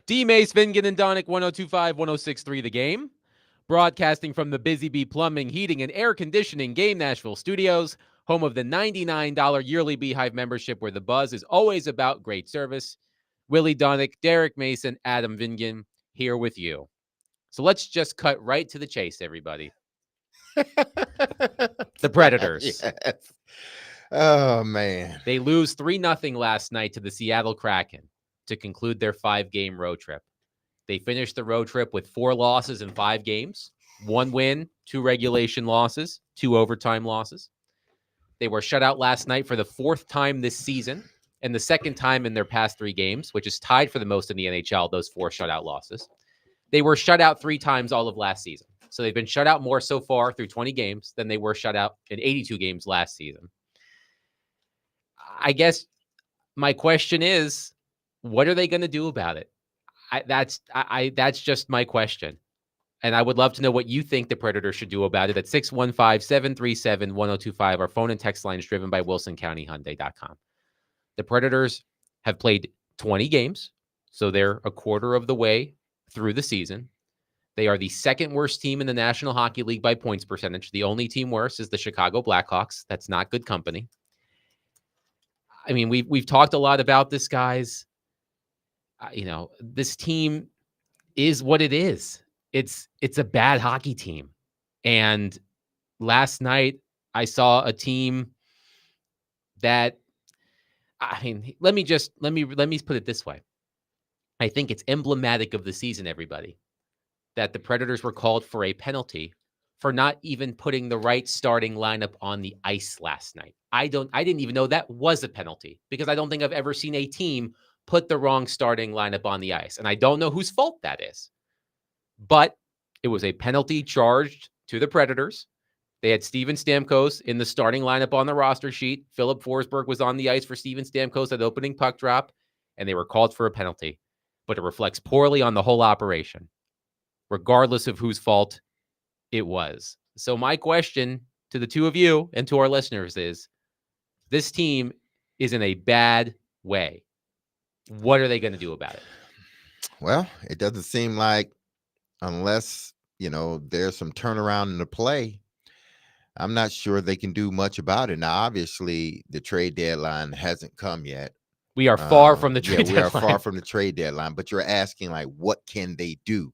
D. Mace, Vingan, and Donick, 1025, 1063 The Game. Broadcasting from the Busy Bee Plumbing, Heating, and Air Conditioning Game Nashville Studios, home of the $99 yearly Beehive membership where the buzz is always about great service. Willie Donick, Derek Mason, Adam Vingan here with you. So let's just cut right to the chase, everybody. The Predators. Yes. Oh man. They lose 3-0 last night to the Seattle Kraken to conclude their 5-game road trip. They finished the road trip with 4 losses in 5 games, 1 win, 2 regulation losses, 2 overtime losses. They were shut out last night for the 4th time this season and the 2nd time in their past 3 games, which is tied for the most in the NHL, those 4 shutout losses. They were shut out 3 times all of last season. So they've been shut out more so far through 20 games than they were shut out in 82 games last season. I guess my question is, what are they going to do about it? That's just my question. And I would love to know what you think the Predators should do about it at 615-737-1025. Our phone and text line is driven by WilsonCountyHyundai.com. The Predators have played 20 games, so they're a quarter of the way through the season. They are the 2nd worst team in the National Hockey League by points percentage. The only team worse is the Chicago Blackhawks. That's not good company. I mean, we've talked a lot about this, guys. This team is what it is. It's a bad hockey team. And last night I saw a team that, let me put it this way. I think it's emblematic of the season, everybody, that the Predators were called for a penalty for not even putting the right starting lineup on the ice last night. I didn't even know that was a penalty because I don't think I've ever seen a team put the wrong starting lineup on the ice. And I don't know whose fault that is. But it was a penalty charged to the Predators. They had Steven Stamkos in the starting lineup on the roster sheet. Philip Forsberg was on the ice for Steven Stamkos at opening puck drop, and they were called for a penalty. But it reflects poorly on the whole operation, regardless of whose fault it was. So my question to the two of you and to our listeners is, this team is in a bad way. What are they going to do about it? Well, it doesn't seem like, unless, there's some turnaround in the play, I'm not sure they can do much about it. Now, obviously, the trade deadline hasn't come yet. We are far from the trade deadline. We are far from the trade deadline, but you're asking, like, what can they do?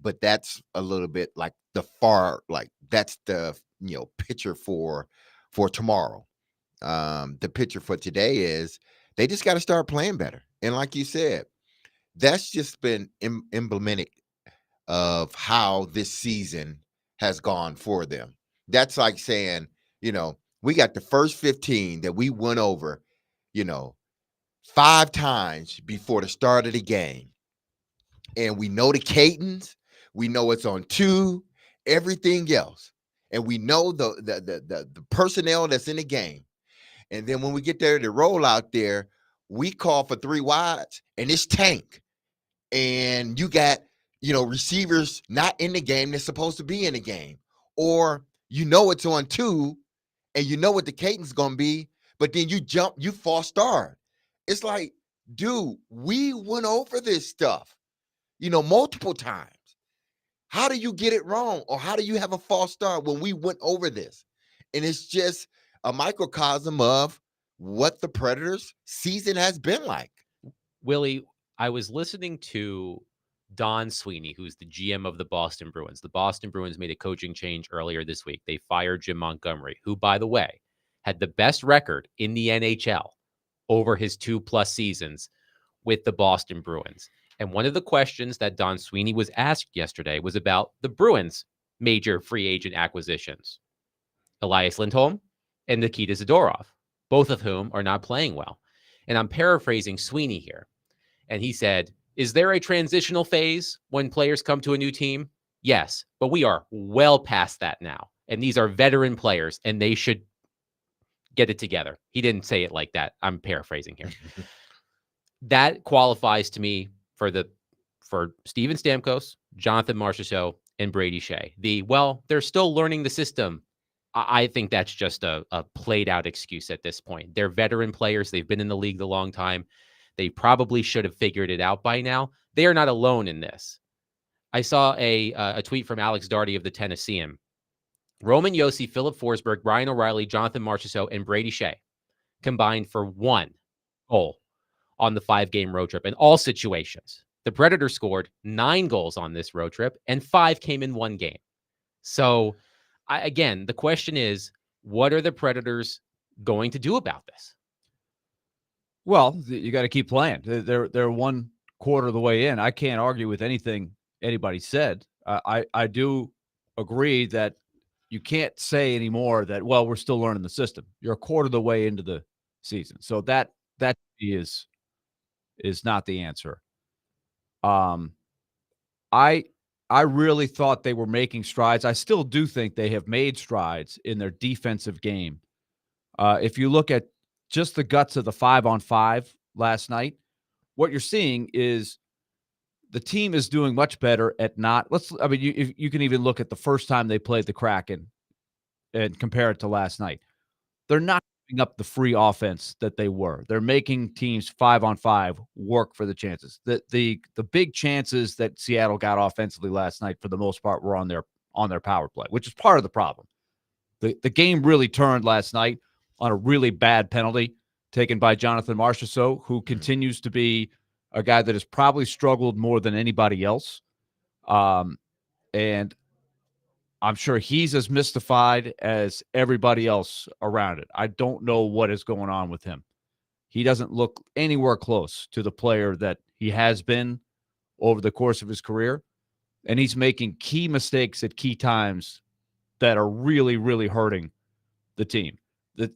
But that's a little bit like that's the, picture for tomorrow. The picture for today is they just got to start playing better. And like you said, that's just been emblematic of how this season has gone for them. That's like saying, we got the first 15 that we went over, 5 times before the start of the game. And we know the cadence, we know it's on 2, everything else. And we know the personnel that's in the game. And then when we get there to roll out there, we call for 3 wides and it's tank. And you got, receivers not in the game that's supposed to be in the game. Or it's on 2 and you know what the cadence is going to be, but then you false start. It's like, dude, we went over this stuff, multiple times. How do you get it wrong? Or how do you have a false start when we went over this? And it's just a microcosm of what the Predators season has been like. Willie, I was listening to Don Sweeney, who's the GM of the Boston Bruins. The Boston Bruins made a coaching change earlier this week. They fired Jim Montgomery, who, by the way, had the best record in the NHL over his 2+ seasons with the Boston Bruins. And one of the questions that Don Sweeney was asked yesterday was about the Bruins' major free agent acquisitions. Elias Lindholm and Nikita Zadorov, both of whom are not playing well. And I'm paraphrasing Sweeney here. And he said, is there a transitional phase when players come to a new team? Yes, but we are well past that now. And these are veteran players, and they should get it together. He didn't say it like that. I'm paraphrasing here. That qualifies to me for Steven Stamkos, Jonathan Marchessault, and Brady Shea. They're still learning the system. I think that's just a played out excuse at this point. They're veteran players. They've been in the league a long time. They probably should have figured it out by now. They are not alone in this. I saw a tweet from Alex Darty of the Tennessean. Roman Josi, Philip Forsberg, Brian O'Reilly, Jonathan Marchessault, and Brady Shea combined for 1 goal on the 5-game road trip in all situations. The Predators scored 9 goals on this road trip, and 5 came in 1 game. So, again, the question is, what are the Predators going to do about this? Well, you got to keep playing. They're 1 quarter of the way in. I can't argue with anything anybody said. I do agree that you can't say anymore that, well, we're still learning the system. You're a quarter of the way into the season. So that is not the answer. I really thought they were making strides. I still do think they have made strides in their defensive game. If you look at just the guts of the 5-on-5 last night, what you're seeing is the team is doing much better at not. You can even look at the first time they played the Kraken and compare it to last night. They're not giving up the free offense that they were. They're making teams 5-on-5 work for the chances. The big chances that Seattle got offensively last night, for the most part, were on their power play, which is part of the problem. The game really turned last night on a really bad penalty taken by Jonathan Marchessault, who continues to be a guy that has probably struggled more than anybody else. And I'm sure he's as mystified as everybody else around it. I don't know what is going on with him. He doesn't look anywhere close to the player that he has been over the course of his career. And he's making key mistakes at key times that are really, really hurting the team.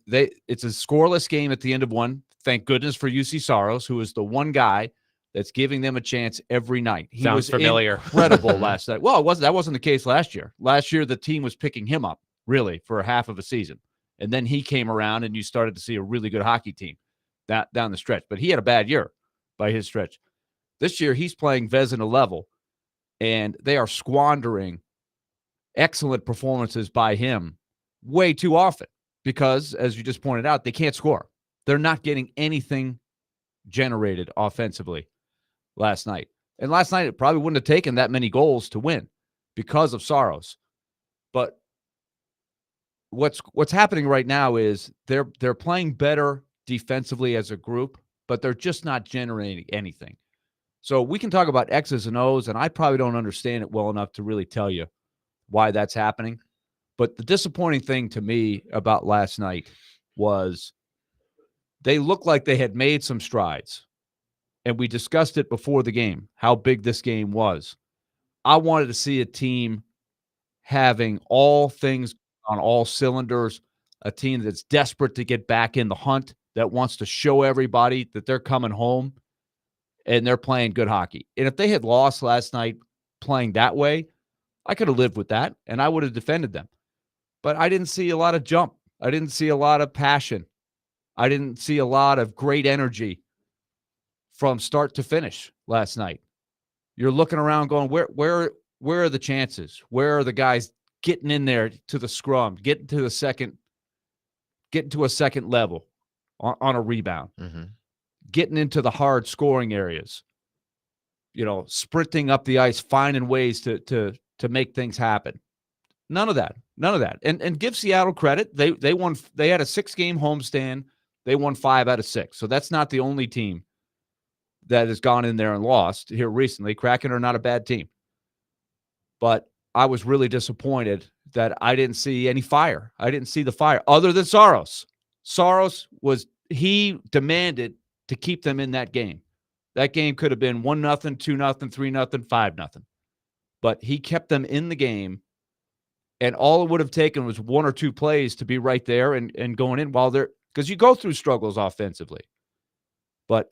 It's a scoreless game at the end of one. Thank goodness for UC Saros, who is the one guy that's giving them a chance every night. He Sounds was familiar. Incredible last night. Well, that wasn't the case last year. Last year, the team was picking him up, really, for a half of a season. And then he came around, and you started to see a really good hockey team down the stretch. But he had a bad year by his stretch. This year, he's playing Vezina level, and they are squandering excellent performances by him way too often because, as you just pointed out, they can't score. They're not getting anything generated offensively last night. And last night, it probably wouldn't have taken that many goals to win because of Saros. But what's happening right now is they're playing better defensively as a group, but they're just not generating anything. So we can talk about X's and O's, and I probably don't understand it well enough to really tell you why that's happening. But the disappointing thing to me about last night was they looked like they had made some strides. And we discussed it before the game, how big this game was. I wanted to see a team having all things on all cylinders, a team that's desperate to get back in the hunt, that wants to show everybody that they're coming home and they're playing good hockey. And if they had lost last night playing that way, I could have lived with that, and I would have defended them. But I didn't see a lot of jump. I didn't see a lot of passion. I didn't see a lot of great energy from start to finish last night. You're looking around going, where are the chances? Where are the guys getting in there to the scrum, getting to a second level on a rebound, getting into the hard scoring areas, sprinting up the ice, finding ways to make things happen. None of that. And give Seattle credit. They won. They had a 6-game homestand. They won 5 out of 6. So that's not the only team that has gone in there and lost here recently. Kraken are not a bad team. But I was really disappointed that I didn't see any fire. I didn't see the fire other than Saros. Saros he demanded to keep them in that game. That game could have been 1-0, 2-0, 3-0, 5-0. But he kept them in the game, and all it would have taken was 1 or 2 plays to be right there and going in while they're, because you go through struggles offensively. But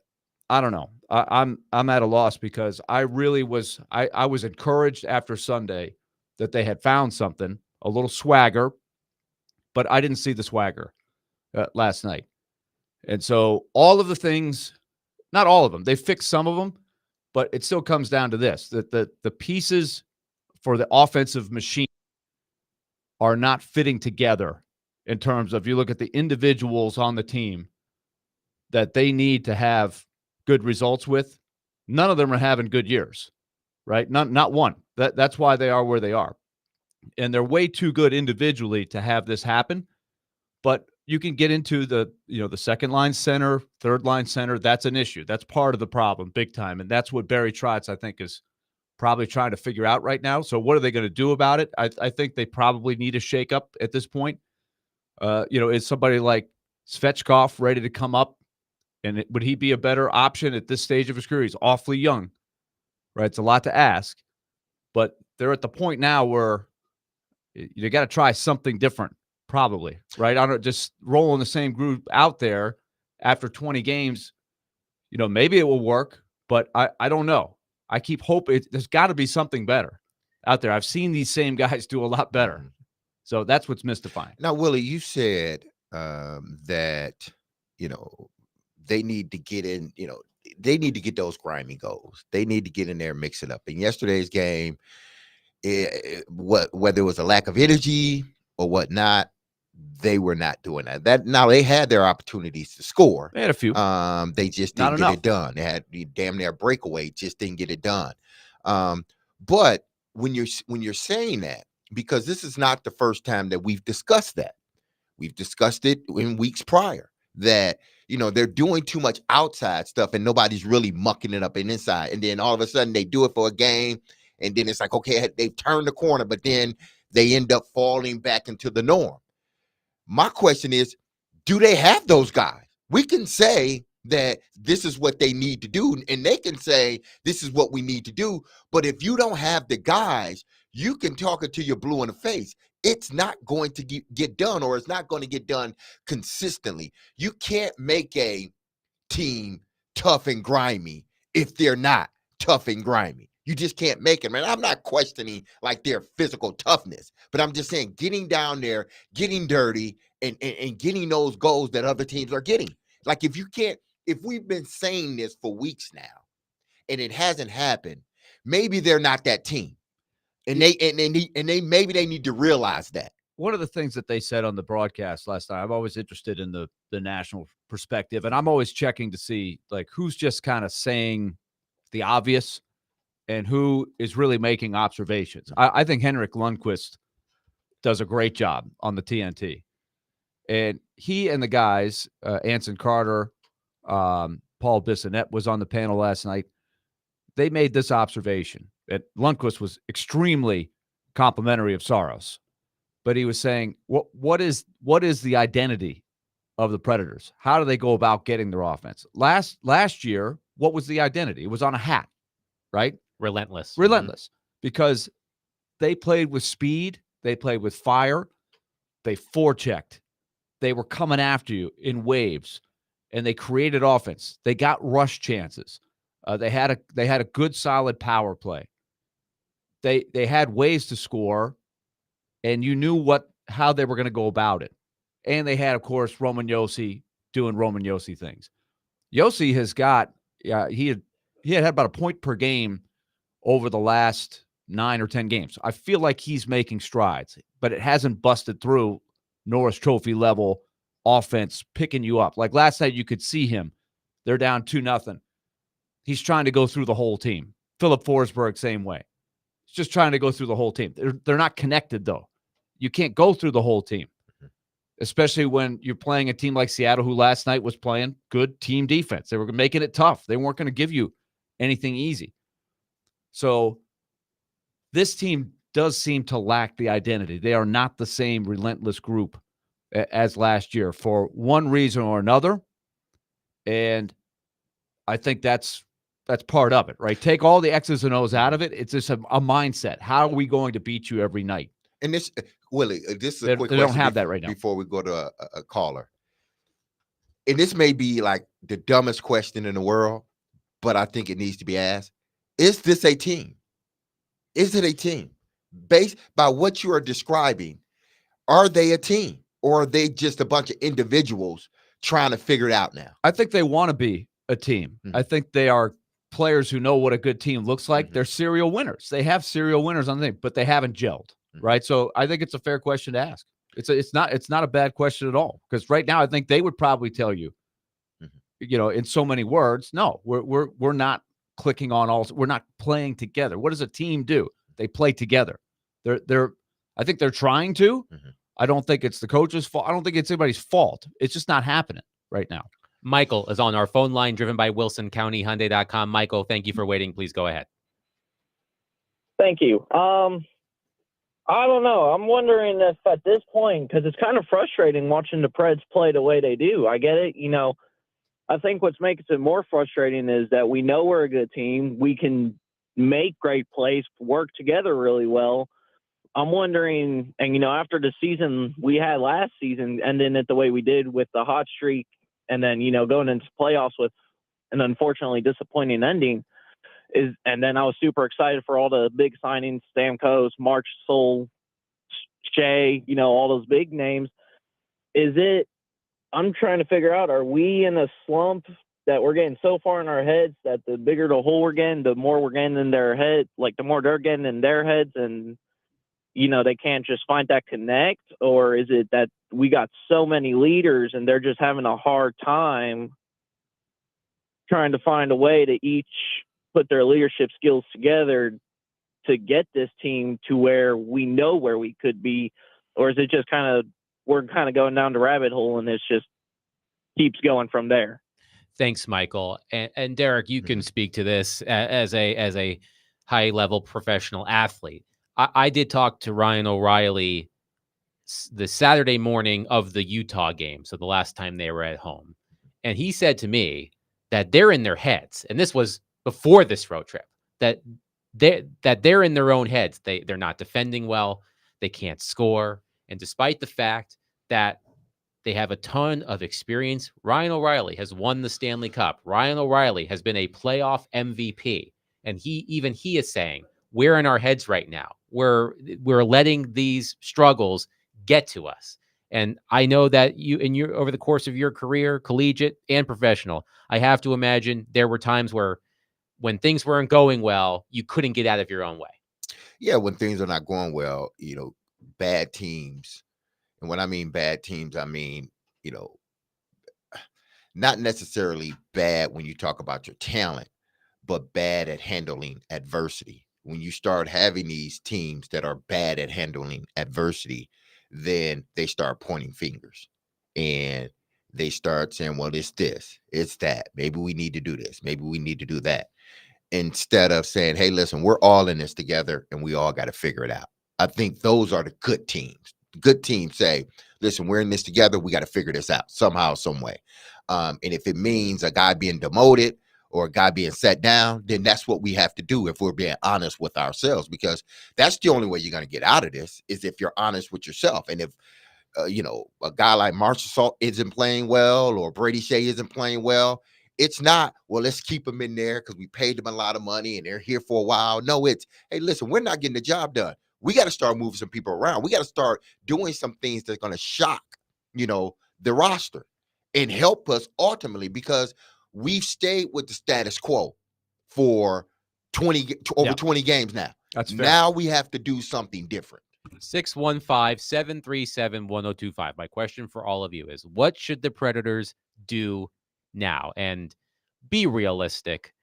I don't know. I'm at a loss because I really was I was encouraged after Sunday that they had found something, a little swagger, but I didn't see the swagger last night. And so all of the things, not all of them, they fixed some of them, but it still comes down to this, that the pieces for the offensive machine are not fitting together in terms of, you look at the individuals on the team that they need to have good results with, none of them are having good years, right? Not one. That's why they are where they are. And they're way too good individually to have this happen. But you can get into the second line center, third line center. That's an issue. That's part of the problem, big time. And that's what Barry Trotz, I think, is probably trying to figure out right now. So what are they going to do about it? I think they probably need a shakeup at this point. Is somebody like Svechkov ready to come up? And would he be a better option at this stage of his career? He's awfully young, right? It's a lot to ask. But they're at the point now where you got to try something different. Probably, right? I don't just rolling the same group out there after 20 games. Maybe it will work, but I don't know. I keep hoping there's got to be something better out there. I've seen these same guys do a lot better. So that's what's mystifying. Now, Willie, you said that, they need to get in, they need to get those grimy goals. They need to get in there and mix it up. In yesterday's game, whether it was a lack of energy or whatnot, they were not doing that. Now they had their opportunities to score. They had a few. They just didn't get it done. They had damn near breakaway, just didn't get it done. But when you're saying that, because this is not the first time that we've discussed that. We've discussed it in weeks prior that, they're doing too much outside stuff and nobody's really mucking it up inside. And then all of a sudden they do it for a game and then it's like, okay, they've turned the corner, but then they end up falling back into the norm. My question is, do they have those guys? We can say that this is what they need to do, and they can say this is what we need to do. But if you don't have the guys, you can talk it to your blue in the face. It's not going to get done, or it's not going to get done consistently. You can't make a team tough and grimy if they're not tough and grimy. You just can't make it, man. I'm not questioning like their physical toughness, but I'm just saying getting down there, getting dirty, and getting those goals that other teams are getting. Like if we've been saying this for weeks now and it hasn't happened, maybe they're not that team. And maybe they need to realize that. One of the things that they said on the broadcast last night, I'm always interested in the national perspective, and I'm always checking to see like who's just kind of saying the obvious and who is really making observations. I think Henrik Lundqvist does a great job on the TNT. And he and the guys, Anson Carter, Paul Bissonnette was on the panel last night. They made this observation that Lundqvist was extremely complimentary of Saros. But he was saying, what is the identity of the Predators? How do they go about getting their offense? Last year, what was the identity? It was on a hat, right? Relentless. Because they played with speed. They played with fire. They forechecked. They were coming after you in waves, and they created offense. They got rush chances. They had a good, solid power play. They had ways to score, and you knew how they were going to go about it. And they had, of course, Roman Josi doing Roman Josi things. Josi has got he had about a point per game over the last 9 or 10 games. I feel like he's making strides, but it hasn't busted through Norris Trophy level offense picking you up. Like last night, you could see him. They're down 2-0. He's trying to go through the whole team. Philip Forsberg, same way. He's just trying to go through the whole team. They're not connected, though. You can't go through the whole team, especially when you're playing a team like Seattle, who last night was playing good team defense. They were making it tough. They weren't going to give you anything easy. So this team does seem to lack the identity. They are not the same relentless group as last year for one reason or another. And I think that's part of it, right? Take all the X's and O's out of it. It's just a mindset. How are we going to beat you every night? And this, Willie, this is a quick question. They don't have that right now. Before we go to a caller. And this may be like the dumbest question in the world, but I think it needs to be asked. Is this a team? Is it a team? Based by what you are describing, are they a team? Or are they just a bunch of individuals trying to figure it out now? I think they want to be a team. Mm-hmm. I think they are players who know what a good team looks like. Mm-hmm. They're serial winners. They have serial winners on the team, but they haven't gelled, mm-hmm. right? So I think it's a fair question to ask. It's not a bad question at all, because right now I think they would probably tell you, mm-hmm. in so many words. No, we're not clicking on all. We're not playing together. What does a team do? They play together. I think they're trying to. Mm-hmm. I don't think it's the coach's fault. I don't think it's anybody's fault. It's just not happening right now. Michael is on our phone line, driven by WilsonCountyHyundai.com. Michael, thank you for waiting. Please go ahead. Thank you. I don't know. I'm wondering if at this point, because it's kind of frustrating watching the Preds play the way they do. I get it. I think what makes it more frustrating is that we know we're a good team. We can make great plays, work together really well. I'm wondering, and after the season we had last season, ending it the way we did with the hot streak, and then going into playoffs with an unfortunately disappointing ending, and then I was super excited for all the big signings: Stamkos, Marchessault, Shea, all those big names. I'm trying to figure out, are we in a slump that we're getting so far in our heads that the bigger the hole we're getting, the more we're getting in their head, like the more they're getting in their heads, and they can't just find that connect? Or is it that we got so many leaders and they're just having a hard time trying to find a way to each put their leadership skills together to get this team to where we know where we could be? Or is it just we're kind of going down the rabbit hole and it's just keeps going from there? Thanks, Michael. And Derek, you can speak to this as a high level professional athlete. I did talk to Ryan O'Reilly the Saturday morning of the Utah game, so the last time they were at home. And he said to me that they're in their heads, and this was before this road trip, that they're in their own heads. They're not defending well. They can't score. And despite the fact that they have a ton of experience, Ryan O'Reilly has won the Stanley Cup. Ryan O'Reilly has been a playoff MVP. And he is saying, we're in our heads right now. We're letting these struggles get to us. And I know that over the course of your career, collegiate and professional, I have to imagine there were times where when things weren't going well, you couldn't get out of your own way. Yeah, when things are not going well, bad teams. And when I mean bad teams, I mean, not necessarily bad when you talk about your talent, but bad at handling adversity. When you start having these teams that are bad at handling adversity, then they start pointing fingers and they start saying, well, it's this, it's that. Maybe we need to do this. Maybe we need to do that. Instead of saying, hey, listen, we're all in this together and we all got to figure it out. I think those are the good teams. Good teams say, listen, we're in this together. We got to figure this out somehow, some way. And if it means a guy being demoted or a guy being set down, then that's what we have to do if we're being honest with ourselves, because that's the only way you're going to get out of this is if you're honest with yourself. And if, a guy like Marchessault isn't playing well or Brady Shea isn't playing well, it's not, well, let's keep them in there because we paid them a lot of money and they're here for a while. No, it's, hey, listen, we're not getting the job done. We got to start moving some people around. We got to start doing some things that's going to shock, the roster and help us ultimately, because we've stayed with the status quo for 20 games now. That's fair. Now we have to do something different. 615-737-1025. My question for all of you is, what should the Predators do now? And be realistic.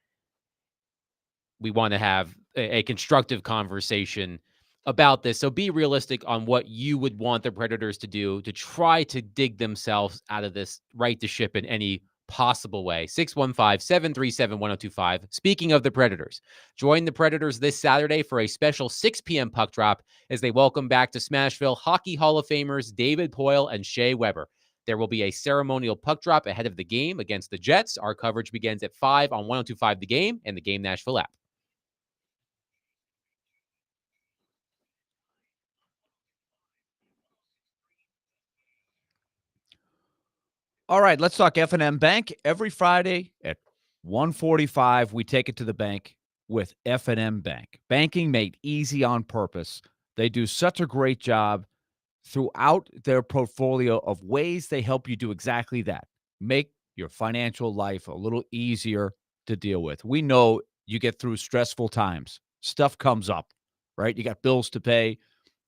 We want to have a constructive conversation about this. So be realistic on what you would want the Predators to do to try to dig themselves out of this, right to ship in any possible way. 615-737-1025. Speaking of the Predators, join the Predators this Saturday for a special 6 p.m. puck drop as they welcome back to Smashville Hockey Hall of Famers David Poile and Shea Weber. There will be a ceremonial puck drop ahead of the game against the Jets. Our coverage begins at 5 on 102.5 The Game and the Game Nashville app. All right, let's talk F&M Bank. Every Friday at 1:45, we take it to the bank with F&M Bank. Banking made easy on purpose. They do such a great job throughout their portfolio of ways they help you do exactly that. Make your financial life a little easier to deal with. We know you get through stressful times. Stuff comes up, right? You got bills to pay.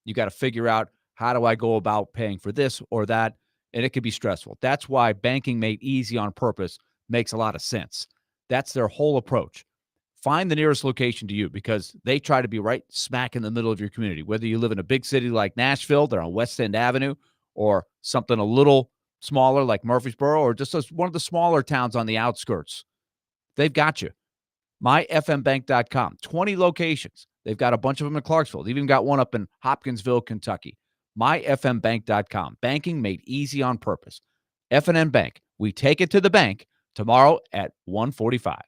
You got to figure out, how do I go about paying for this or that? And it could be stressful. That's why banking made easy on purpose makes a lot of sense. That's their whole approach. Find the nearest location to you because they try to be right smack in the middle of your community. Whether you live in a big city like Nashville, they're on West End Avenue, or something a little smaller like Murfreesboro, or just one of the smaller towns on the outskirts. They've got you. MyFMBank.com, 20 locations. They've got a bunch of them in Clarksville. They've even got one up in Hopkinsville, Kentucky. MyFMBank.com, banking made easy on purpose. F&N Bank, we take it to the bank tomorrow at 1:45.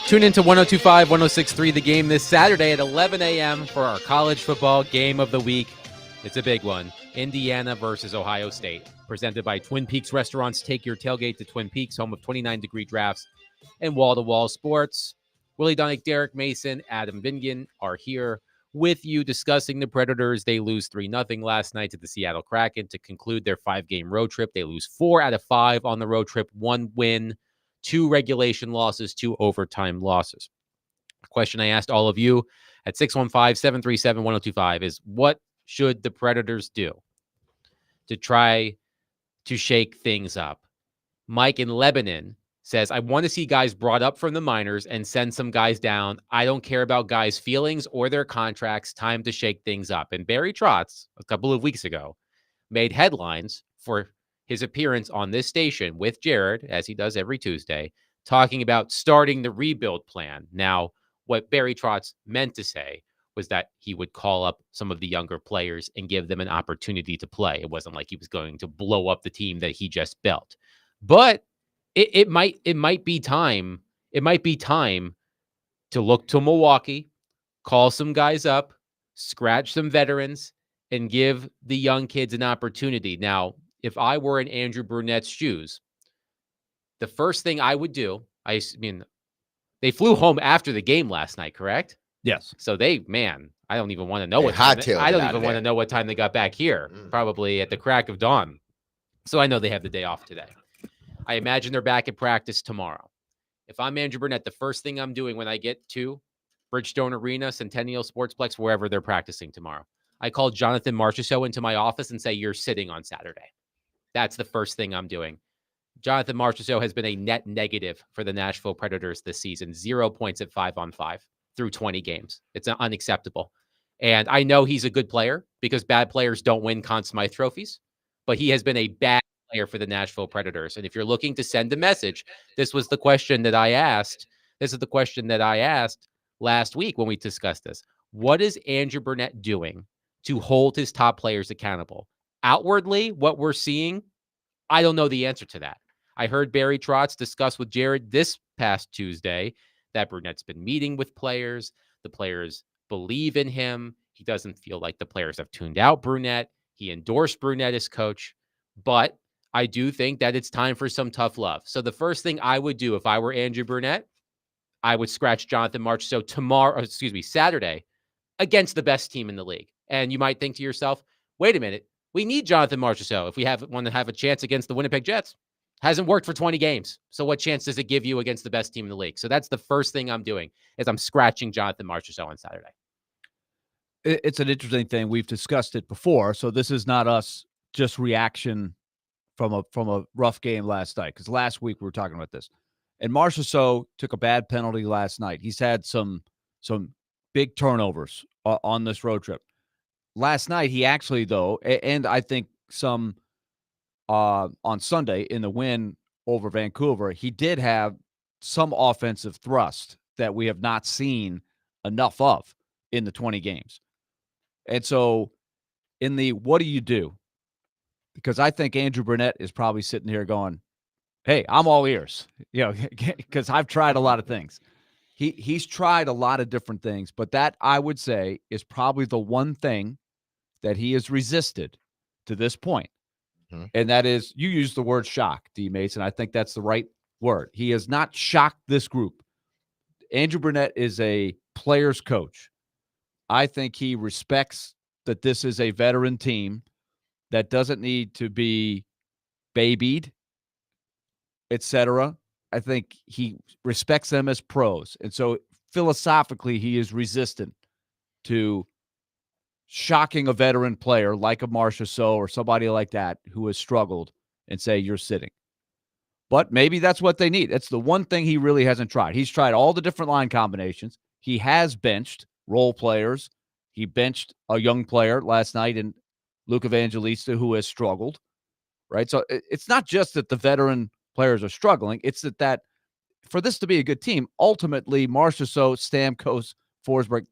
Tune into 102.5, 106.3 The Game this Saturday at 11 a.m. for our college football game of the week. It's a big one. Indiana versus Ohio State. Presented by Twin Peaks Restaurants. Take your tailgate to Twin Peaks, home of 29-degree drafts and wall-to-wall sports. Willie Donick, Derek Mason, Adam Vingan are here with you discussing the Predators. They lose 3-0 last night to the Seattle Kraken to conclude their 5-game road trip. They lose 4 out of 5 on the road trip, 1 win, 2 regulation losses, 2 overtime losses. A question I asked all of you at 615-737-1025 is, what should the Predators do to try to shake things up? Mike in Lebanon says, I want to see guys brought up from the minors and send some guys down. I don't care about guys' feelings or their contracts. Time to shake things up. And Barry Trotz, a couple of weeks ago, made headlines for his appearance on this station with Jared, as he does every Tuesday, talking about starting the rebuild plan. Now, what Barry Trotz meant to say was that he would call up some of the younger players and give them an opportunity to play. It wasn't like he was going to blow up the team that he just built. But it might be time. It might be time to look to Milwaukee, call some guys up, scratch some veterans, and give the young kids an opportunity. Now, if I were in Andrew Brunette's shoes, the first thing I would do, I mean, they flew home after the game last night, correct? Yes. So I don't even want to know They what time. hightailed I it don't out even of want to there. know what time they got back here. Probably at the crack of dawn. So I know they have the day off today. I imagine they're back at practice tomorrow. If I'm Andrew Brunette, the first thing I'm doing when I get to Bridgestone Arena, Centennial Sportsplex, wherever they're practicing tomorrow, I call Jonathan Marchessault into my office and say, you're sitting on Saturday. That's the first thing I'm doing. Jonathan Marchessault has been a net negative for the Nashville Predators this season. 0 points at 5-on-5 through 20 games. It's unacceptable. And I know he's a good player because bad players don't win Conn Smythe trophies, but he has been a bad player for the Nashville Predators. And if you're looking to send a message, this was the question that I asked. This is the question that I asked last week when we discussed this. What is Andrew Brunette doing to hold his top players accountable? Outwardly, what we're seeing, I don't know the answer to that. I heard Barry Trotz discuss with Jared this past Tuesday that Brunette's been meeting with players. The players believe in him. He doesn't feel like the players have tuned out Brunette. He endorsed Brunette as coach. But I do think that it's time for some tough love. So the first thing I would do if I were Andrew Brunette, I would scratch Jonathan Marchessault Saturday, against the best team in the league. And you might think to yourself, wait a minute, we need Jonathan Marchessault if we want to have a chance against the Winnipeg Jets. Hasn't worked for 20 games. So what chance does it give you against the best team in the league? So that's the first thing I'm doing is I'm scratching Jonathan Marchessault on Saturday. It's an interesting thing. We've discussed it before. So this is not us just reaction from a rough game last night. Because last week we were talking about this. And Marchessault took a bad penalty last night. He's had some big turnovers on this road trip. Last night, he actually, though, and I think some on Sunday in the win over Vancouver, he did have some offensive thrust that we have not seen enough of in the 20 games. And so in the what do you do? Because I think Andrew Brunette is probably sitting here going, hey, I'm all ears, because I've tried a lot of things. He's tried a lot of different things, but that I would say is probably the one thing that he has resisted to this point. Mm-hmm. And that is, you use the word shock, D. Mason. I think that's the right word. He has not shocked this group. Andrew Brunette is a player's coach. I think he respects that this is a veteran team that doesn't need to be babied, etc. I think he respects them as pros. And so philosophically, he is resistant to shocking a veteran player like a Marchessault or somebody like that who has struggled and say, you're sitting. But maybe that's what they need. That's the one thing he really hasn't tried. He's tried all the different line combinations. He has benched role players. He benched a young player last night in Luke Evangelista who has struggled, right? So it's not just that the veteran players are struggling. It's that for this to be a good team, ultimately Marchessault, Stamkos, Forsberg,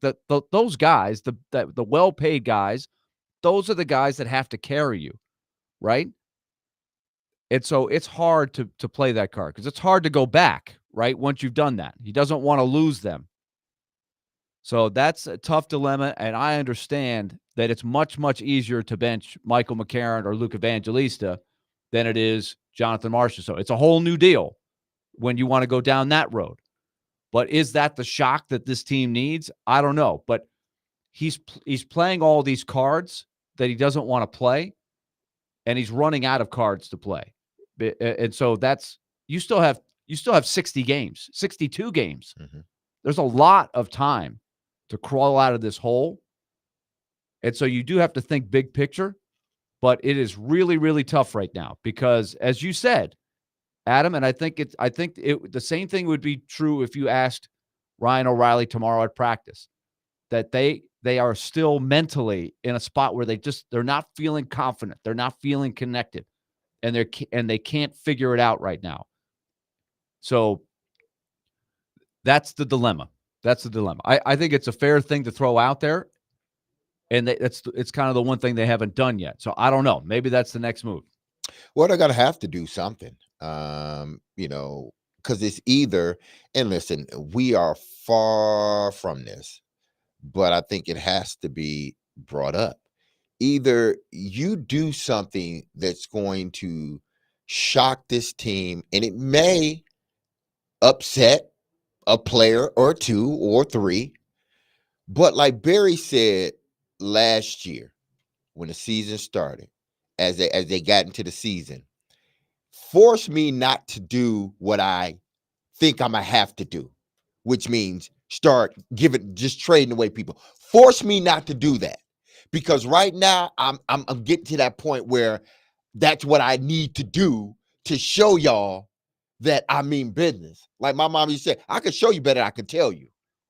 those guys, the well-paid guys, those are the guys that have to carry you, right? And so it's hard to play that card because it's hard to go back, right, once you've done that. He doesn't want to lose them. So that's a tough dilemma, and I understand that it's much, much easier to bench Michael McCarron or Luke Evangelista than it is Jonathan Marchessault. It's a whole new deal when you want to go down that road. But is that the shock that this team needs? I don't know. But he's playing all these cards that he doesn't want to play, and he's running out of cards to play. And so that's you still have 60 games, 62 games. Mm-hmm. There's a lot of time to crawl out of this hole. And so you do have to think big picture, but it is really, really tough right now because, as you said, Adam, and I think the same thing would be true if you asked Ryan O'Reilly tomorrow at practice, that they are still mentally in a spot where they're not feeling confident, they're not feeling connected, and they can't figure it out right now. So that's the dilemma. I think it's a fair thing to throw out there, and it's kind of the one thing they haven't done yet. So I don't know. Maybe that's the next move. Well, they're gonna have to do something. Because it's either, and listen, we are far from this, but I think it has to be brought up. Either you do something that's going to shock this team, and it may upset a player or two or three, but like Barry said last year when the season started, as they got into the season, force me not to do what I think I'm gonna have to do, which means start just trading away people. Force me not to do that, because right now I'm getting to that point where that's what I need to do to show y'all that I mean business. Like my mom used to say, I can show you better than I can tell you.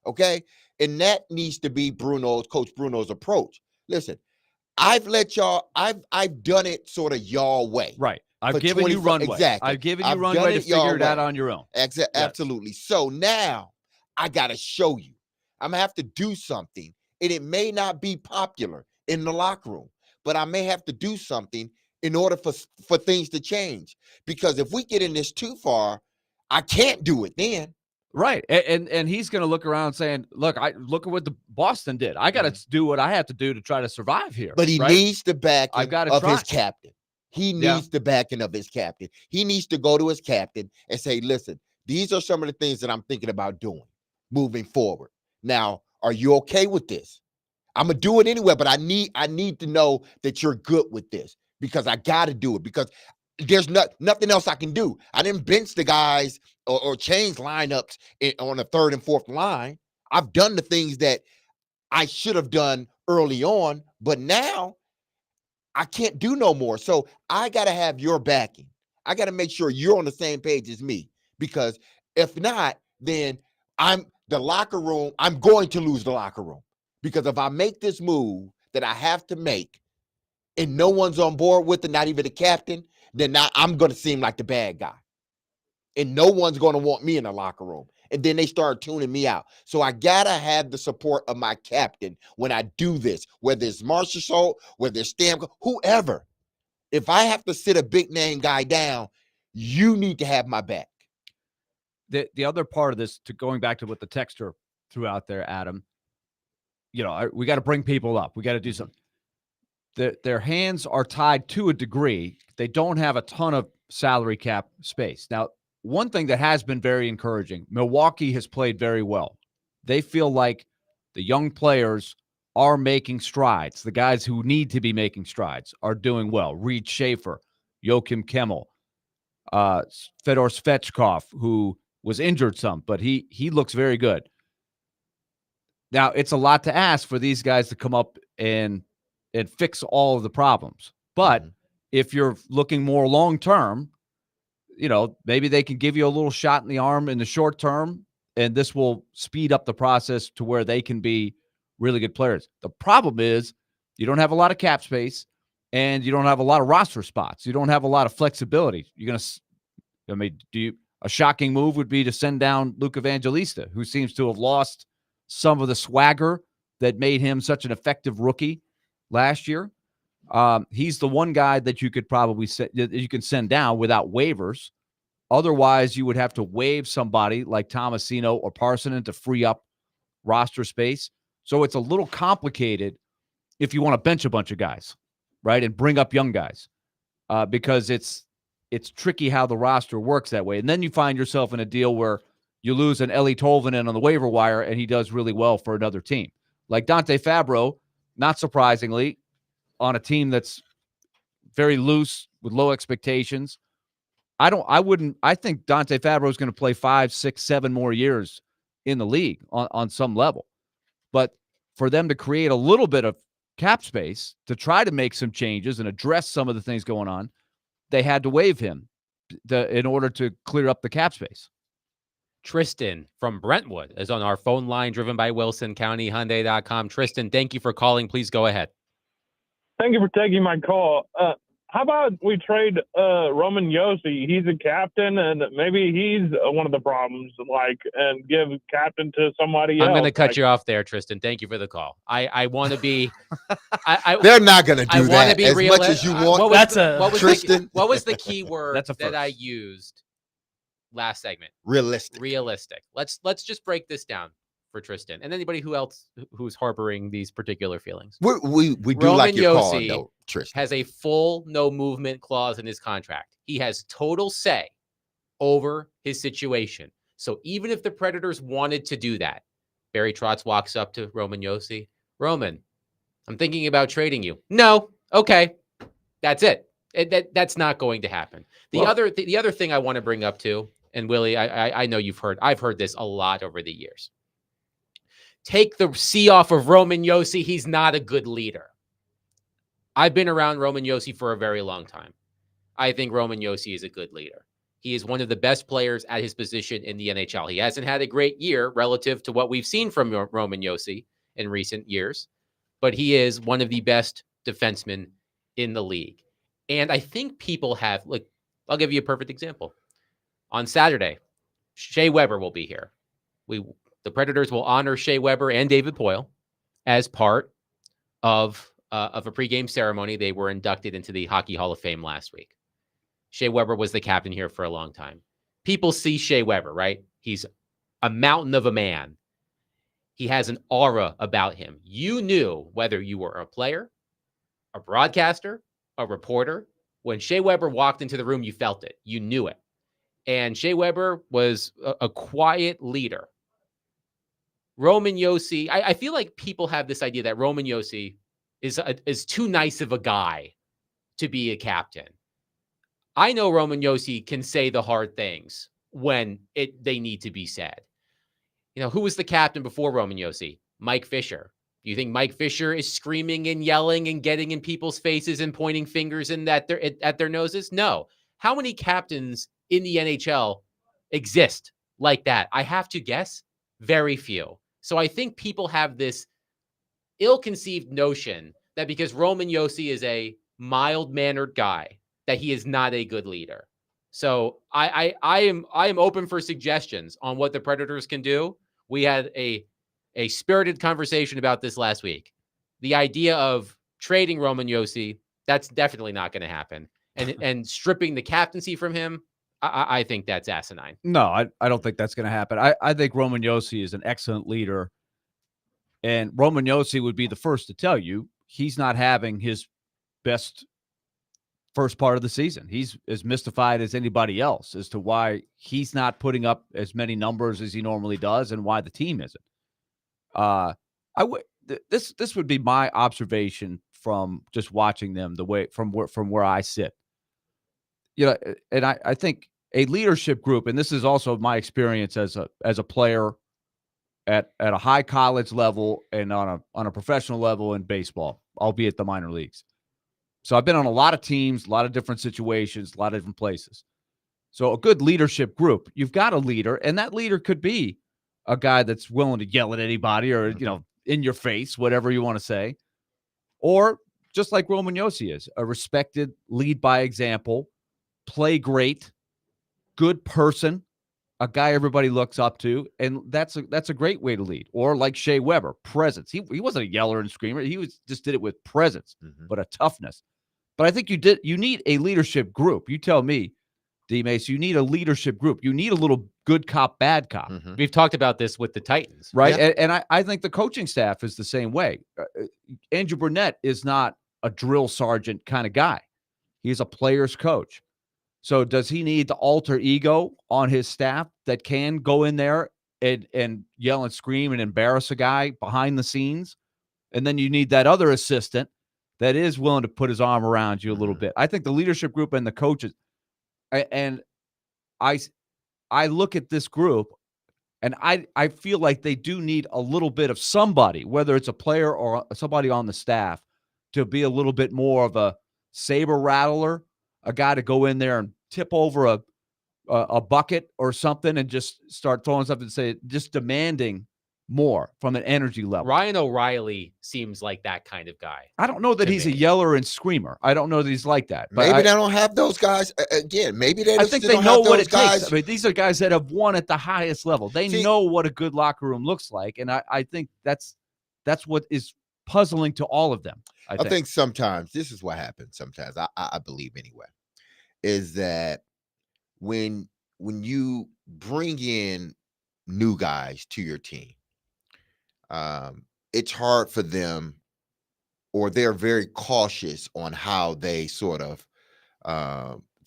Okay, and that needs to be Coach Bruno's approach. Listen, I've done it sort of y'all way. Right. I've given you runway. Exactly. I've given you runway to figure it out on your own. Absolutely. Yes. So now I got to show you. I'm going to have to do something. And it may not be popular in the locker room, but I may have to do something in order for things to change. Because if we get in this too far, I can't do it then. Right. And he's going to look around saying, look at what the Boston did. I got to do what I have to do to try to survive here. But he needs the backing of his captain. He needs the backing of his captain. He needs to go to his captain and say, listen, these are some of the things that I'm thinking about doing moving forward. Now, are you okay with this? I'm going to do it anyway, but I need to know that you're good with this, because I got to do it, because there's nothing else I can do. I didn't bench the guys or change lineups on the third and fourth line. I've done the things that I should have done early on, but now I can't do no more. So I got to have your backing. I got to make sure you're on the same page as me, because if not, then I'm going to lose the locker room, because if I make this move that I have to make and no one's on board with it, not even the captain, then now I'm going to seem like the bad guy. And no one's going to want me in the locker room. And then they start tuning me out. So I got to have the support of my captain when I do this, whether it's Marshall Schultz, whether it's Stamkos, whoever. If I have to sit a big name guy down, you need to have my back. The other part of this, to going back to what the texter threw out there, Adam, we got to bring people up. We got to do something. Their hands are tied to a degree. They don't have a ton of salary cap space. Now, one thing that has been very encouraging, Milwaukee has played very well. They feel like the young players are making strides. The guys who need to be making strides are doing well. Reed Schaefer, Joachim Kemmel, Fedor Svechkov, who was injured some, but he looks very good. Now, it's a lot to ask for these guys to come up and fix all of the problems. But if you're looking more long-term, maybe they can give you a little shot in the arm in the short term, and this will speed up the process to where they can be really good players. The problem is you don't have a lot of cap space, and you don't have a lot of roster spots. You don't have a lot of flexibility. A shocking move would be to send down Luke Evangelista, who seems to have lost some of the swagger that made him such an effective rookie last year. He's the one guy that you could probably send down without waivers. Otherwise, you would have to waive somebody like Tomasino or Parsonen to free up roster space. So it's a little complicated if you want to bench a bunch of guys, right, and bring up young guys, because it's tricky how the roster works that way. And then you find yourself in a deal where you lose an Eeli Tolvanen on the waiver wire, and he does really well for another team. Like Dante Fabro, not surprisingly, on a team that's very loose with low expectations. I think Dante Fabro is going to play 5, 6, 7 more years in the league on some level. But for them to create a little bit of cap space to try to make some changes and address some of the things going on, they had to waive him. in order to clear up the cap space. Tristan from Brentwood is on our phone line, driven by Wilson County Hyundai.com. Tristan, thank you for calling. Please go ahead. Thank you for taking my call. How about we trade Roman Josi? He's a captain, and maybe he's one of the problems. And give captain to somebody else. I'm going to cut you off there, Tristan. Thank you for the call. I want to be. They're not going to do that be as much as you want. Tristan. What was the key word that I used last segment? Realistic. Let's just break this down for Tristan and anybody who's harboring these particular feelings. We do Roman like your call, Josi though, Tristan. has a full no movement clause in his contract. He has total say over his situation. So even if the Predators wanted to do that, Barry Trotz walks up to Roman Josi. Roman, I'm thinking about trading you. No. Okay. That's it. That's not going to happen. The other thing I want to bring up too, and Willie, I know I've heard this a lot over the years. Take the C off of Roman Josi. He's not a good leader. I've been around Roman Josi for a very long time. I think Roman Josi is a good leader. He is one of the best players at his position in the NHL. He hasn't had a great year relative to what we've seen from Roman Josi in recent years, but he is one of the best defensemen in the league. And I think people have, I'll give you a perfect example. On Saturday, Shea Weber will be here. The Predators will honor Shea Weber and David Poile as part of a pregame ceremony. They were inducted into the Hockey Hall of Fame last week. Shea Weber was the captain here for a long time. People see Shea Weber, right? He's a mountain of a man. He has an aura about him. You knew whether you were a player, a broadcaster, a reporter. When Shea Weber walked into the room, you felt it. You knew it. And Shea Weber was a quiet leader. Roman Josi, I feel like people have this idea that Roman Josi is too nice of a guy to be a captain. I know Roman Josi can say the hard things when they need to be said. Who was the captain before Roman Josi? Mike Fisher. Do you think Mike Fisher is screaming and yelling and getting in people's faces and pointing fingers at their noses? No. How many captains in the NHL exist like that? I have to guess very few. So I think people have this ill-conceived notion that because Roman Josi is a mild-mannered guy, that he is not a good leader. So I am open for suggestions on what the Predators can do. We had a spirited conversation about this last week. The idea of trading Roman Josi, that's definitely not going to happen. And stripping the captaincy from him, I think that's asinine. No, I don't think that's going to happen. I think Roman Josi is an excellent leader. And Roman Josi would be the first to tell you he's not having his best first part of the season. He's as mystified as anybody else as to why he's not putting up as many numbers as he normally does and why the team isn't. This would be my observation from just watching them from where I sit. And I think a leadership group, and this is also my experience as a player at a high college level and on a professional level in baseball, albeit the minor leagues. So I've been on a lot of teams, a lot of different situations, a lot of different places. So a good leadership group, you've got a leader, and that leader could be a guy that's willing to yell at anybody or, in your face, whatever you want to say. Or just like Roman Josi is, a respected, lead by example, play great, good person, a guy everybody looks up to, and that's a great way to lead. Or like Shea Weber, presence. He wasn't a yeller and screamer. He just did it with presence, but a toughness. But I think you need a leadership group. You tell me, D-Mace, you need a leadership group. You need a little good cop, bad cop. We've talked about this with the Titans. Right? Yeah. And I think the coaching staff is the same way. Andrew Burnett is not a drill sergeant kind of guy. He's a player's coach. So does he need the alter ego on his staff that can go in there and yell and scream and embarrass a guy behind the scenes? And then you need that other assistant that is willing to put his arm around you a little bit. I think the leadership group and the coaches, and I look at this group, and I feel like they do need a little bit of somebody, whether it's a player or somebody on the staff, to be a little bit more of a saber rattler, a guy to go in there and tip over a bucket or something and just start throwing something and say, just demanding more from an energy level. Ryan O'Reilly seems like that kind of guy. I don't know that to he's me. a yeller and screamer. I don't know that he's like that. But Maybe they don't have those guys again. Maybe they I just think still they don't know have what those it guys. takes. I mean, these are guys that have won at the highest level. They See- know what a good locker room looks like, and I think that's what is puzzling to all of them. I think sometimes this is what happens. Sometimes I believe anyway, is that when you bring in new guys to your team, it's hard for them, or they're very cautious on how they sort of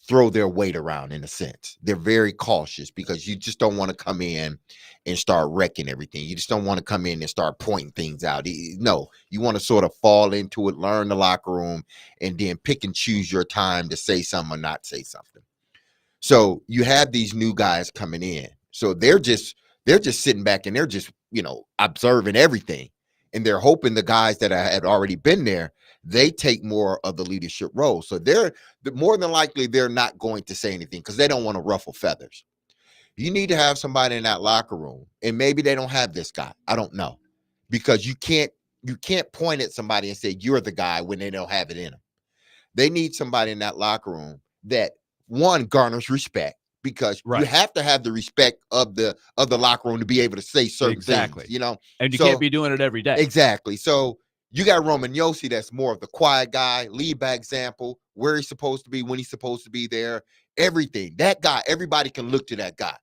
throw their weight around. In a sense, they're very cautious because you just don't want to come in and start wrecking everything. You just don't want to come in and start pointing things out. No, you want to sort of fall into it, learn the locker room, and then pick and choose your time to say something or not say something. So you have these new guys coming in, so they're just sitting back and they're just observing everything, and they're hoping the guys that had already been there, they take more of the leadership role. So they're more than likely they're not going to say anything because they don't want to ruffle feathers. You need to have somebody in that locker room, and maybe they don't have this guy. I don't know, because you can't point at somebody and say you're the guy when they don't have it in them. They need somebody in that locker room that, one, garners respect, because you Right. have to have the respect of the locker room to be able to say certain Exactly. things, and you So- can't be doing it every day. Exactly. So you got Roman Yossi, that's more of the quiet guy, lead by example, where he's supposed to be, when he's supposed to be there, everything. That guy, everybody can look to that guy.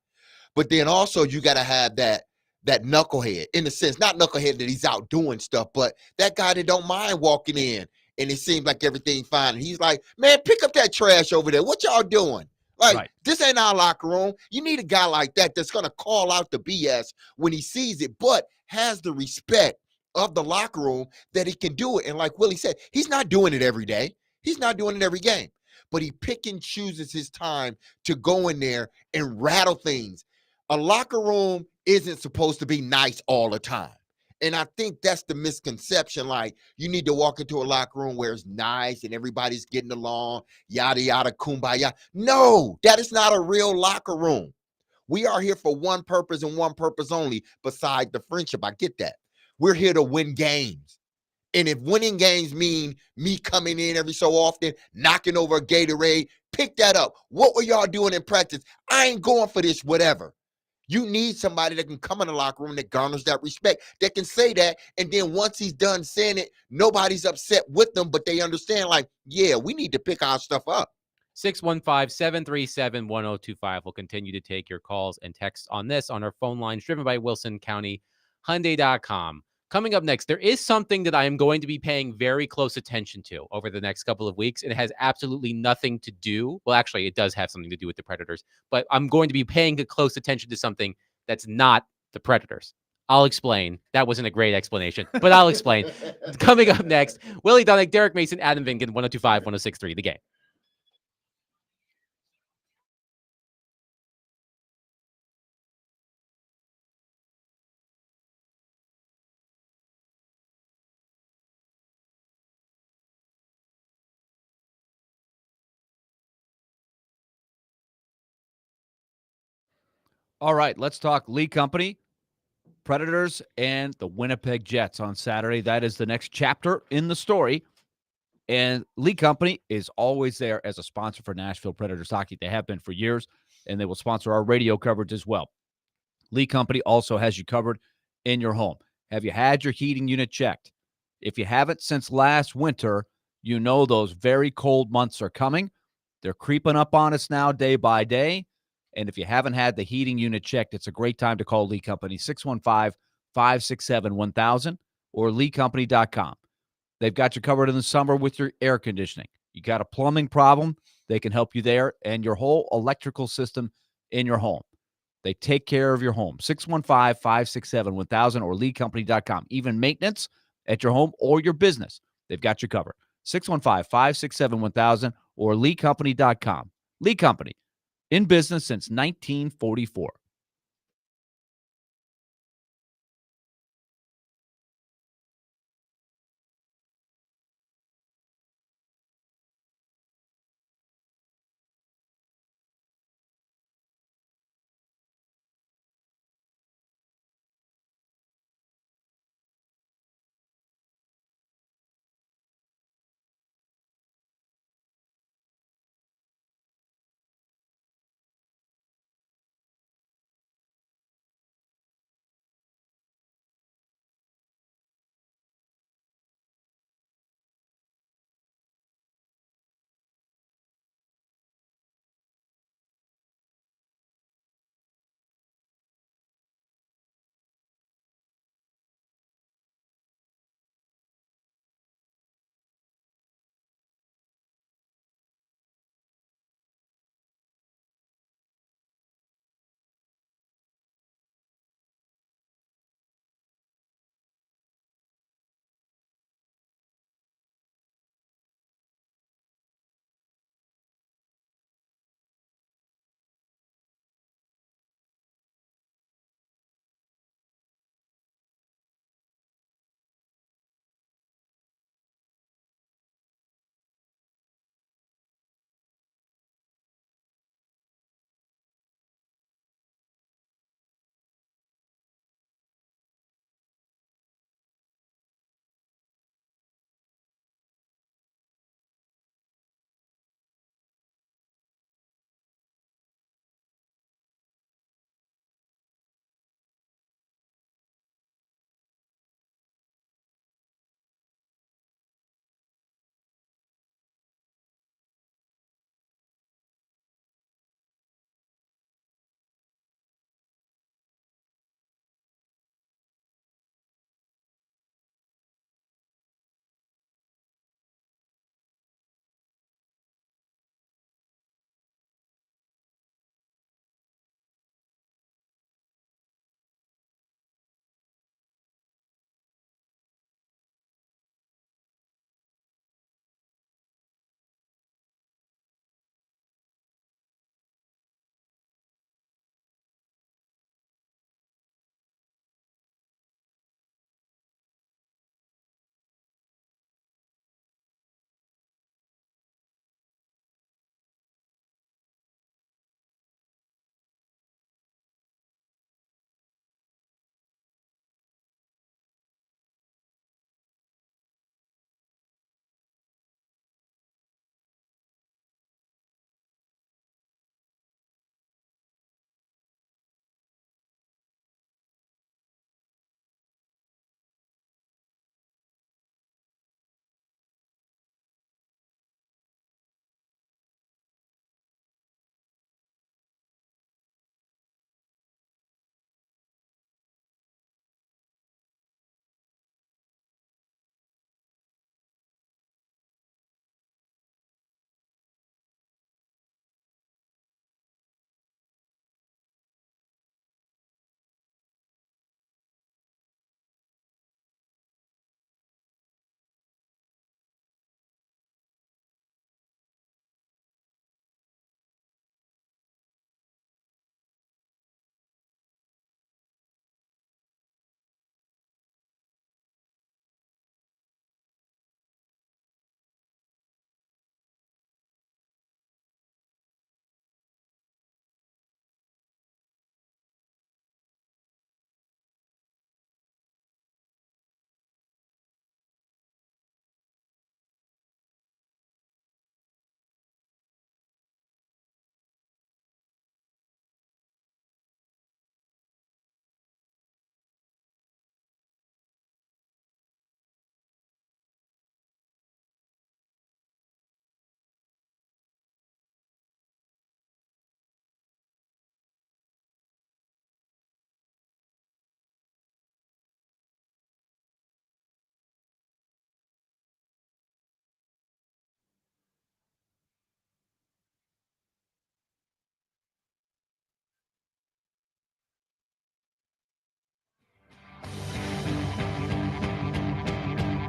But then also you got to have that knucklehead, in a sense, not knucklehead that he's out doing stuff, but that guy that don't mind walking in and it seems like everything's fine. And he's like, man, pick up that trash over there. What y'all doing? Like, Right. This ain't our locker room. You need a guy like that that's going to call out the BS when he sees it, but has the respect of the locker room that he can do it. And like Willie said, he's not doing it every day. He's not doing it every game, but he pick and chooses his time to go in there and rattle things. A locker room isn't supposed to be nice all the time. And I think that's the misconception. Like, you need to walk into a locker room where it's nice and everybody's getting along, yada, yada, kumbaya. No, that is not a real locker room. We are here for one purpose and one purpose only, beside the friendship. I get that. We're here to win games. And if winning games mean me coming in every so often, knocking over a Gatorade, pick that up. What were y'all doing in practice? I ain't going for this, whatever. You need somebody that can come in the locker room that garners that respect, that can say that. And then once he's done saying it, nobody's upset with them, but they understand, like, yeah, we need to pick our stuff up. 615-737-1025. We'll continue to take your calls and texts on this on our phone lines, driven by Wilson County Hyundai.com. Coming up next, there is something that I am going to be paying very close attention to over the next couple of weeks. And it has absolutely nothing to do. Well, actually, it does have something to do with the Predators, but I'm going to be paying close attention to something that's not the Predators. I'll explain. That wasn't a great explanation, but I'll explain. Coming up next, Willie Dunnick, Derek Mason, Adam Vingan, 102.5, 106.3, The Game. All right, let's talk Lee Company, Predators, and the Winnipeg Jets on Saturday. That is the next chapter in the story. And Lee Company is always there as a sponsor for Nashville Predators hockey. They have been for years, and they will sponsor our radio coverage as well. Lee Company also has you covered in your home. Have you had your heating unit checked? If you haven't since last winter, you know those very cold months are coming. They're creeping up on us now day by day. And if you haven't had the heating unit checked, it's a great time to call Lee Company, 615-567-1000 or leecompany.com. They've got you covered in the summer with your air conditioning. You got a plumbing problem, they can help you there, and your whole electrical system in your home. They take care of your home. 615-567-1000 or leecompany.com. Even maintenance at your home or your business, they've got you covered. 615-567-1000 or leecompany.com. Lee Company, in business since 1944.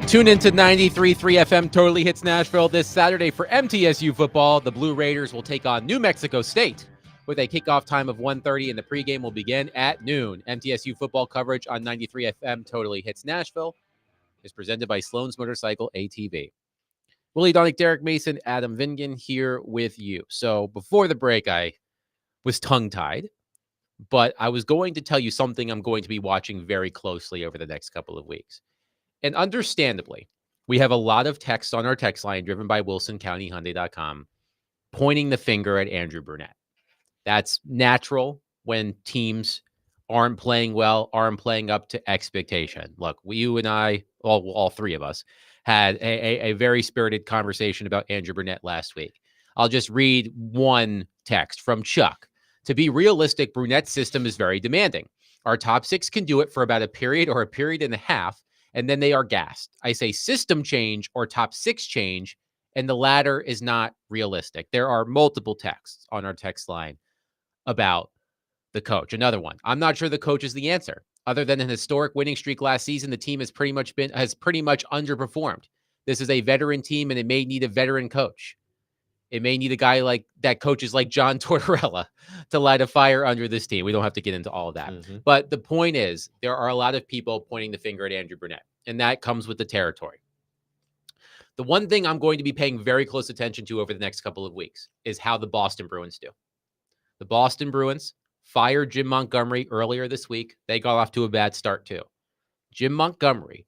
Tune into 93.3 FM Totally Hits Nashville this Saturday for MTSU football. The Blue Raiders will take on New Mexico State with a kickoff time of 1:30, and the pregame will begin at noon. MTSU football coverage on 93 FM Totally Hits Nashville is presented by Sloan's Motorcycle ATV. Willie Donick, Derek Mason, Adam Vingan here with you. So before the break, I was tongue-tied, but I was going to tell you something I'm going to be watching very closely over the next couple of weeks. And understandably, we have a lot of text on our text line driven by WilsonCountyHyundai.com pointing the finger at Andrew Brunette. That's natural when teams aren't playing well, aren't playing up to expectation. Look, you and I, all three of us, had a very spirited conversation about Andrew Brunette last week. I'll just read one text from Chuck. To be realistic, Brunette's system is very demanding. Our top six can do it for about a period or a period and a half, and then they are gassed. I say system change or top six change, and the latter is not realistic. There are multiple texts on our text line about the coach. Another one. I'm not sure the coach is the answer. Other than an historic winning streak last season, the team has pretty much underperformed. This is a veteran team, and it may need a veteran coach. It may need a guy like that coaches like John Tortorella to light a fire under this team. We don't have to get into all of that. Mm-hmm. But the point is, there are a lot of people pointing the finger at Andrew Brunette, and that comes with the territory. The one thing I'm going to be paying very close attention to over the next couple of weeks is how the Boston Bruins do. The Boston Bruins fired Jim Montgomery earlier this week. They got off to a bad start too. Jim Montgomery,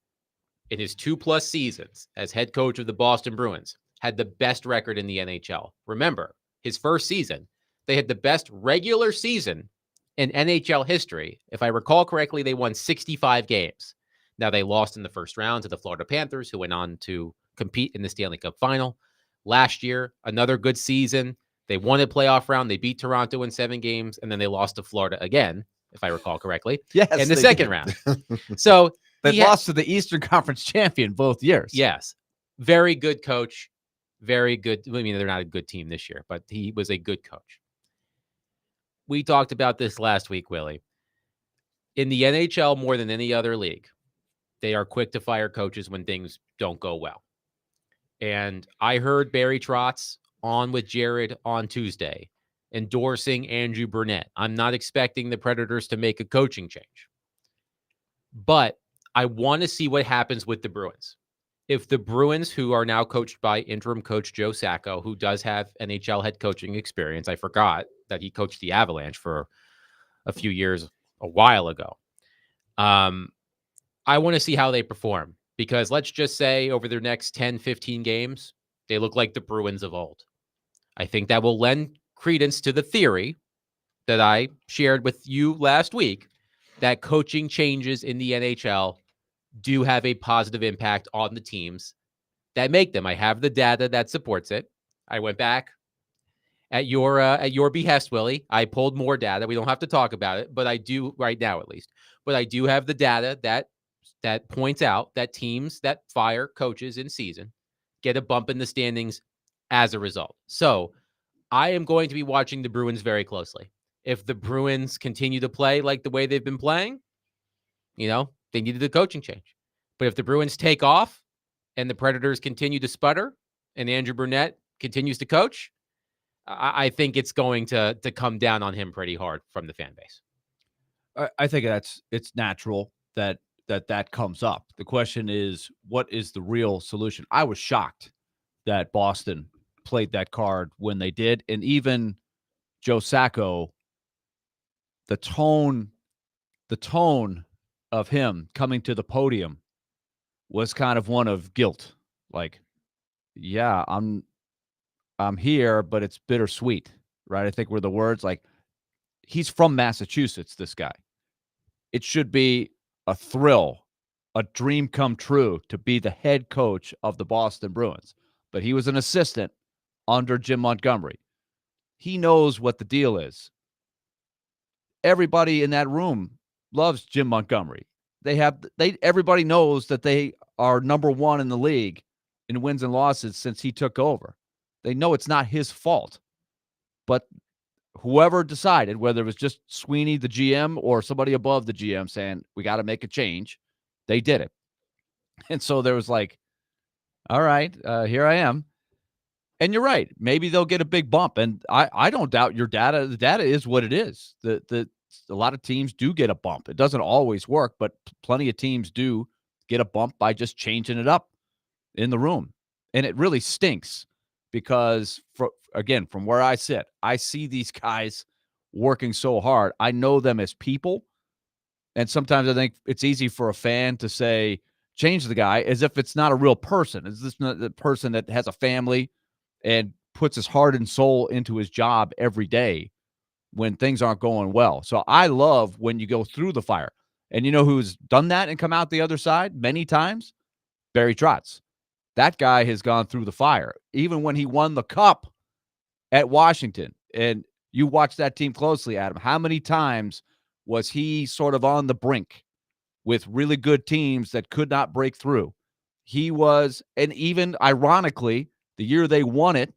in his 2+ seasons as head coach of the Boston Bruins, had the best record in the NHL. Remember, his first season, they had the best regular season in NHL history. If I recall correctly, they won 65 games. Now, they lost in the first round to the Florida Panthers, who went on to compete in the Stanley Cup final. Last year, another good season. They won a playoff round. They beat Toronto in 7 games, and then they lost to Florida again, if I recall correctly, in the second round. So they lost to the Eastern Conference champion both years. Yes. Very good coach. Very good. I mean, they're not a good team this year, but he was a good coach. We talked about this last week, Willie. In the NHL, more than any other league, they are quick to fire coaches when things don't go well. And I heard Barry Trotz on with Jared on Tuesday endorsing Andrew Brunette. I'm not expecting the Predators to make a coaching change, but I want to see what happens with the Bruins. If the Bruins, who are now coached by interim coach Joe Sacco, who does have NHL head coaching experience, I forgot that he coached the Avalanche for a few years a while ago. I want to see how they perform, because let's just say over their next 10, 15 games, they look like the Bruins of old. I think that will lend credence to the theory that I shared with you last week that coaching changes in the NHL do have a positive impact on the teams that make them. I have the data that supports it. I went back at your behest, Willie. I pulled more data. We don't have to talk about it, but I do right now, at least. But I do have the data that points out that teams that fire coaches in season get a bump in the standings as a result. So I am going to be watching the Bruins very closely. If the Bruins continue to play like the way they've been playing, they needed a coaching change. But if the Bruins take off and the Predators continue to sputter and Andrew Brunette continues to coach, I think it's going to come down on him pretty hard from the fan base. I think it's natural that comes up. The question is, what is the real solution? I was shocked that Boston played that card when they did. And even Joe Sacco, the tone of him coming to the podium was kind of one of guilt. Like, yeah, I'm here, but it's bittersweet, right? I think were the words. Like, he's from Massachusetts, this guy. It should be a thrill, a dream come true to be the head coach of the Boston Bruins. But he was an assistant under Jim Montgomery. He knows what the deal is. Everybody in that room loves Jim Montgomery. Everybody knows that they are number one in the league in wins and losses since he took over. They know it's not his fault. But whoever decided, whether it was just Sweeney, the GM, or somebody above the GM saying, we got to make a change, they did it. And so there was like, all right, here I am. And you're right. Maybe they'll get a big bump. And I don't doubt your data. The data is what it is. A lot of teams do get a bump. It doesn't always work, but plenty of teams do get a bump by just changing it up in the room. And it really stinks because, again, from where I sit, I see these guys working so hard. I know them as people. And sometimes I think it's easy for a fan to say, change the guy, as if it's not a real person. Is this not the person that has a family and puts his heart and soul into his job every day when things aren't going well? So I love when you go through the fire. And you know who's done that and come out the other side many times? Barry Trotz. That guy has gone through the fire. Even when he won the cup at Washington, and you watch that team closely, Adam, how many times was he sort of on the brink with really good teams that could not break through? He was, and even ironically, the year they won it,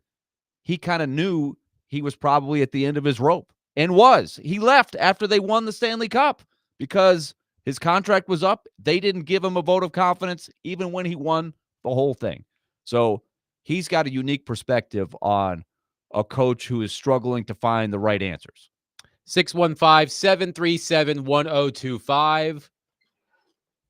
he kind of knew he was probably at the end of his rope and was. He left after they won the Stanley Cup because his contract was up. They didn't give him a vote of confidence even when he won the whole thing. So he's got a unique perspective on a coach who is struggling to find the right answers. 615-737-1025.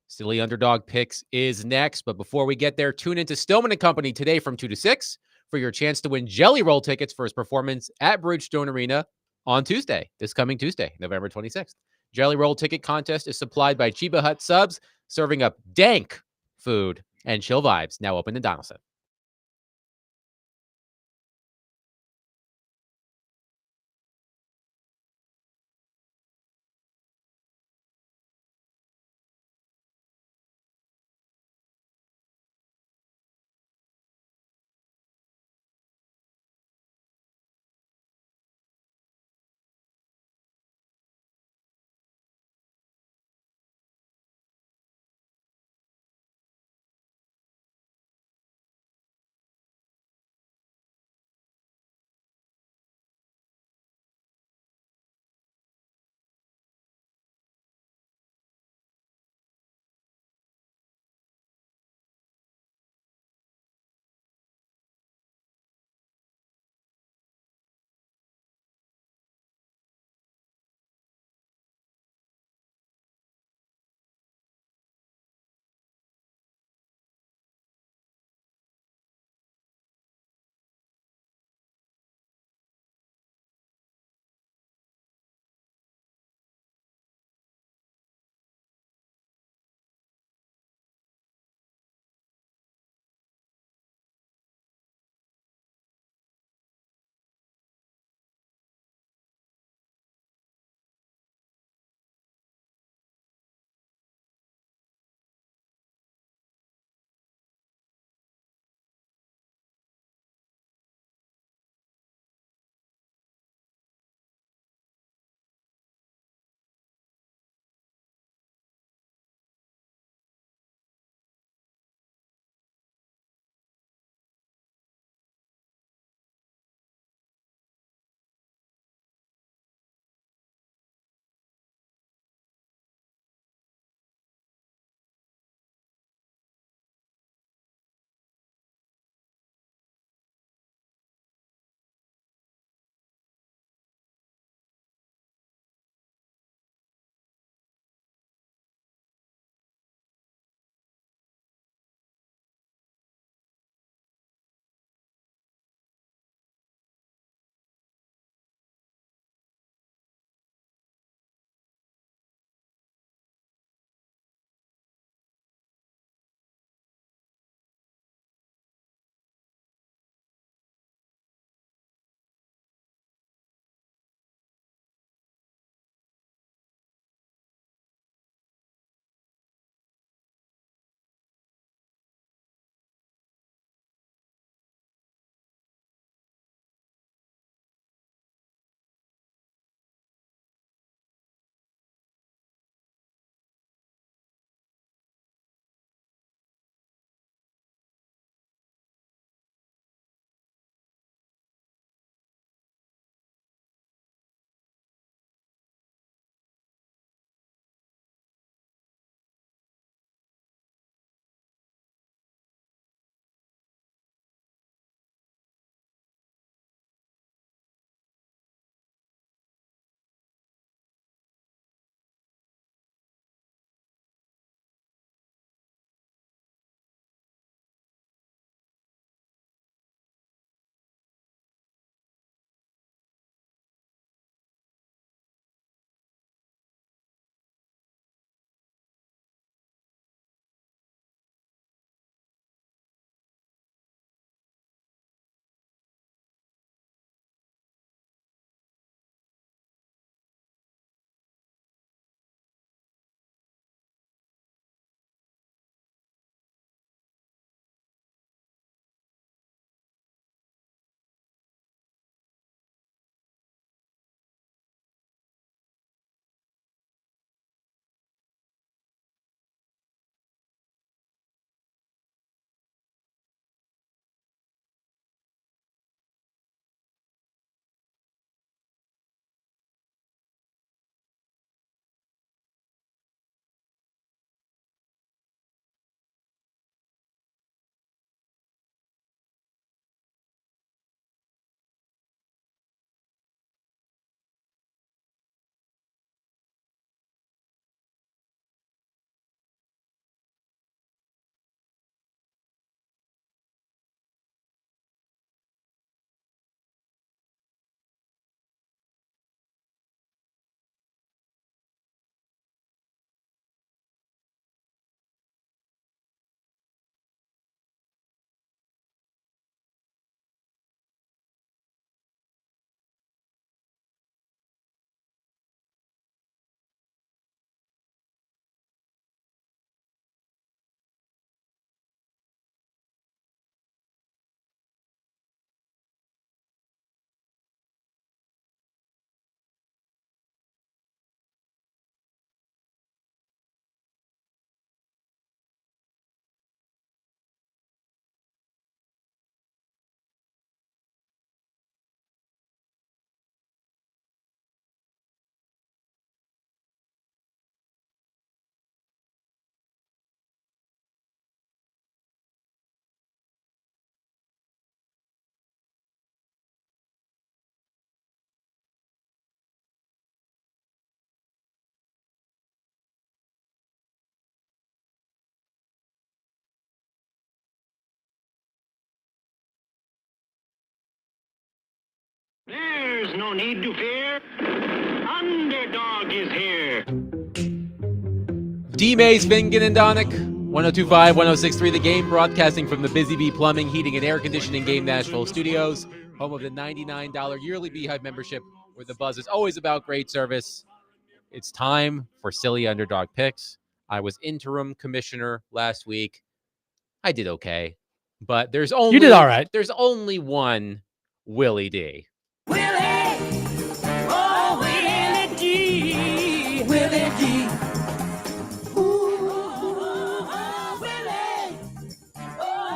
Silly Underdog Picks is next. But before we get there, tune into Stillman & Company today from 2 to 6 for your chance to win Jelly Roll tickets for his performance at Bridgestone Arena on Tuesday, this coming Tuesday, November 26th. Jelly Roll ticket contest is supplied by Chiba Hut Subs, serving up dank food and chill vibes. Now open in Donaldson. There's no need to fear. Underdog is here. D-Mays, Finken, and Donick, 102.5, 106.3 The Game, broadcasting from the Busy Bee Plumbing, Heating, and Air Conditioning Game Nashville studios, home of the $99 yearly Beehive membership, where the buzz is always about great service. It's time for Silly Underdog Picks. I was interim commissioner last week. I did okay, but there's only You did all right. There's only one Willie D. Willie, oh Willie D, Willie D.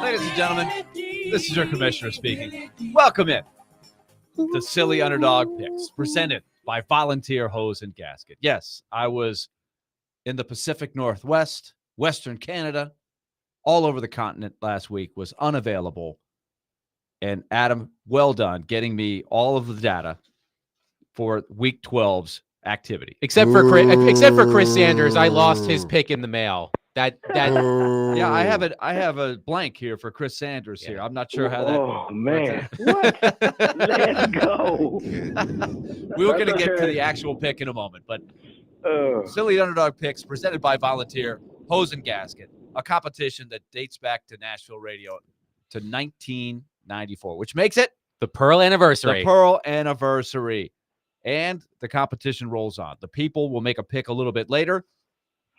Ladies and gentlemen, this is your commissioner speaking. Welcome in to Silly Underdog Picks, presented by Volunteer Hose and Gasket. Yes, I was in the Pacific Northwest, Western Canada, all over the continent last week, was unavailable. And Adam, well done getting me all of the data for Week 12's activity. Except for Chris Sanders, I lost his pick in the mail. That Yeah, I have a blank here for Chris Sanders here. I'm not sure how that. Oh man, what? Let's go. We were going to get to the actual pick in a moment, but Silly Underdog Picks presented by Volunteer Hose and Gasket, a competition that dates back to Nashville radio to 1994, which makes it the Pearl anniversary. the Pearl anniversary. And the competition rolls on. The people will make a pick a little bit later.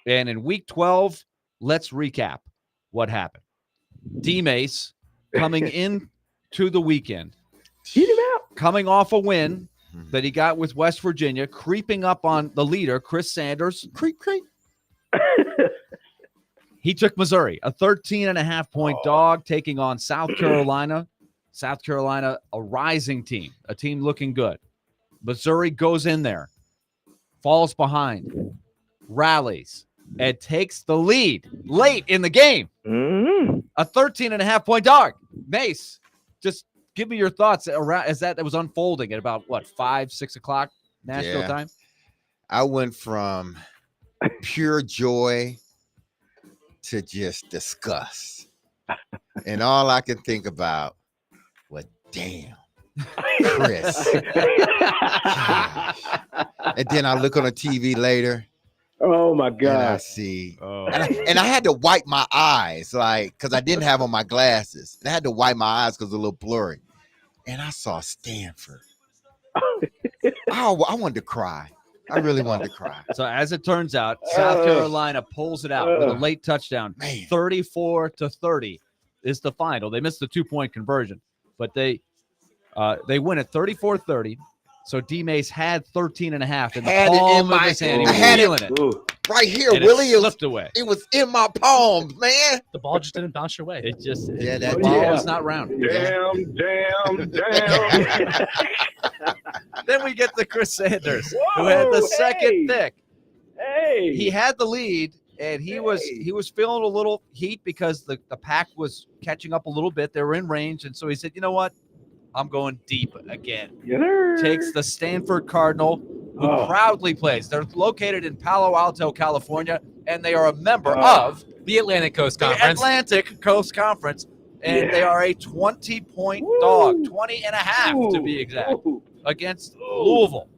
And in week 12, let's recap what happened. D-Mace coming in to the weekend, Get him out. coming off a win that he got with West Virginia, creeping up on the leader, Chris Sanders. Creep. He took Missouri, a 13.5-point dog, taking on South Carolina. South Carolina, a rising team, a team looking good. Missouri goes in there, falls behind, rallies, and takes the lead late in the game. Mm-hmm. A 13.5-point dog. Mace, just give me your thoughts around as that was unfolding at about, 5, 6 o'clock Nashville Yeah. time? I went from pure joy to just disgust. And all I can think about was, damn, Chris. Gosh. And then I look on the TV later Oh my and I God. see, Oh. and I had to wipe my eyes, because I didn't have on my glasses. And I had to wipe my eyes because it was a little blurry. And I saw Stanford. I wanted to cry. I really wanted to cry. So as it turns out, South Carolina pulls it out with a late touchdown. Man. 34-30 is the final. They missed the 2-point conversion, but they win at 34-30. So D-Mace had 13.5 in the Had it in palm of my- his hand. He I was had it- feeling it. Ooh. Right here, And Willie. it slipped away. It was in my palms, man. The ball just didn't bounce your way. It just Yeah, the that- ball yeah. was not round. Damn. Then we get to Chris Sanders, who had the Whoa, second hey. pick. Hey. He had the lead, and he was feeling a little heat because the pack was catching up a little bit. They were in range, and so he said, "You know what? I'm going deep again." Yes, sir. Takes the Stanford Cardinal, who Oh. proudly plays. They're located in Palo Alto, California, and they are a member Oh. of The Atlantic Coast the Conference. Atlantic Coast Conference, and Yeah. they are a 20-point Woo. dog, 20.5 to be Ooh. exact, Ooh. against Ooh. Louisville,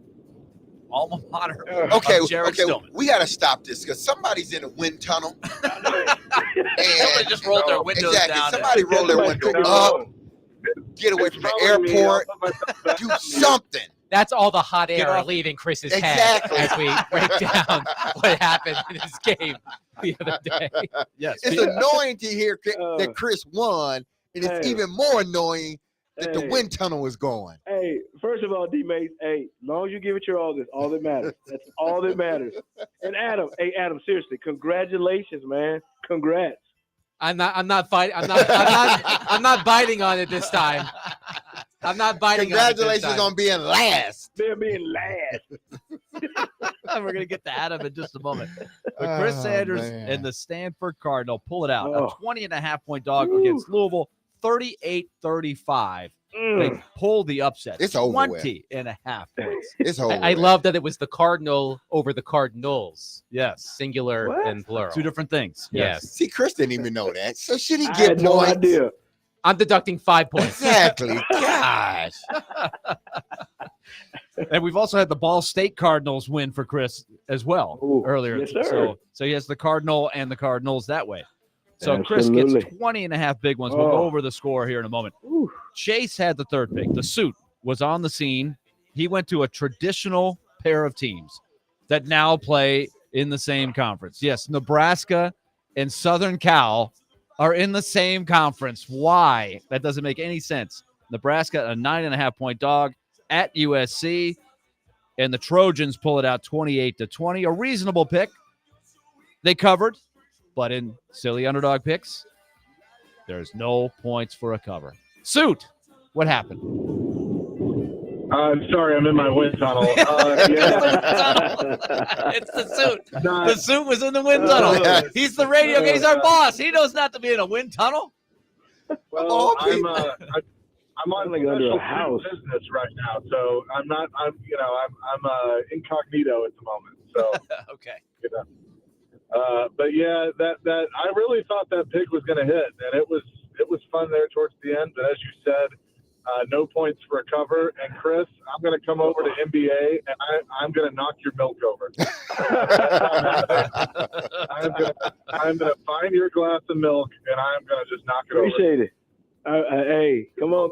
alma mater. Okay, of Jared Stillman. we got to stop this because somebody's in a wind tunnel. Somebody And just rolled their windows exactly, down. somebody roll their window up, get away from the airport, do something. That's all the hot Get air off. leaving Chris's Exactly. head as we break down what happened in his game the other day. Yes, It's annoying to hear that Chris won, and it's Hey. even more annoying that the Hey. wind tunnel is going. Hey, first of all, D-Mace, hey, long as you give it your all, that's all that matters. That's all that matters. And Adam, seriously, congratulations, man. Congrats. I'm not fighting. I'm not biting on it this time. I'm not biting. Congratulations on it this time. on being last. They're being last. we're going to get to Adam in just a moment. But Chris Oh, Sanders man. and the Stanford Cardinal pull it out. Oh. A 20.5-point dog Woo. against Louisville, 38-35. They pulled the upset. It's over with. 20.5 points. It's over. I with. love that it was the Cardinal over the Cardinals, Yes. singular What? and plural. Two different things. Yes. See, Chris didn't even know that. So should he I get had no points? idea. I'm deducting 5 points. Exactly. Gosh. And we've also had the Ball State Cardinals win for Chris as well Ooh, earlier. yes, sir. So he has the Cardinal and the Cardinals that way. So Chris Absolutely. gets 20.5 big ones. We'll go over the score here in a moment. Ooh. Chase had the third pick. The suit was on the scene. He went to a traditional pair of teams that now play in the same conference. Yes, Nebraska and Southern Cal are in the same conference. Why? That doesn't make any sense. Nebraska, a 9.5-point dog at USC, and the Trojans pull it out 28-20. A reasonable pick. They covered, but in silly underdog picks, there's no points for a cover. Suit, what happened? I'm sorry, I'm in my wind tunnel. It's the suit. The suit was in the wind tunnel. He's the radio guy. He's our boss. He knows not to be in a wind tunnel. Well, I'm on Like under a special house. business right now, so I'm incognito at the moment. So, Okay. but yeah, that I really thought that pick was going to hit, and it was fun there towards the end. But as you said, no points for a cover. And Chris, I'm going to come over to NBA, and I'm going to knock your milk over. I'm going to find your glass of milk, and I'm going to just knock it over. Appreciate it. Hey, come on.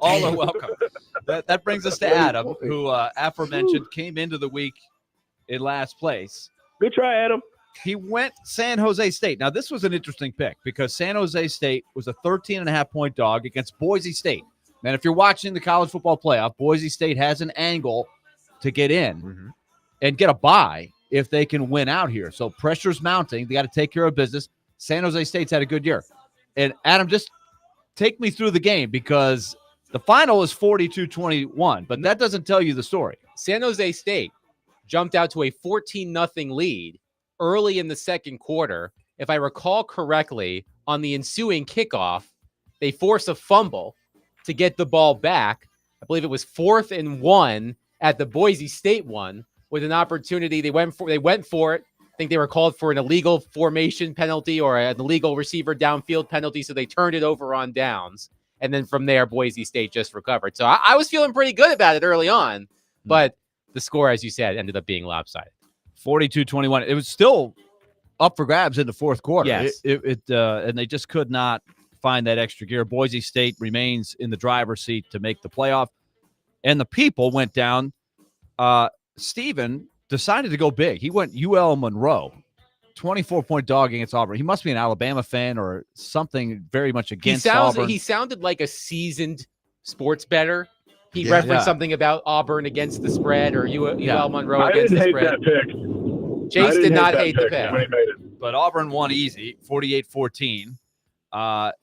All are welcome. That brings us to Adam, who aforementioned came into the week in last place. Good try, Adam. He went San Jose State. Now, this was an interesting pick because San Jose State was a 13.5-point dog against Boise State. And if you're watching the college football playoff, Boise State has an angle to get in and get a bye if they can win out here. So pressure's mounting. They got to take care of business. San Jose State's had a good year. And Adam, just take me through the game because the final is 42-21, but that doesn't tell you the story. San Jose State jumped out to a 14-0 lead early in the second quarter. If I recall correctly, on the ensuing kickoff, they force a fumble to get the ball back. I believe it was 4th and 1 at the Boise State one with an opportunity. They went for it. I think they were called for an illegal formation penalty or an illegal receiver downfield penalty, so they turned it over on downs. And then from there, Boise State just recovered. So I was feeling pretty good about it early on, but the score, as you said, ended up being lopsided. 42-21. It was still up for grabs in the fourth quarter. Yes. And they just could not find that extra gear. Boise State remains in the driver's seat to make the playoff. And the people went down. Steven decided to go big. He went UL Monroe, 24-point dog against Auburn. He must be an Alabama fan or something very much against Auburn. He sounded like a seasoned sports bettor. He Yeah. referenced something about Auburn against the spread or UL Monroe I against didn't the hate spread. that pick. Chase did not hate the pick pick. when he made it. But Auburn won easy, 48-14.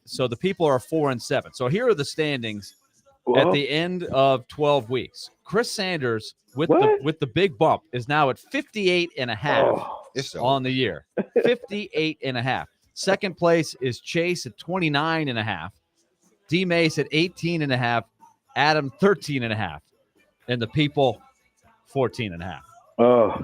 So the people are 4-7. So here are the standings at the end of 12 weeks. Chris Sanders with the big bump is now at 58.5 It's so on the year. 58.5. Second place is Chase at 29.5. D Mace at 18.5. Adam 13.5. And the people 14.5. Oh,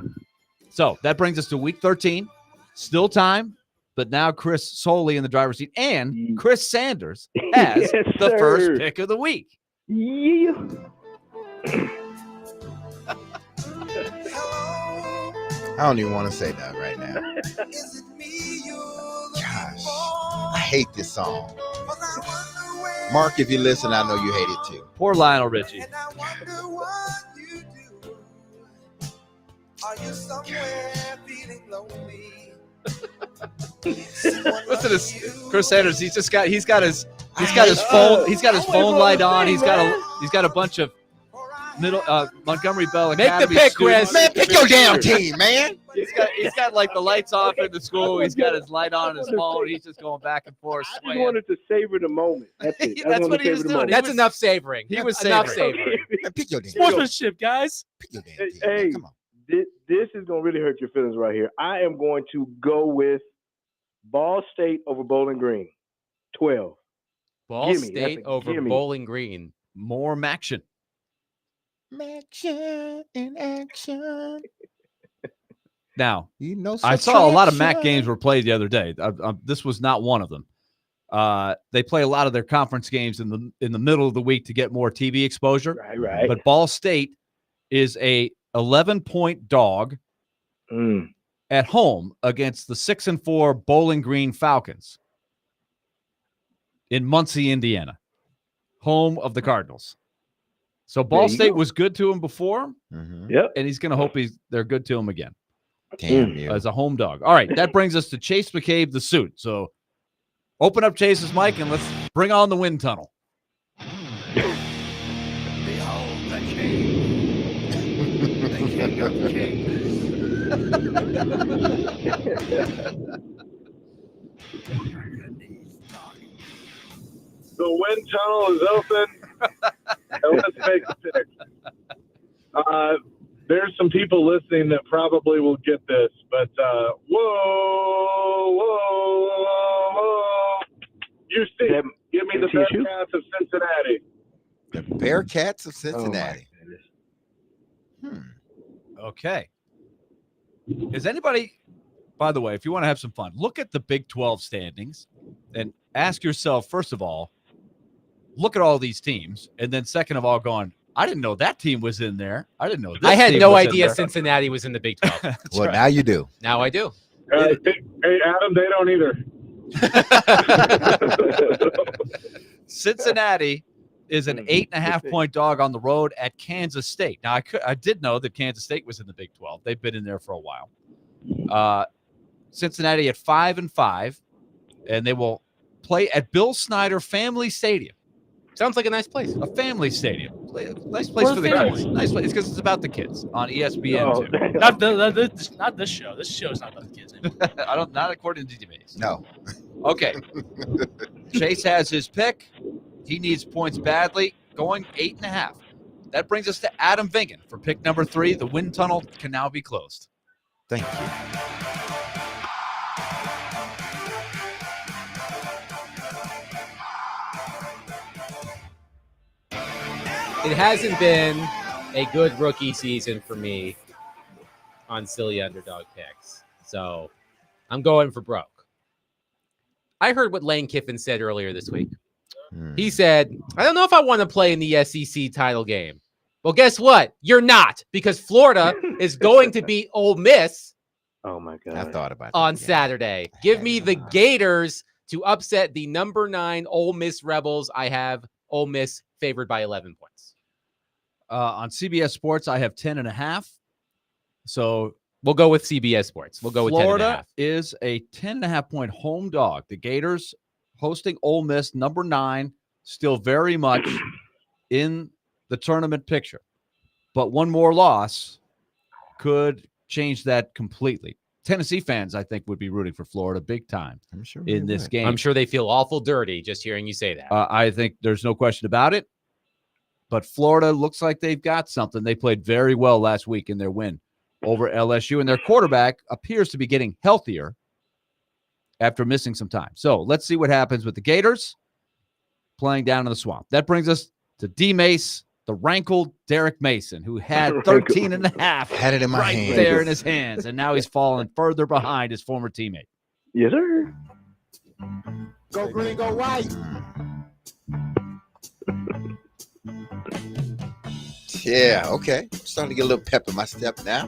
So that brings us to week 13. Still time, but now Chris solely in the driver's seat. And Chris Sanders has Yes, the first sir. pick of the week. yeah. I don't even want to say that right now. Gosh, I hate this song. Mark, if you listen, I know you hate it too. Poor Lionel Richie. Listen to this, Chris Sanders. He's got his phone light on. He's got a bunch of Montgomery Bell Make the Academy pick, students. Chris. Man, pick your damn team, man. He's got like the lights off in the school. He's got his light on his phone. He's just going back and forth. I just swaying. wanted to savor the moment. That's it. I That's wanted what to he was savor the doing. moment. That's enough savoring. He was enough savoring. savoring. Man, pick your damn team. Sportsmanship, guys. Pick your damn team. Hey, man. Come on. This is going to really hurt your feelings right here. I am going to go with Ball State over Bowling Green. 12. Ball Gimme. State That's a over gimme. Bowling Green. More Maction. Action in action. Now, You know, I saw a lot of MAC games were played the other day. This was not one of them. They play a lot of their conference games in the middle of the week to get more TV exposure. Right. But Ball State is a 11-point dog at home against the 6-4 Bowling Green Falcons in Muncie, Indiana, home of the Cardinals. So Ball State was good to him before, Yep. and he's going to hope they're good to him again. Damn you. As a home dog. All right, that brings us to Chase McCabe, the suit. So open up Chase's mic and let's bring on the wind tunnel. Behold the king. The king of The wind tunnel is open, and let's make a pick. There's some people listening that probably will get this, but whoa. Houston, give me the Bearcats of Cincinnati. The Bearcats of Cincinnati. Okay. Is anybody, by the way, if you want to have some fun, look at the Big 12 standings and ask yourself, first of all, look at all these teams. And then second of all, going, I didn't know that team was in there. I didn't know this I had team no was in idea there. Cincinnati was in the Big 12. Well, now you do. Now I do. Hey, Adam, they don't either. Cincinnati is an 8.5-point dog on the road at Kansas State. Now, I did know that Kansas State was in the Big 12. They've been in there for a while. Cincinnati at 5-5, and they will play at Bill Snyder Family Stadium. Sounds like a nice place. A family stadium. Nice place for the kids. Nice place because it's about the kids on ESPN too. Not this show. This show is not about the kids anymore. Not according to DBase. No. Okay. Chase has his pick. He needs points badly. Going 8.5. That brings us to Adam Vingan for pick number 3. The wind tunnel can now be closed. Thank you. It hasn't been a good rookie season for me on silly underdog picks. So I'm going for broke. I heard what Lane Kiffin said earlier this week. He said, I don't know if I want to play in the SEC title game. Well, guess what? You're not, because Florida is going to beat Ole Miss Oh, my God. I thought about on that. Saturday. Give me the Gators to upset the number 9 Ole Miss Rebels. I have Ole Miss favored by 11 points. On CBS Sports, I have 10.5. So we'll go with CBS Sports. We'll go with 10.5. Florida is a 10.5-point home dog. The Gators hosting Ole Miss, number 9, still very much in the tournament picture. But one more loss could change that completely. Tennessee fans, I think, would be rooting for Florida big time I'm sure in this game. I'm sure they feel awful dirty just hearing you say that. I think there's no question about it. But Florida looks like they've got something. They played very well last week in their win over LSU, and their quarterback appears to be getting healthier after missing some time. So let's see what happens with the Gators playing down in the swamp. That brings us to D-Mace, the rankled Derek Mason, who had 13.5 Had it in my right hand. there in his hands, and now he's fallen further behind his former teammate. Yes, sir. Go green, go white. Yeah, okay. Starting to get a little pep in my step now.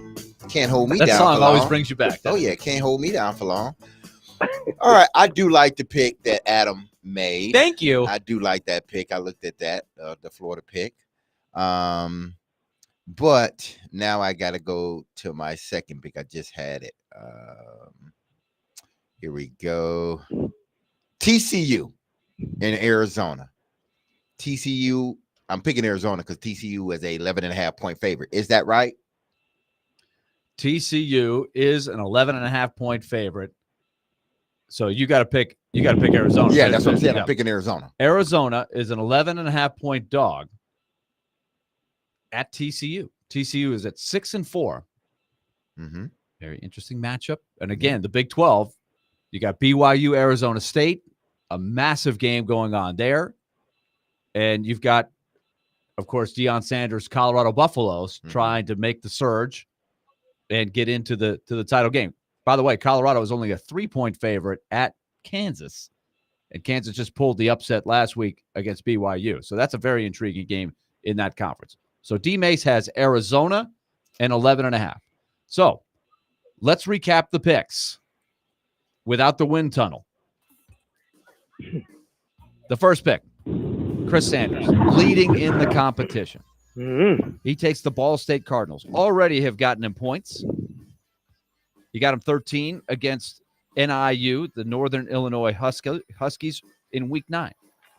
Can't hold me That down song for always long. brings you back. Oh, yeah, can't hold me down for long. All right, I do like the pick that Adam made. Thank you. I do like that pick. I looked at that, the Florida pick. But now I got to go to my second pick. I just had it. Here we go. TCU in Arizona. TCU, I'm picking Arizona because TCU is a 11.5-point favorite. Is that right? TCU is an 11.5-point favorite. So you got to pick Arizona. Yeah, that's what I'm saying. Yeah. I'm picking Arizona. Arizona is an 11.5-point dog at TCU. TCU is at 6-4. Mm-hmm. Very interesting matchup. And again, the Big 12, you got BYU, Arizona State, a massive game going on there. And you've got, of course, Deion Sanders, Colorado Buffaloes trying to make the surge and get into the title game. By the way, Colorado is only a 3-point favorite at Kansas. And Kansas just pulled the upset last week against BYU. So that's a very intriguing game in that conference. So D-Mace has Arizona and 11.5. So let's recap the picks without the wind tunnel. The first pick, Chris Sanders, leading in the competition. He takes the Ball State Cardinals. Already have gotten him points. He got him 13 against NIU, the Northern Illinois Huskies, in week 9.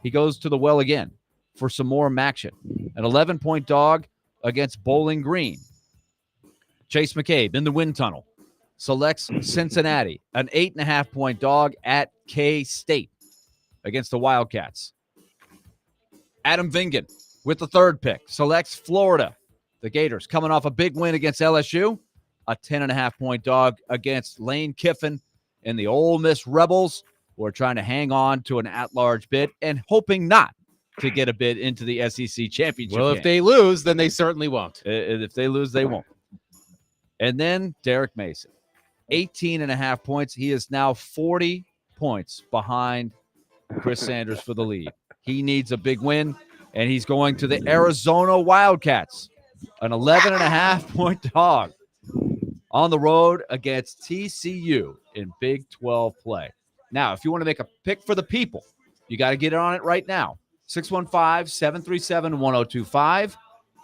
He goes to the well again for some more action. An 11-point dog against Bowling Green. Chase McCabe in the wind tunnel selects Cincinnati, an 8.5-point dog at K-State against the Wildcats. Adam Vingan with the third pick selects Florida. The Gators coming off a big win against LSU, a 10.5-point dog against Lane Kiffin and the Ole Miss Rebels, who are trying to hang on to an at-large bid and hoping not to get a bid into the SEC championship Well, game. if they lose, then they certainly won't. If they lose, they won't. And then Derek Mason, 18.5 points. He is now 40 points behind Chris Sanders for the lead. He needs a big win, and he's going to the Arizona Wildcats, an 11.5-point dog on the road against TCU in Big 12 play. Now, if you want to make a pick for the people, you got to get on it right now. 615-737-1025.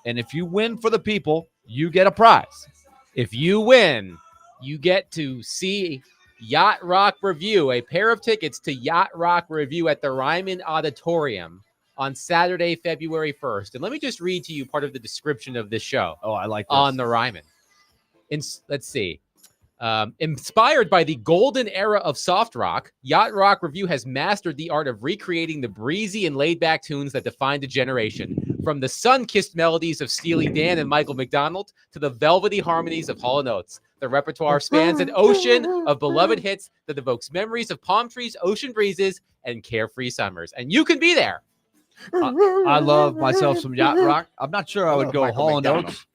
And if you win for the people, you get a prize. If you win, you get to see Yacht Rock Review, a pair of tickets to Yacht Rock Review at the Ryman Auditorium on Saturday, February 1st. And let me just read to you part of the description of this show. Oh, I like this. On the Ryman. Let's see. Inspired by the golden era of soft rock, Yacht Rock Review has mastered the art of recreating the breezy and laid-back tunes that defined a generation. From the sun-kissed melodies of Steely Dan and Michael McDonald to the velvety harmonies of Hall & Oates, the repertoire spans an ocean of beloved hits that evokes memories of palm trees, ocean breezes, and carefree summers. And you can be there. I love myself some Yacht Rock. I'm not sure I would go Michael Hall & McDonald. Oates.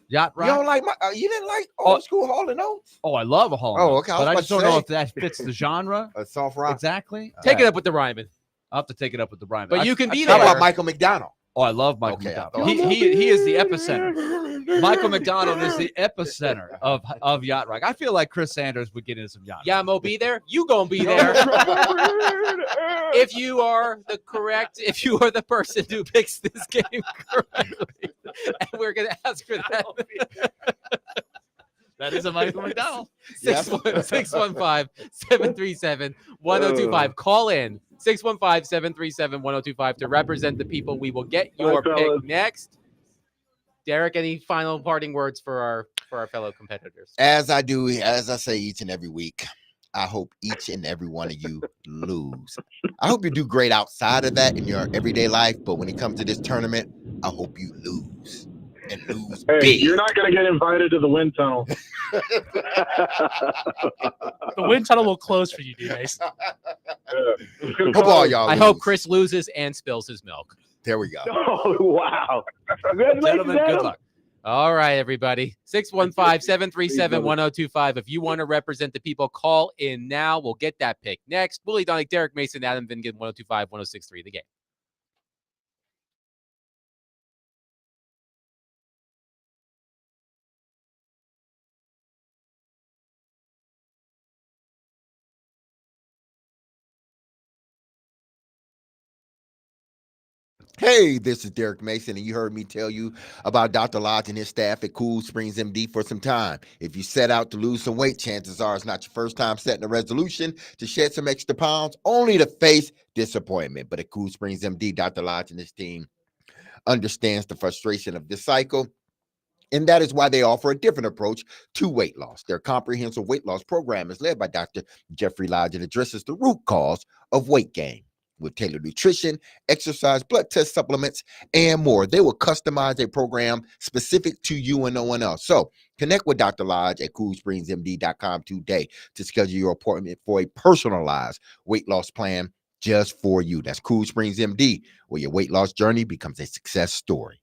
Yacht Rock. You don't like you didn't like old school Hall and Oates? Oh, I love a Hall & Oh, Oates, okay, I but was I about just to don't know say. if that fits the genre A soft rock. exactly. Take it up with the Ryman. I'll have to take it up with the Ryman. But you can be How there. about Michael McDonald? Oh, I love Michael Okay, I McDonald. thought He is the epicenter. Michael McDonald is the epicenter of Yacht Rock. I feel like Chris Sanders would get into some Yacht Rock. Yeah, Mo, be there. You gonna be there. If you are the person who picks this game correctly, and we're gonna ask for that. That is a Michael McDonald. 615-737-1025. Call in 615-737-1025 to represent the people. We will get your Bye, pick fellas. next. Derek, any final parting words for our fellow competitors? As I say each and every week, I hope each and every one of you lose. I hope you do great outside of that in your everyday life, but when it comes to this tournament, I hope you lose and lose Hey, big. you're not going to get invited to the wind tunnel. The wind tunnel will close for you, D-Mace. Hope all y'all I hope lose. Chris loses and spills his milk. There we go. Oh, wow. Congratulations, Gentlemen, good Adam. luck. All right, everybody. 615-737-1025. If you want to represent the people, call in now. We'll get that pick next. Willie Donick, Derek Mason, Adam Vingan, 1025-1063, the game. Hey, this is Derek Mason, and you heard me tell you about Dr. Lodge and his staff at Cool Springs MD for some time. If you set out to lose some weight, chances are it's not your first time setting a resolution to shed some extra pounds, only to face disappointment. But at Cool Springs MD, Dr. Lodge and his team understands the frustration of this cycle. And that is why they offer a different approach to weight loss. Their comprehensive weight loss program is led by Dr. Jeffrey Lodge and addresses the root cause of weight gain. With tailored nutrition, exercise, blood test supplements, and more. They will customize a program specific to you and no one else. So connect with Dr. Lodge at CoolSpringsMD.com today to schedule your appointment for a personalized weight loss plan just for you. That's Cool Springs MD, where your weight loss journey becomes a success story.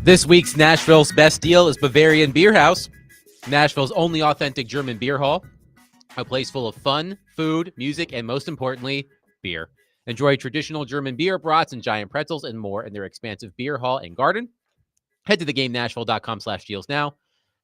This week's Nashville's best deal is Bavarian Beer House, Nashville's only authentic German beer hall, a place full of fun, food, music, and most importantly, beer. Enjoy traditional German beer, brats, and giant pretzels and more in their expansive beer hall and garden. Head to thegamenashville.com/deals now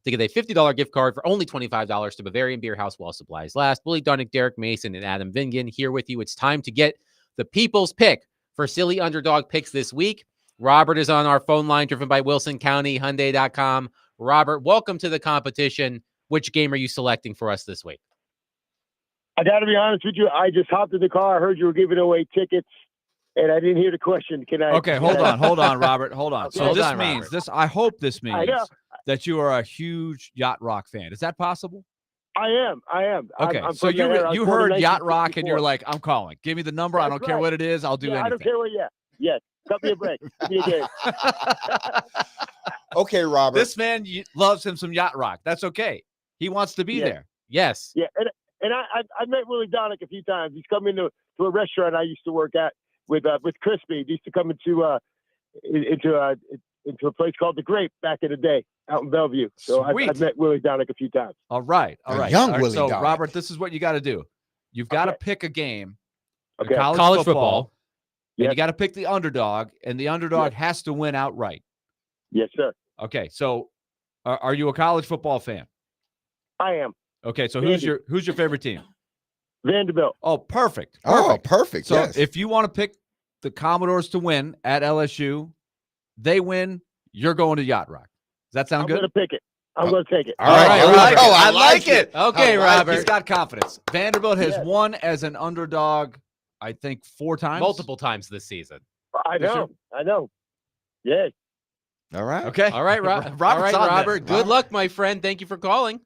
to get a $50 gift card for only $25 to Bavarian Beer House while supplies last. Willie Dunnick, Derek Mason, and Adam Vingan here with you. It's time to get the people's pick for silly underdog picks this week. Robert is on our phone line, driven by Wilson County, Hyundai.com. Robert, welcome to the competition. Which game are you selecting for us this week? I got to be honest with you. I just hopped in the car. I heard you were giving away tickets, and I didn't hear the question. Can I? Okay, hold on, Robert. Hold on. Okay. So Hold this on, means Robert. this. I hope this means I know. that you are a huge Yacht Rock fan. Is that possible? I am. Okay, I'm so from there. I was you born in heard Yacht Rock and you're 1964. like, I'm calling. Give me the number. I That's don't care right. what it is. I'll do Yeah, I don't anything. care what. Yeah. Yes. Cut me a break. Give me a game. Okay, Robert. This man loves him some Yacht Rock. That's okay. He wants to be Yeah. there. Yes. Yeah, and I met Willie Donnick a few times. He's come into a restaurant I used to work at with Crispy. He used to come into a place called The Grape back in the day out in Bellevue. So Sweet. I've met Willie Donnick a few times. All right. A young Willie So, Donnick. Robert, this is what you got to do. You've got to Okay. pick a game. in Okay. College football. And Yes. you got to pick the underdog, and the underdog has to win outright. Yes, sir. Okay. So, are you a college football fan? I am. Okay. So, Vandy. who's your favorite team? Vanderbilt. Oh, perfect. Oh, perfect. So yes. if you want to pick the Commodores to win at LSU, they win, you're going to Yacht Rock. Does that sound I'm good? going to pick it. I'm going to take it. All right, I here we like go. it. I like it. Okay, I like Robert. He's got confidence. Vanderbilt has Yes. won as an underdog, I think, 4 times. Multiple times this season. I Yes, know. I know. Yeah. All right. Okay. All right, Robert's all right, on this. Robert. Good luck, my friend. Thank you for calling.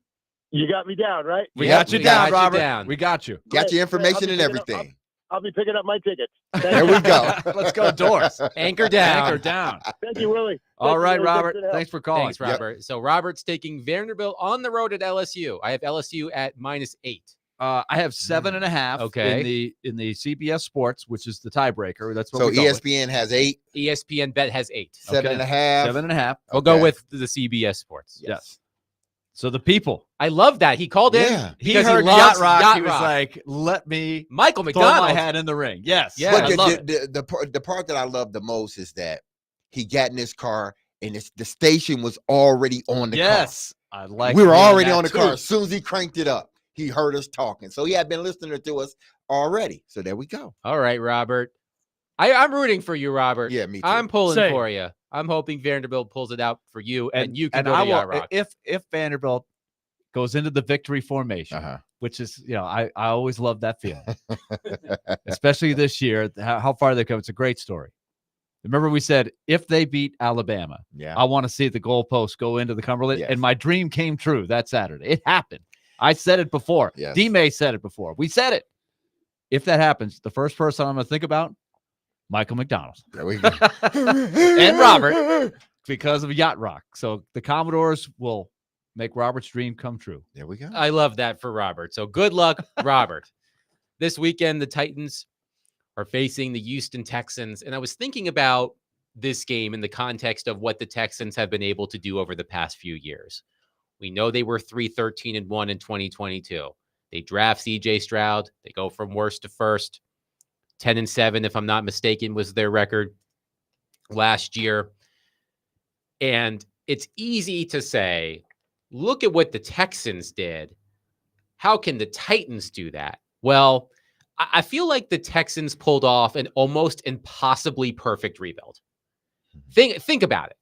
You got me down, right? We Yep, got you we down, got you Robert. down. We got you. Got Great, your great. information I'll and be picking up- everything. I'll be picking up my tickets. There we go. Let's go, Doors. Anchor down. Anchor down. Thank you, Willie. All Thank you, right, Willie. Robert. for the help. Thanks for calling. Thanks, Robert. So Robert's taking Vanderbilt on the road at LSU. I have LSU at -8. I have 7.5 Okay. in the CBS Sports, which is the tiebreaker. That's what So we go with. ESPN has 8, ESPN bet has 8. 7.5. 7.5. We'll go Okay. with the CBS Sports. Yes. So the people. I love that. He called in Yeah. He because heard loves Yacht Rock. Yacht He was Rock. like, let me Michael throw my McDonald. hat in the ring. Yes. Yeah, But I love it. the part that I love the most is that he got in his car and the station was already on the Yes. I car. like We were hearing already that on the too. car. As soon as he cranked it up, he heard us talking. So he had been listening to us already. So there we go. All right, Robert. I'm rooting for you, Robert. Yeah, me too. I'm pulling Same. for you. I'm hoping Vanderbilt pulls it out for you, and you can and go I to will, Yacht Rock. if Vanderbilt goes into the victory formation, Uh-huh. which is, I always love that feeling, especially this year, how far they come. It's a great story. Remember, we said if they beat Alabama, Yeah. I want to see the goalpost go into the Cumberland, Yes. and my dream came true that Saturday. It happened. I said it before. Yes. D-May said it before. We said it. If that happens, the first person I'm going to think about, Michael McDonald There we go. and Robert, because of Yacht Rock. So the Commodores will make Robert's dream come true. There we go. I love that for Robert. So good luck, Robert. This weekend, the Titans are facing the Houston Texans. And I was thinking about this game in the context of what the Texans have been able to do over the past few years. We know they were 3-13-1 in 2022. They draft CJ Stroud. They go from worst to first. 10-7, if I'm not mistaken, was their record last year. And it's easy to say, look at what the Texans did. How can the Titans do that? Well, I feel like the Texans pulled off an almost impossibly perfect rebuild. Think about it.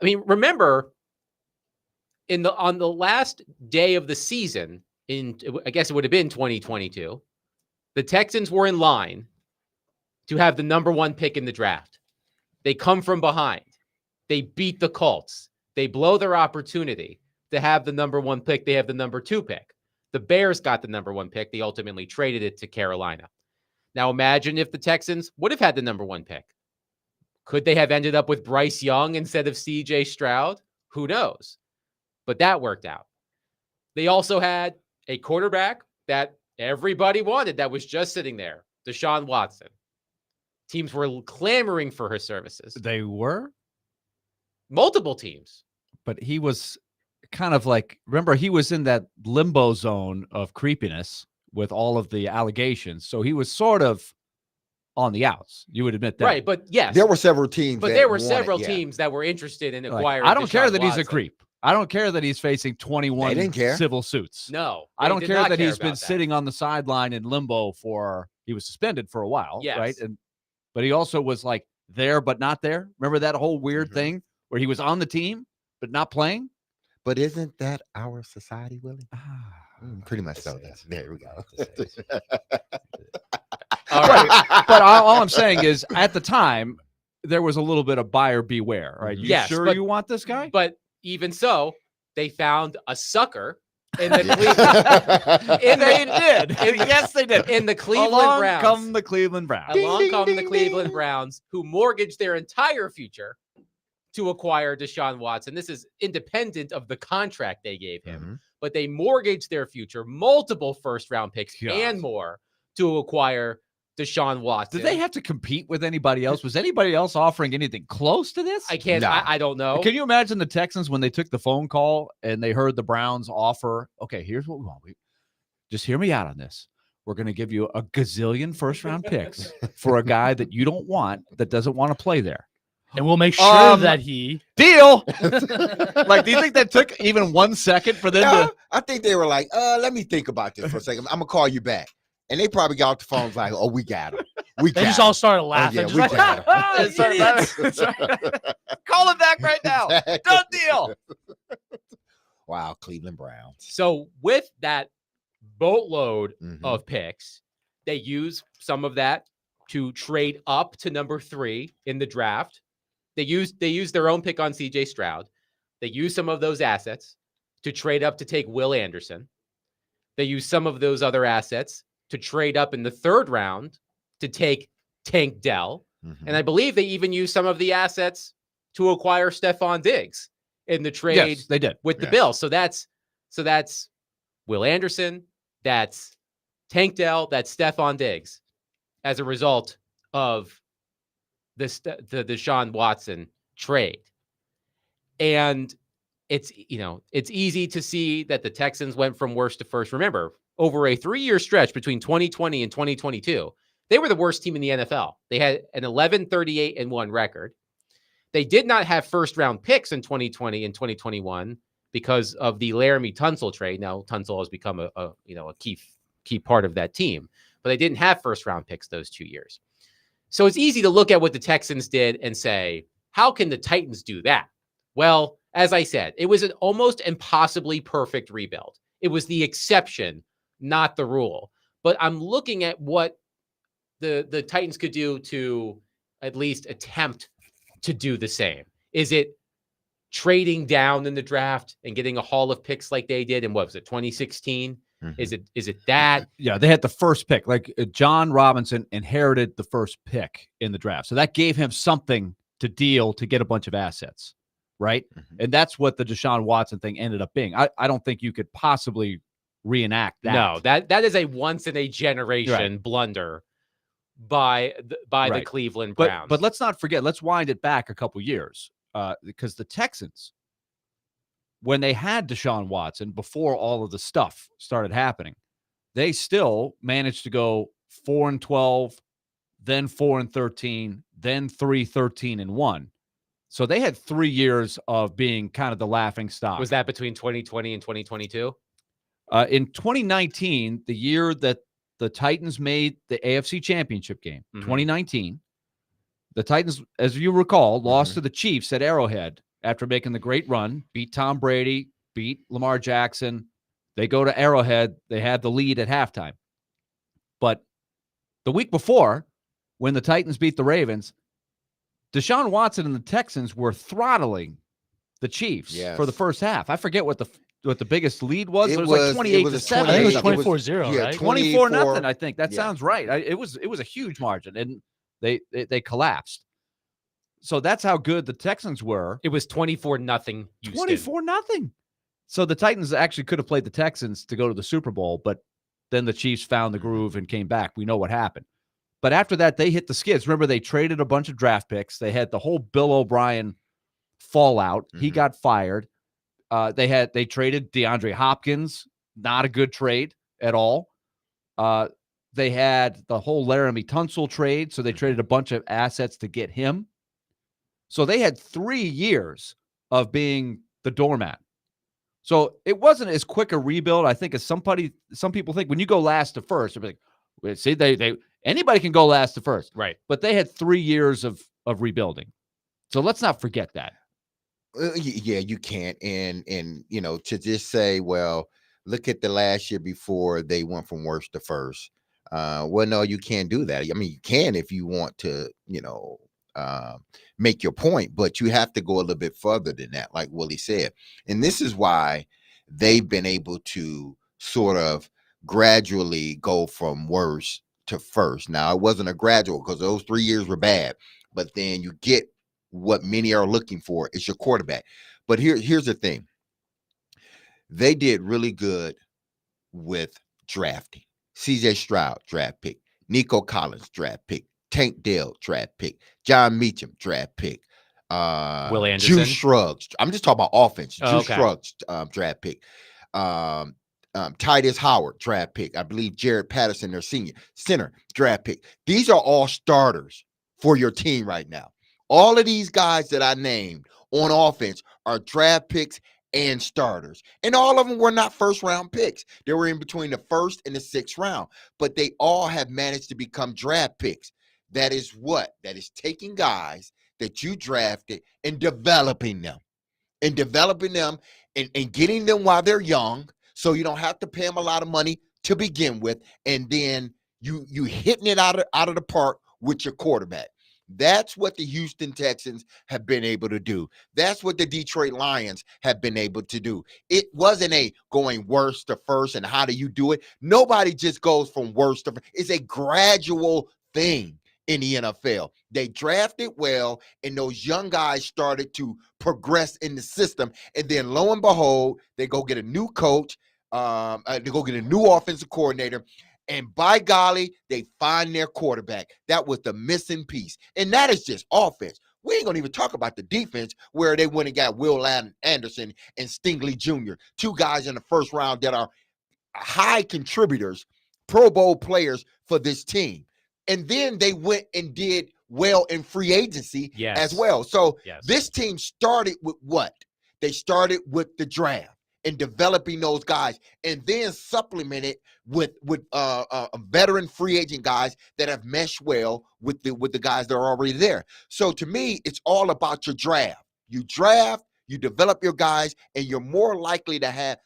I mean, remember, on the last day of the season, I guess it would have been 2022, the Texans were in line to have the number 1 pick in the draft. They come from behind. They beat the Colts. They blow their opportunity to have the number 1 pick. They have the number 2 pick. The Bears got the number 1 pick. They ultimately traded it to Carolina. Now imagine if the Texans would have had the number 1 pick. Could they have ended up with Bryce Young instead of CJ Stroud? Who knows? But that worked out. They also had a quarterback that everybody wanted that was just sitting there, Deshaun Watson. Teams were clamoring for his services. They were, Multiple teams. but he was kind of like, remember, he was in that limbo zone of creepiness with all of the allegations. So he was sort of on the outs. You would admit that. Right, but yes. There were several teams. But that there were wanted- several yeah. teams that were interested in Like, acquiring. I don't care Deshaun that he's a Watson. creep. I don't care that he's facing 21 They didn't care. civil suits. No, I they don't did care not that he's about been that. sitting on the sideline in limbo he was suspended for a while, right? Yes. But he also was like there but not there. Remember that whole weird Mhm. thing where he was on the team but not playing? But isn't that our society, Willie? Ah, Pretty much so. There we go. All right. But all I'm saying is at the time there was a little bit of buyer beware, right? You Yes, sure but- you want this guy? But even so, they found a sucker in the Cleveland. They did. Yes, they did. In the Cleveland Along Browns. come the Cleveland Browns. Along come the ding, Cleveland ding. Browns, who mortgaged their entire future to acquire Deshaun Watson. This is independent of the contract they gave him, Mhm. but they mortgaged their future, multiple first-round picks God. and more, to acquire Deshaun Watson. Did they have to compete with anybody else? Was anybody else offering anything close to this? I can't. No. I don't know. Can you imagine the Texans when they took the phone call and they heard the Browns offer, okay, here's what we want. Just hear me out on this. We're going to give you a gazillion first round picks for a guy that you don't want, that doesn't want to play there. And we'll make sure Um, that he. Deal. Like, do you think that took even 1 second for them No, to? I think they were like, let me think about this for a second. I'm gonna call you back. And they probably got off the phone like, oh, we got him. We They got just him. all started laughing. yeah, just we like, got him. "Ah, That's right, idiots." that's right. Call him back right now. Done deal. Wow, Cleveland Browns. So with that boatload Mhm. of picks, they use some of that to trade up to number 3 in the draft. They use their own pick on CJ Stroud. They use some of those assets to trade up to take Will Anderson. They use some of those other assets to trade up in the 3rd round to take Tank Dell. Mhm. And I believe they even use some of the assets to acquire Stephon Diggs in the trade Yes, they did. with the Yes. Bills. So that's Will Anderson, that's Tank Dell, that's Stephon Diggs as a result of the Deshaun Watson trade. And it's easy to see that the Texans went from worst to first. Remember, over a 3-year stretch between 2020 and 2022, they were the worst team in the NFL. They had an 11-38-1 record. They did not have first-round picks in 2020 and 2021 because of the Laramie Tunsil trade. Now Tunsil has become a key part of that team, but they didn't have first-round picks those 2 years. So it's easy to look at what the Texans did and say, how can the Titans do that? Well, as I said, it was an almost impossibly perfect rebuild. It was the exception, not the rule. But I'm looking at what the Titans could do to at least attempt to do the same. Is it trading down in the draft and getting a haul of picks like they did in, what was it, 2016? Mhm. Is it that? Yeah, they had the first pick. Like John Robinson inherited the first pick in the draft. So that gave him something to deal to get a bunch of assets, right? Mhm. And that's what the Deshaun Watson thing ended up being. I don't think you could possibly reenact that. No, that is a once in a generation blunder by the Right. Cleveland Browns. But let's not forget, let's wind it back a couple years because the Texans, when they had Deshaun Watson before all of the stuff started happening, they still managed to go 4-12, then 4-13, then 3-13-1. So they had 3 years of being kind of the laughing stock. was that between 2020 and 2022? In 2019, the year that the Titans made the AFC Championship game, Mhm. 2019, the Titans, as you recall, lost to the Chiefs at Arrowhead after making the great run, beat Tom Brady, beat Lamar Jackson. They go to Arrowhead. They had the lead at halftime. But the week before, when the Titans beat the Ravens, Deshaun Watson and the Texans were throttling the Chiefs for the Yes. first half. I forget what the biggest lead was. It It was was- like it 28 was to a 7. I think it was 28. 24-0, yeah, right? 24-0, I think. That Yeah. sounds right. It was a huge margin, and they collapsed. So that's how good the Texans were. It was 24-0 Houston. 24-0. So the Titans actually could have played the Texans to go to the Super Bowl, but then the Chiefs found the groove and came back. We know what happened. But after that, they hit the skids. Remember, they traded a bunch of draft picks. They had the whole Bill O'Brien fallout. He got fired. They traded DeAndre Hopkins, not a good trade at all. They had the whole Laramie Tunsil trade, so they traded a bunch of assets to get him. So they had 3 years of being the doormat. So it wasn't as quick a rebuild, I think, as some people think. When you go last to first, they're like, well, see, they anybody can go last to first. Right. But they had 3 years of rebuilding. So let's not forget that. Yeah, you can't. And to just say, well, look at the last year before they went from worst to first. Well, no, you can't do that. I mean, you can if you want to, make your point, but you have to go a little bit further than that, like Willie said. And this is why they've been able to sort of gradually go from worst to first. Now, it wasn't a gradual because those 3 years were bad, but then you get what many are looking for is your quarterback. But here's the thing. They did really good with drafting. CJ Stroud, draft pick. Nico Collins, draft pick. Tank Dell, draft pick. John Meacham, draft pick. Will Anderson. Juice Shrugs. I'm just talking about offense. Oh, Juice okay. Shrugs, draft pick. Titus Howard, draft pick. I believe Jared Patterson, their center, draft pick. These are all starters for your team right now. All of these guys that I named on offense are draft picks and starters. And all of them were not first-round picks. They were in between the first and the sixth round. But they all have managed to become draft picks. That is what? That is taking guys that you drafted and developing them. And developing them and getting them while they're young, so you don't have to pay them a lot of money to begin with. And then you hitting it out of the park with your quarterback. That's what the Houston Texans have been able to do. That's what the Detroit Lions have been able to do. It wasn't a going worst to first and how do you do it? Nobody just goes from worst to first. It's a gradual thing in the NFL. They drafted well, and those young guys started to progress in the system. And then lo and behold, they go get a new coach, they go get a new offensive coordinator. And by golly, they find their quarterback. That was the missing piece. And that is just offense. We ain't going to even talk about the defense where they went and got Will Anderson and Stingley Jr., 2 guys in the first round that are high contributors, Pro Bowl players for this team. And then they went and did well in free agency as well. So this team started with what? They started with the draft and developing those guys, and then supplemented with veteran free agent guys that have meshed well with the guys that are already there. So to me, it's all about your draft. You draft, you develop your guys, and you're more likely to have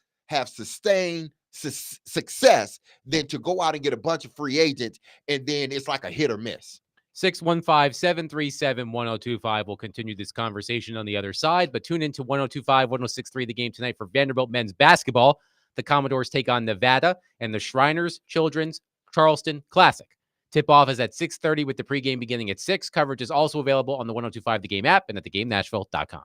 sustained success than to go out and get a bunch of free agents and then it's like a hit or miss. 615-737-1025. We'll continue this conversation on the other side, but tune into 102.5, 106.3 The Game tonight for Vanderbilt men's basketball. The Commodores take on Nevada and the Shriners Children's Charleston Classic. Tip-off is at 6:30 with the pregame beginning at 6. Coverage is also available on the 102.5 The Game app and at thegamenashville.com.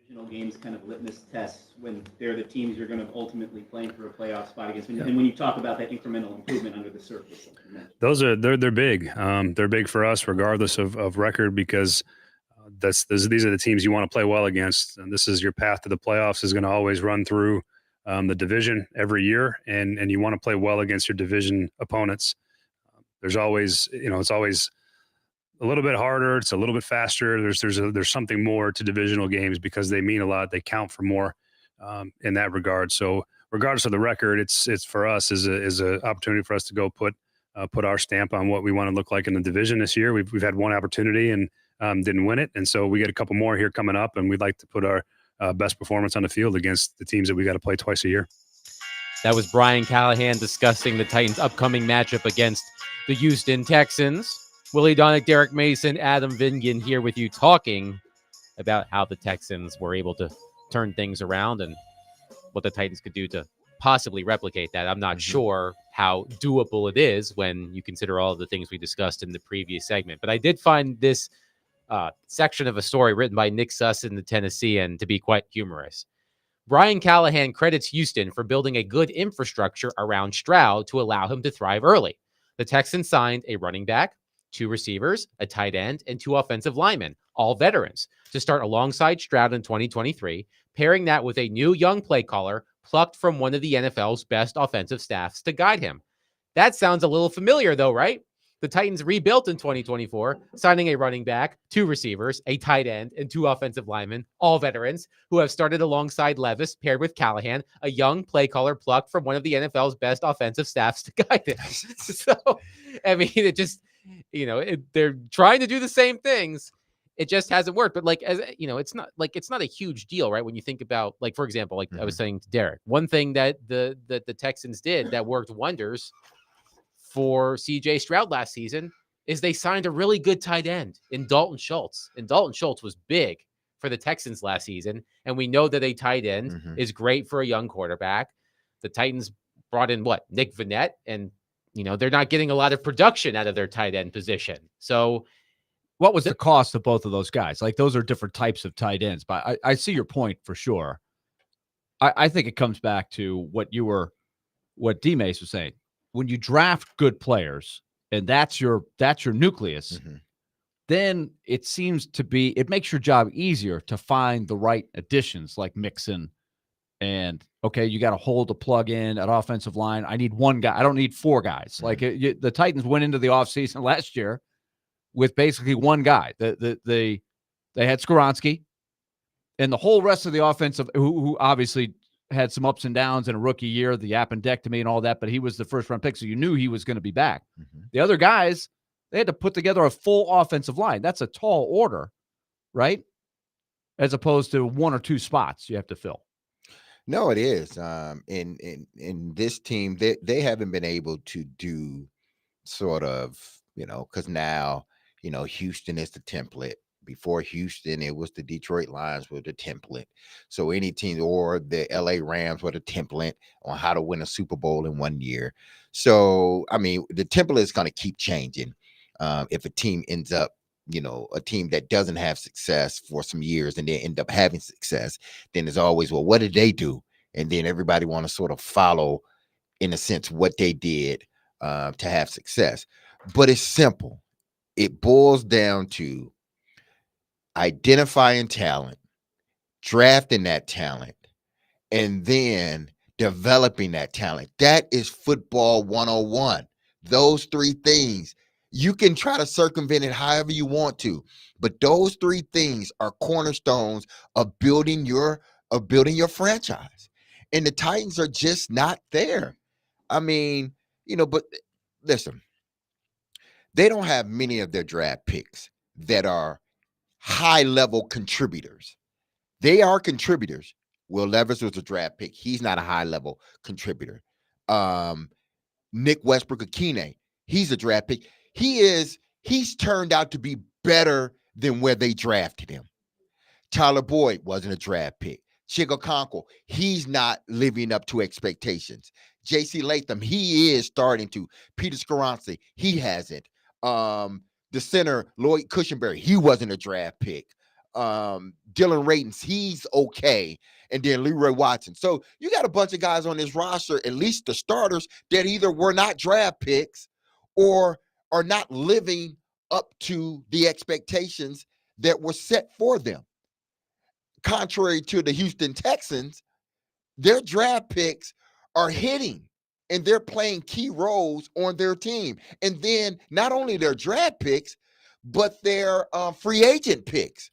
divisional games kind of litmus tests when they're the teams you're going to ultimately playing for a playoff spot against. And when you talk about that incremental improvement under the surface, they're big. They're big for us, regardless of record, because these are the teams you want to play well against. And this is your path to the playoffs is going to always run through the division every year, and you want to play well against your division opponents. There's always, it's always a little bit harder. It's a little bit faster. There's something more to divisional games because they mean a lot. They count for more in that regard. So regardless of the record, it's for us is a opportunity for us to go put our stamp on what we want to look like in the division this year. We've had one opportunity and didn't win it, and so we get a couple more here coming up, and we'd like to put our best performance on the field against the teams that we got to play twice a year. That was Brian Callahan discussing the Titans' upcoming matchup against the Houston Texans. Willie Donick, Derek Mason, Adam Vingan here with you talking about how the Texans were able to turn things around and what the Titans could do to possibly replicate that. I'm not sure how doable it is when you consider all of the things we discussed in the previous segment. But I did find this section of a story written by Nick Sussin, the Tennessean, to be quite humorous. Brian Callahan credits Houston for building a good infrastructure around Stroud to allow him to thrive early. The Texans signed a running back, 2 receivers, a tight end, and 2 offensive linemen, all veterans, to start alongside Stroud in 2023, pairing that with a new young play caller plucked from one of the NFL's best offensive staffs to guide him. That sounds a little familiar, though, right? The Titans rebuilt in 2024, signing a running back, 2 receivers, a tight end, and 2 offensive linemen, all veterans, who have started alongside Levis, paired with Callahan, a young play caller plucked from one of the NFL's best offensive staffs to guide him. So, I mean, it just, they're trying to do the same things. It just hasn't worked. But it's not a huge deal, right? When you think about, for example, I was saying to Derek, one thing that the Texans did that worked wonders for CJ Stroud last season is they signed a really good tight end in Dalton Schultz. And Dalton Schultz was big for the Texans last season. And we know that a tight end is great for a young quarterback. The Titans brought in Nick Vannett, and they're not getting a lot of production out of their tight end position. So what was the cost of both of those guys? Those are different types of tight ends, but I see your point for sure. I think it comes back to what D-Mace was saying. When you draft good players and that's your nucleus, then it makes your job easier to find the right additions like Mixon. And okay, you got to hold a plug in at offensive line. I need 1 guy. I don't need 4 guys. The Titans went into the offseason last year with basically 1 guy. They had Skoronski, and the whole rest of the offensive, who obviously had some ups and downs in a rookie year, the appendectomy and all that, but he was the first-round pick, so you knew he was going to be back. The other guys, they had to put together a full offensive line. That's a tall order, right? As opposed to 1 or 2 spots you have to fill. No, it is. In this team, they haven't been able to do sort of, because now, Houston is the template. Before Houston, it was the Detroit Lions with the template. So any team, or the LA Rams were the template on how to win a Super Bowl in 1 year. So, I mean, the template is going to keep changing. If a team ends up, a team that doesn't have success for some years and they end up having success, then there's always, well, what did they do? And then everybody want to sort of follow, in a sense, what they did to have success. But it's simple. It boils down to identifying talent, drafting that talent, and then developing that talent. That is football 101. Those 3 things, you can try to circumvent it however you want to, but those 3 things are cornerstones of building your franchise. And the Titans are just not there. I mean, but listen, they don't have many of their draft picks that are high-level contributors. They are contributors. Will Levis was a draft pick. He's not a high-level contributor. Nick Westbrook-Akine, he's a draft pick. He's turned out to be better than where they drafted him. Tyler Boyd wasn't a draft pick. Chigokonko, he's not living up to expectations. J.C. Latham, he is starting to. Peter Skoronski, he hasn't. The center, Lloyd Cushenberry, he wasn't a draft pick. Dylan Radins, he's okay, and then Leroy Watson. So you got a bunch of guys on this roster, at least the starters, that either were not draft picks or are not living up to the expectations that were set for them. Contrary to the Houston Texans, their draft picks are hitting and they're playing key roles on their team. And then not only their draft picks, but their free agent picks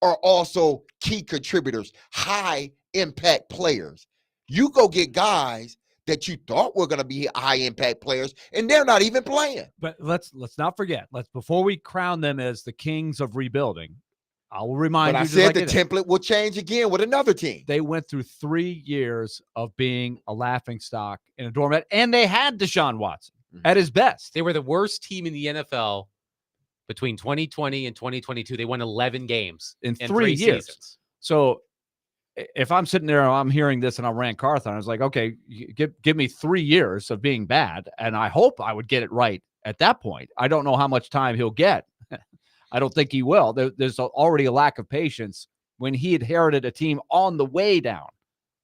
are also key contributors, high impact players. You go get guys that you thought were going to be high impact players, and they're not even playing. But let's not forget. Before we crown them as the kings of rebuilding, I will remind But you. I said the template will change again with another team. They went through 3 years of being a laughingstock in a doormat, and they had Deshaun Watson at his best. They were the worst team in the NFL between 2020 and 2022. They won 11 games in 3 years. Seasons. So if I'm sitting there and I'm hearing this and I'm Rand Carthon, I was like, okay, give me 3 years of being bad, and I hope I would get it right at that point. I don't know how much time he'll get. I don't think he will. There's already a lack of patience when he inherited a team on the way down,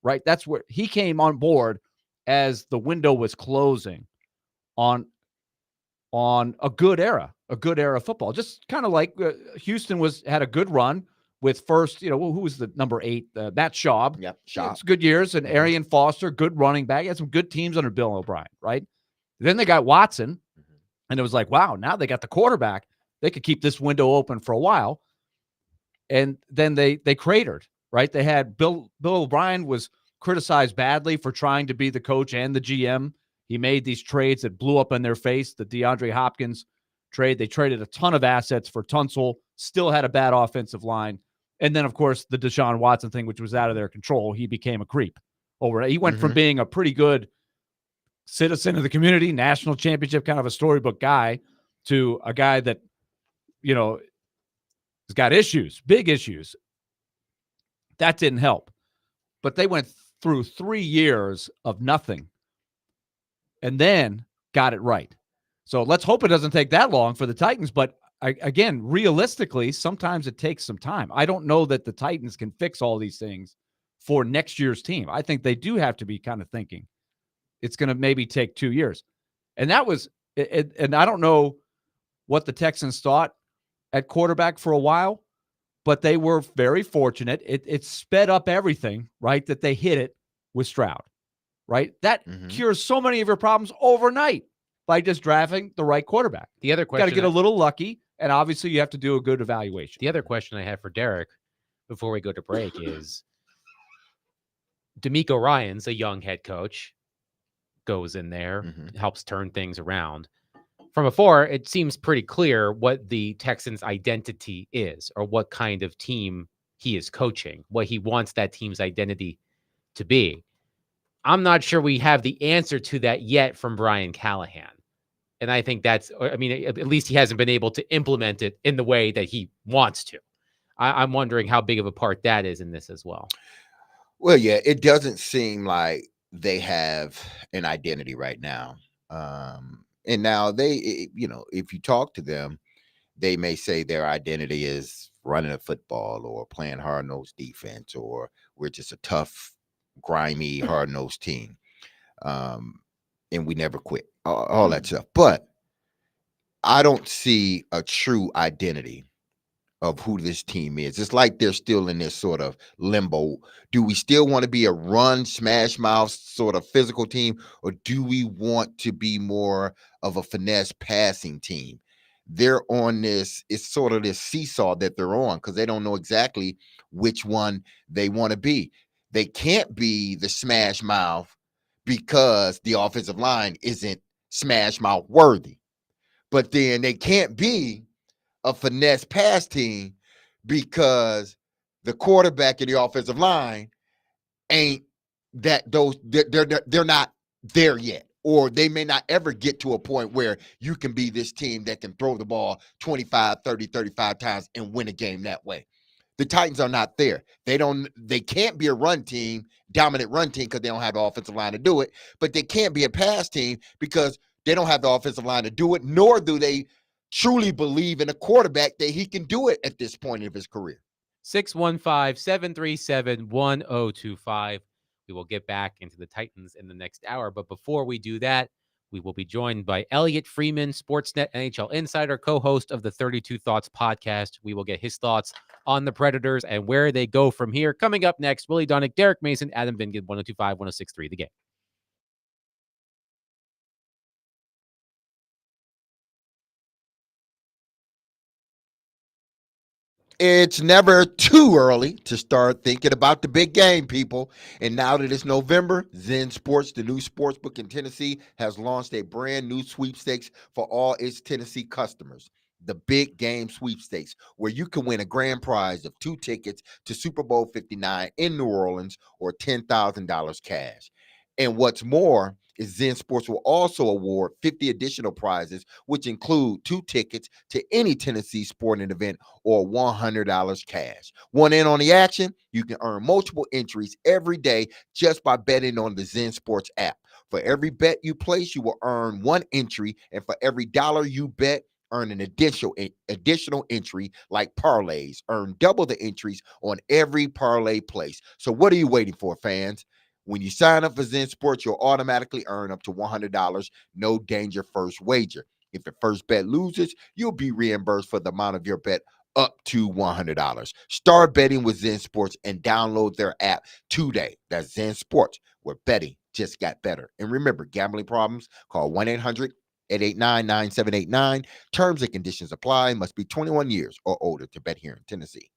right? That's where he came on board as the window was closing on a good era of football. Just kind of like Houston had a good run with first, who was the number 8? Matt Schaub. Yep, Schaub. It's good years. And Arian Foster, good running back. He had some good teams under Bill O'Brien, right? Then they got Watson, and it was like, wow, now they got the quarterback. They could keep this window open for a while. And then they cratered, right? They had Bill O'Brien was criticized badly for trying to be the coach and the GM. He made these trades that blew up in their face. The DeAndre Hopkins trade. They traded a ton of assets for Tunsil, still had a bad offensive line. And then, of course, the Deshaun Watson thing, which was out of their control. He became a creep over it. He went from being a pretty good citizen of the community, national championship kind of a storybook guy, to a guy that, has got issues, big issues. That didn't help. But they went through 3 years of nothing and then got it right. So let's hope it doesn't take that long for the Titans. But again, realistically, sometimes it takes some time. I don't know that the Titans can fix all these things for next year's team. I think they do have to be kind of thinking it's going to maybe take 2 years. And that was, and I don't know what the Texans thought at quarterback for a while, but they were very fortunate. It sped up everything, right? That they hit it with Stroud, right? That cures so many of your problems overnight by just drafting the right quarterback. The other question, got to get a little lucky, and obviously you have to do a good evaluation. The other question I have for Derek before we go to break is DeMeco Ryans, a young head coach, goes in there, helps turn things around. From afar, it seems pretty clear what the Texans' identity is, or what kind of team he is coaching, what he wants that team's identity to be. I'm not sure we have the answer to that yet from Brian Callahan. And I think at least he hasn't been able to implement it in the way that he wants to. I'm wondering how big of a part that is in this as well. Well, yeah, it doesn't seem like they have an identity right now. And now they, if you talk to them, they may say their identity is running a football or playing hard-nosed defense, or we're just a tough, grimy, hard-nosed team. And we never quit, all that stuff. But I don't see a true identity of who this team is. It's like they're still in this sort of limbo. Do we still want to be a run, smash mouth sort of physical team, or do we want to be more of a finesse passing team? They're on this, it's sort of this seesaw that they're on because they don't know exactly which one they want to be. They can't be the smash mouth because the offensive line isn't smash mouth worthy. But then they can't be a finesse pass team because the quarterback and the offensive line ain't they're not there yet, or they may not ever get to a point where you can be this team that can throw the ball 25, 30, 35 times and win a game that way. The Titans are not there. They can't be a run team, dominant run team, because they don't have the offensive line to do it, but they can't be a pass team because they don't have the offensive line to do it, nor do they truly believe in a quarterback that he can do it at this point of his career. 615-737-1025. We will get back into the Titans in the next hour. But before we do that, we will be joined by Elliot Freeman, Sportsnet NHL insider, co-host of the 32 Thoughts podcast. We will get his thoughts on the Predators and where they go from here. Coming up next, Willie Donick, Derek Mason, Adam Vingan, 1025, 1063, The Game. It's never too early to start thinking about the big game, people. And now that it's November, Zen Sports, the new sports book in Tennessee, has launched a brand new sweepstakes for all its Tennessee customers. The Big Game Sweepstakes, where you can win a grand prize of 2 tickets to Super Bowl 59 in New Orleans or $10,000 cash. And what's more is Zen Sports will also award 50 additional prizes, which include 2 tickets to any Tennessee sporting event or $100 cash. Want in on the action? You can earn multiple entries every day just by betting on the Zen Sports app. For every bet you place, you will earn 1 entry, and for every dollar you bet, earn an additional entry like parlays. Earn double the entries on every parlay place. So what are you waiting for, fans? When you sign up for Zen Sports, you'll automatically earn up to $100, no danger first wager. If the first bet loses, you'll be reimbursed for the amount of your bet up to $100. Start betting with Zen Sports and download their app today. That's Zen Sports, where betting just got better. And remember, gambling problems, call 1-800-889-9789. Terms and conditions apply. Must be 21 years or older to bet here in Tennessee.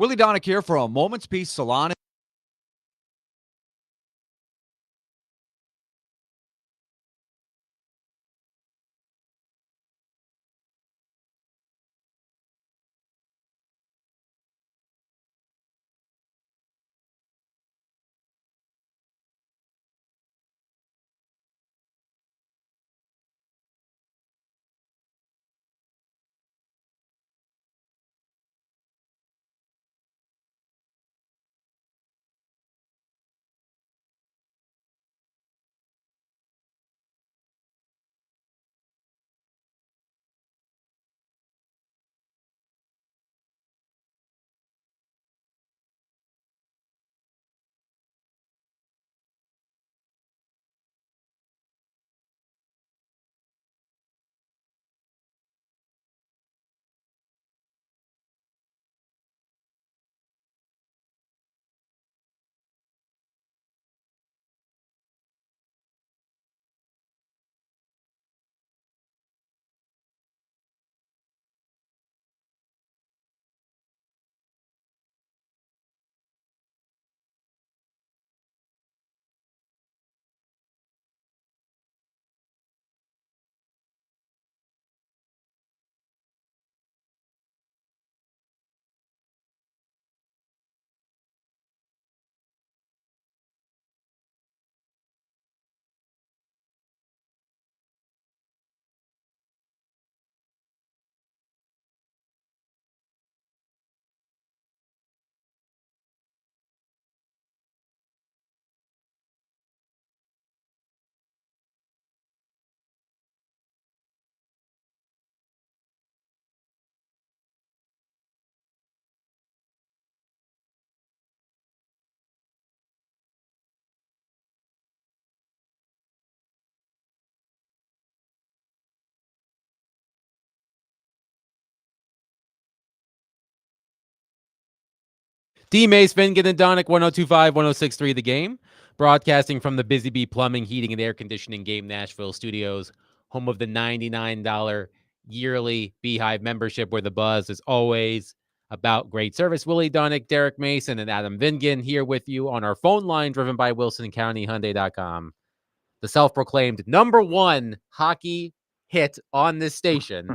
Willie Donick here for a Moment's Peace Salon. D. Mace, Vingan, and Donick, 102.5, 106.3 The Game. Broadcasting from the Busy Bee Plumbing, Heating, and Air Conditioning Game Nashville studios, home of the $99 yearly Beehive membership, where the buzz is always about great service. Willie Donick, Derek Mason, and Adam Vingan here with you on our phone line, driven by WilsonCountyHyundai.com. The self-proclaimed #1 hockey hit on this station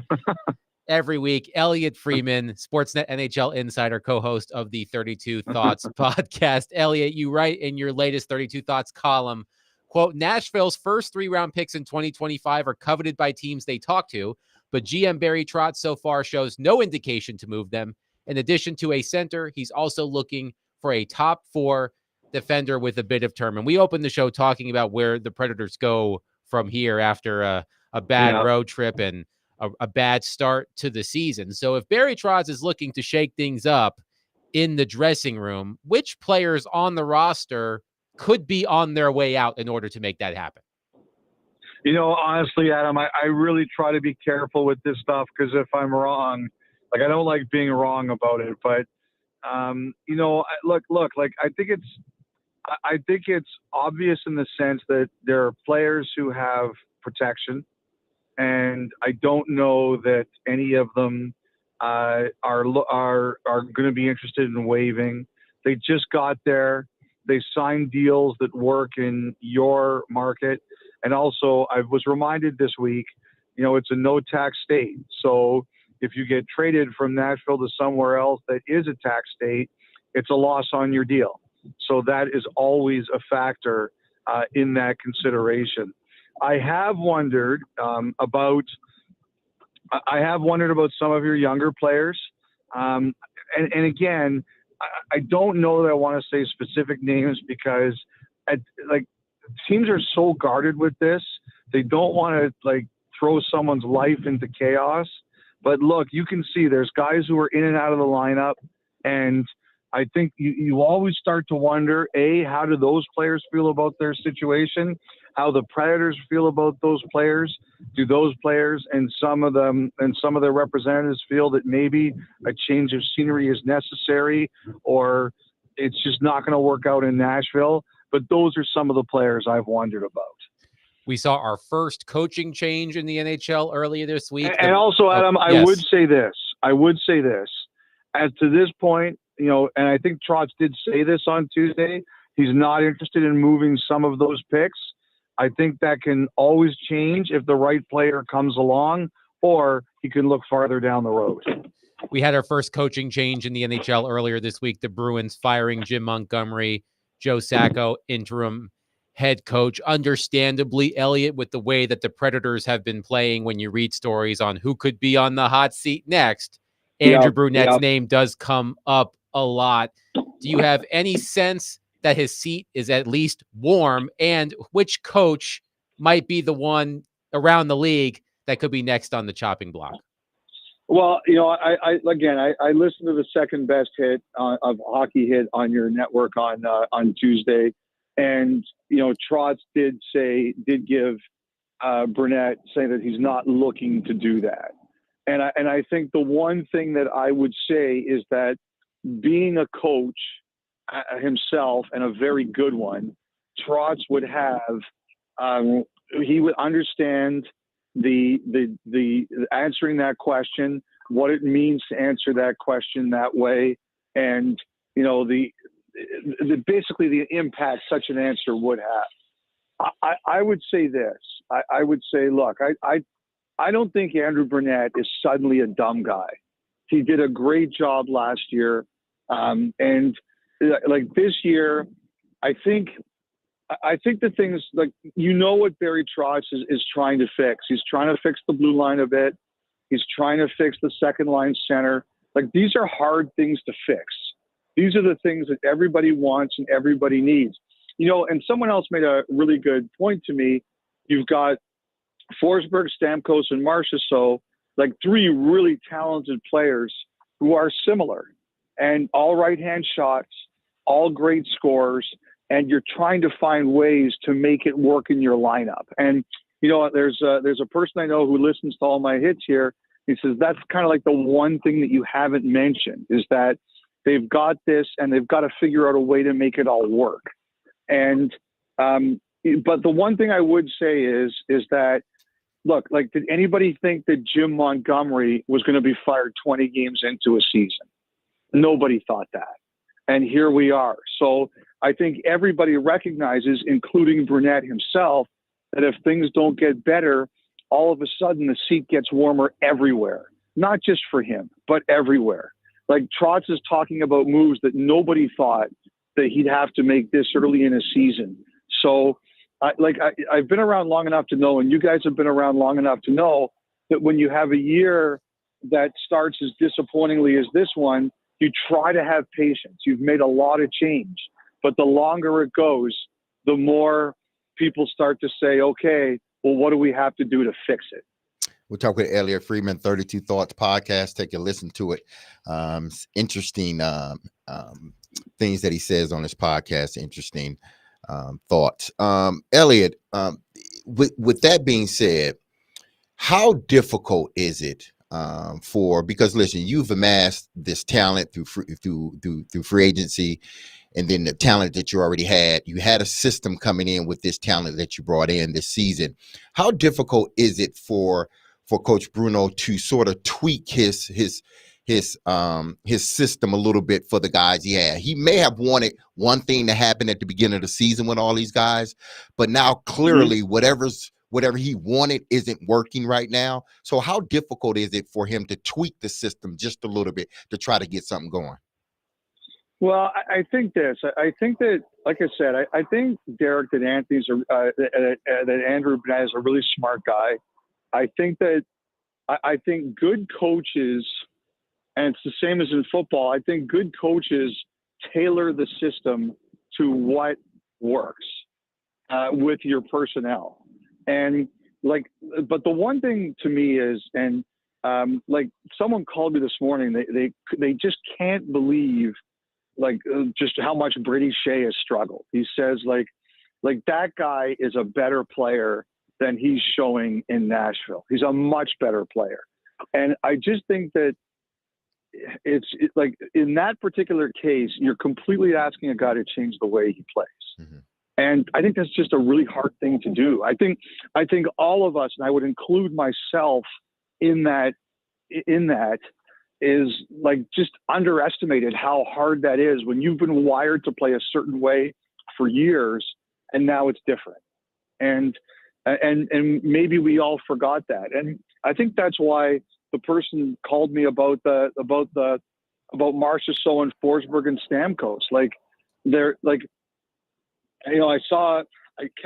every week. Elliot Freeman, Sportsnet NHL insider, co-host of the 32 Thoughts podcast. Elliot, you write in your latest 32 Thoughts column, quote, Nashville's first 3-round picks in 2025 are coveted by teams they talk to, but GM Barry Trotz so far shows no indication to move them. In addition to a center, he's also looking for a top 4 defender with a bit of term. And we opened the show talking about where the Predators go from here after a bad road trip and a bad start to the season. So if Barry Trotz is looking to shake things up in the dressing room, which players on the roster could be on their way out in order to make that happen? You know, honestly, Adam, I really try to be careful with this stuff, because if I'm wrong, like, I don't like being wrong about it. But, you know, look, like, I think it's obvious in the sense that there are players who have protection, and I don't know that any of them are going to be interested in waiving. They just got there. They signed deals that work in your market. And also, I was reminded this week, you know, it's a no-tax state. So if you get traded from Nashville to somewhere else that is a tax state, it's a loss on your deal. So that is always a factor in that consideration. I have wondered about some of your younger players. And again, I don't know that I want to say specific names, because teams are so guarded with this. They don't want to throw someone's life into chaos. But look, you can see there's guys who are in and out of the lineup, and I think you always start to wonder, how do those players feel about their situation? How the Predators feel about those players? Do those players and some of their representatives feel that maybe a change of scenery is necessary, or it's just not going to work out in Nashville? But those are some of the players I've wondered about. We saw our first coaching change in the NHL earlier this week. And also, Adam, yes. I would say this. As to this point, you know, and I think Trotz did say this on Tuesday, he's not interested in moving some of those picks. I think that can always change if the right player comes along, or he can look farther down the road. We had our first coaching change in the NHL earlier this week. The Bruins firing Jim Montgomery, Joe Sacco, interim head coach. Understandably, Elliot, with the way that the Predators have been playing, when you read stories on who could be on the hot seat next, Andrew Brunette's name does come up a lot. Do you have any sense that his seat is at least warm, and which coach might be the one around the league that could be next on the chopping block? Well, you know, I listened to the second best hit of hockey hit on your network on Tuesday, and you know, Trotz did give Brunette, saying that he's not looking to do that, and I think the one thing that I would say is that, being a coach himself, and a very good one, Trotz would have he would understand the answering that question, what it means to answer that question that way, and you know, basically the impact such an answer would have. I would say this. I would say, look, I don't think Andrew Brunette is suddenly a dumb guy. He did a great job last year, and like this year, I think the things, like, you know, what Barry Trotz is trying to fix. He's trying to fix the blue line a bit. He's trying to fix the second line center. Like, these are hard things to fix. These are the things that everybody wants and everybody needs. You know, and someone else made a really good point to me. You've got Forsberg, Stamkos, and Marchessault, like 3 really talented players who are similar, and all right-hand shots, all great scorers, and you're trying to find ways to make it work in your lineup. And, you know, there's a person I know who listens to all my hits here. He says that's kind of like the one thing that you haven't mentioned, is that They've got this, and they've got to figure out a way to make it all work. And but the one thing I would say is that, look, like, did anybody think that Jim Montgomery was going to be fired 20 games into a season? Nobody thought that. And here we are. So I think everybody recognizes, including Brunette himself, that if things don't get better, all of a sudden the seat gets warmer everywhere, not just for him, but everywhere. Like, Trotz is talking about moves that nobody thought that he'd have to make this early in a season. So I've been around long enough to know, and you guys have been around long enough to know, that when you have a year that starts as disappointingly as this one, you try to have patience. You've made a lot of change, but the longer it goes, the more people start to say, okay, well, what do we have to do to fix it? We'll talk with Elliotte Friedman, 32 Thoughts podcast. Take a listen to it. Interesting things that he says on his podcast. Interesting thoughts. Elliotte, with that being said, how difficult is it because listen, you've amassed this talent through free agency, and then the talent that you already had. You had a system coming in with this talent that you brought in this season. How difficult is it for Coach Bruno to sort of tweak his system a little bit for the guys he had? He may have wanted one thing to happen at the beginning of the season with all these guys, but now clearly whatever he wanted isn't working right now. So how difficult is it for him to tweak the system just a little bit to try to get something going? Well, I think this. I think that, like I said, I think Derek that Andrew Brunette is a really smart guy. I think good coaches, and it's the same as in football, I think good coaches tailor the system to what works with your personnel. And but the one thing to me is, and like, someone called me this morning, they just can't believe just how much Brady Shea has struggled. He says like that guy is a better player than he's showing in Nashville. He's a much better player. And I just think that it's like, in that particular case, you're completely asking a guy to change the way he plays. Mm-hmm. And I think that's just a really hard thing to do. I think all of us, and I would include myself in that, is like just underestimated how hard that is when you've been wired to play a certain way for years, and now it's different. And maybe we all forgot that. And I think that's why the person called me about Marchessault and Forsberg and Stamkos. Like, they're like, I can't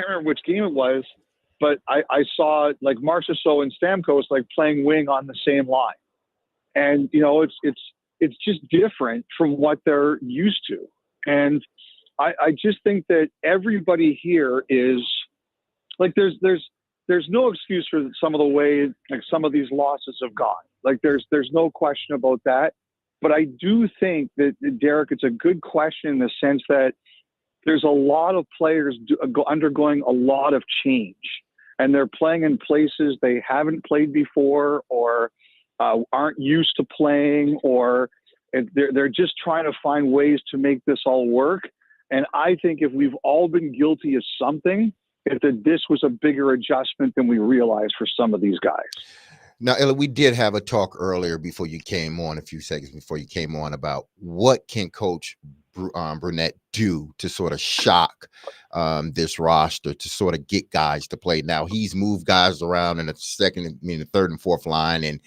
remember which game it was, but I saw like Marchessault and Stamkos like playing wing on the same line. And, it's just different from what they're used to. And I just think that everybody here is like, there's no excuse for some of the way, like, some of these losses have gone. Like, there's no question about that. But I do think that, Derek, it's a good question in the sense that there's a lot of players undergoing a lot of change, and they're playing in places they haven't played before, or aren't used to playing, or they're just trying to find ways to make this all work. And I think if we've all been guilty of something, this was a bigger adjustment than we realized for some of these guys. Now, Elliotte, we did have a talk earlier before you came on, a few seconds before you came on, about what can Coach Brunette do to sort of shock this roster, to sort of get guys to play. Now, he's moved guys around in the third and fourth line, and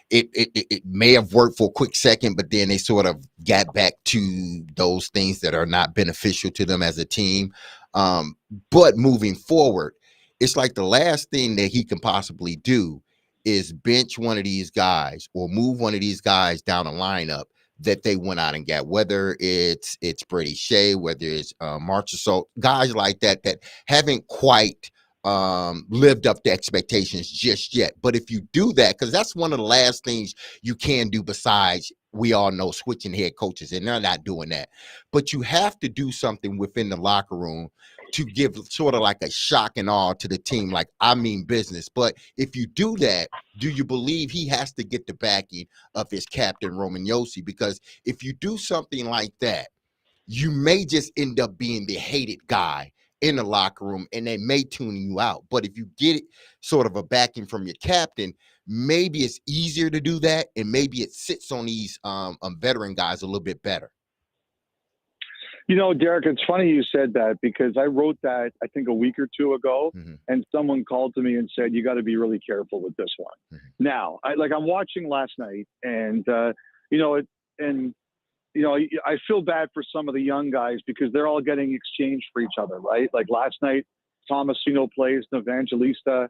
it may have worked for a quick second, but then they sort of got back to those things that are not beneficial to them as a team. But moving forward, it's like the last thing that he can possibly do is bench one of these guys or move one of these guys down a lineup that they went out and got, whether it's Brady Shea, whether it's Marchessault, guys like that haven't quite lived up to expectations just yet. But if you do that, because that's one of the last things you can do, besides, we all know, switching head coaches, and they're not doing that. But you have to do something within the locker room to give sort of like a shock and awe to the team, like I mean business. But if you do that, do you believe he has to get the backing of his captain, Roman Josi? Because if you do something like that, you may just end up being the hated guy in the locker room, and they may tune you out. But if you get sort of a backing from your captain, maybe it's easier to do that, and maybe it sits on these veteran guys a little bit better. You know, Derek, it's funny you said that, because I wrote that, I think, a week or two ago, and someone called to me and said, you got to be really careful with this one. Now, I'm watching last night, and, I feel bad for some of the young guys because they're all getting exchanged for each other, right? Like last night, Tomasino plays, Evangelista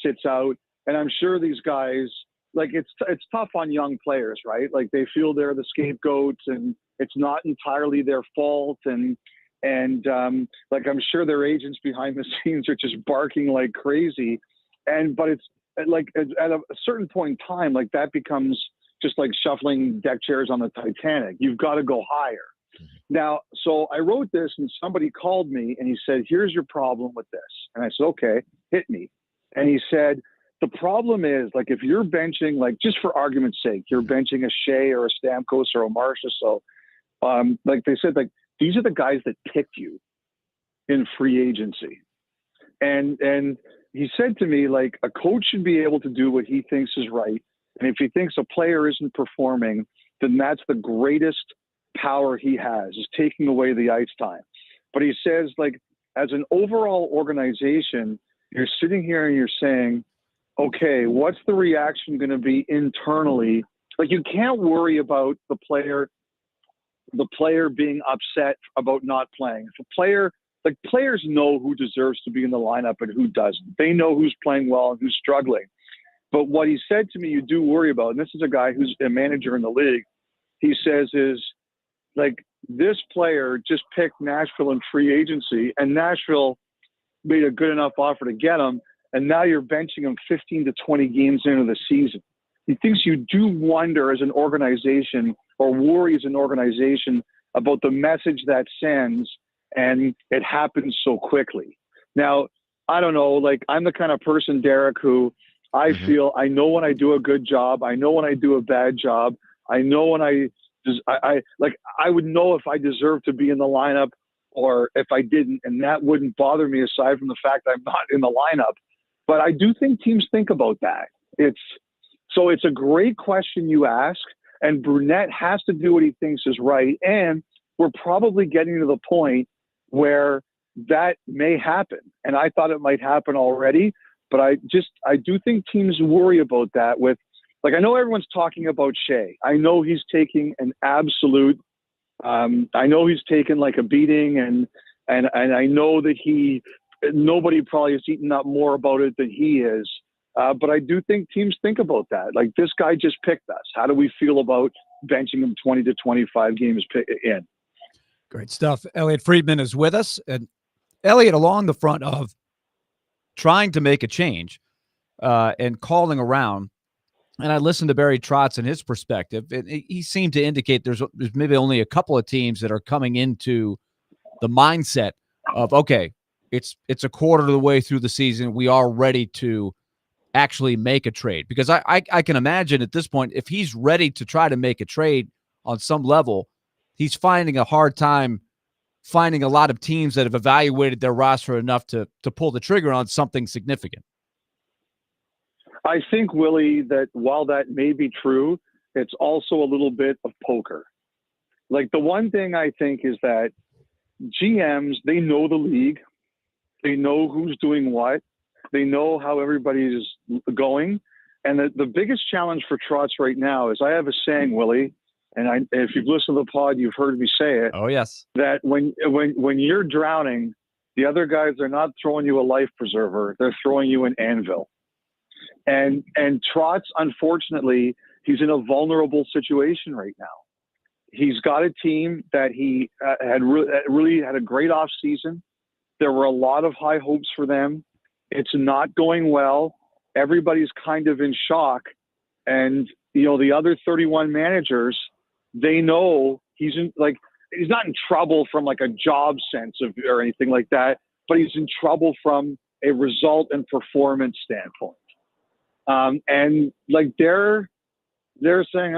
sits out, and I'm sure these guys, it's tough on young players, right? Like they feel they're the scapegoats, and it's not entirely their fault, and I'm sure their agents behind the scenes are just barking like crazy, but it's like at a certain point in time, like that becomes just like shuffling deck chairs on the Titanic. You've got to go higher. Now, so I wrote this, and somebody called me and he said, here's your problem with this. And I said, okay, hit me. And he said, the problem is, like, if you're benching, like, just for argument's sake, you're benching a Shea or a Stamkos or a Marcia. So, like they said, like, these are the guys that picked you in free agency. And he said to me, like, a coach should be able to do what he thinks is right. And if he thinks a player isn't performing, then that's the greatest power he has, is taking away the ice time. But he says, like, as an overall organization, you're sitting here and you're saying, okay, what's the reaction going to be internally? Like, you can't worry about the player being upset about not playing. If a player, like, players know who deserves to be in the lineup and who doesn't. They know who's playing well and who's struggling. But what he said to me, you do worry about, and this is a guy who's a manager in the league, he says is, like, this player just picked Nashville in free agency, and Nashville made a good enough offer to get him, and now you're benching him 15 to 20 games into the season. He thinks you do wonder as an organization, or worry as an organization, about the message that sends, and it happens so quickly. Now, I don't know, like, I'm the kind of person, Derek, who I feel I know when I do a good job. I know when I do a bad job. I know when I would know if I deserve to be in the lineup or if I didn't, and that wouldn't bother me aside from the fact I'm not in the lineup. But I do think teams think about that. It's a great question you ask, and Brunette has to do what he thinks is right, and we're probably getting to the point where that may happen. And I thought it might happen already. But I do think teams worry about that with, like, I know everyone's talking about Shea. I know he's taking an absolute, I know he's taken like a beating, and I know that nobody probably has eaten up more about it than he is. But I do think teams think about that. Like, this guy just picked us. How do we feel about benching him 20 to 25 games in? Great stuff. Elliot Friedman is with us. And Elliot, along the front of trying to make a change and calling around, and I listened to Barry Trotz and his perspective, and he seemed to indicate there's maybe only a couple of teams that are coming into the mindset of, okay, it's a quarter of the way through the season, we are ready to actually make a trade. Because I can imagine at this point, if he's ready to try to make a trade on some level, he's finding a hard time finding a lot of teams that have evaluated their roster enough to pull the trigger on something significant. I think, Willie, that while that may be true, it's also a little bit of poker. Like, the one thing I think is that GMs, they know the league. They know who's doing what. They know how everybody's going. And the biggest challenge for Trotz right now is, I have a saying, Willie, and if you've listened to the pod, you've heard me say it. Oh, yes. That when you're drowning, the other guys are not throwing you a life preserver. They're throwing you an anvil. And Trotz, unfortunately, he's in a vulnerable situation right now. He's got a team that he really had a great offseason. There were a lot of high hopes for them. It's not going well. Everybody's kind of in shock. And, the other 31 managers, they know he's in, like, he's not in trouble from like a job sense of or anything like that, but he's in trouble from a result and performance standpoint. And like they're saying,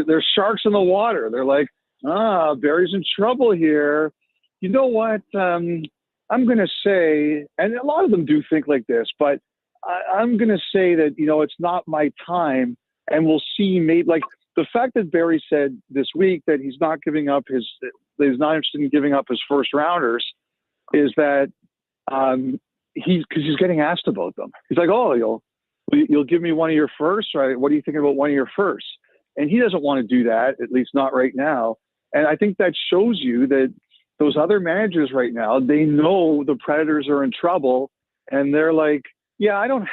there's sharks in the water. They're like, Barry's in trouble here. You know what? I'm going to say, and a lot of them do think like this, but I'm going to say that, it's not my time. And we'll see maybe like the fact that Barry said this week that he's not interested in giving up his first rounders is that because he's getting asked about them. He's like, you'll give me one of your firsts, right? What are you thinking about one of your firsts? And he doesn't want to do that, at least not right now. And I think that shows you that those other managers right now, they know the Predators are in trouble, and they're like, yeah, I don't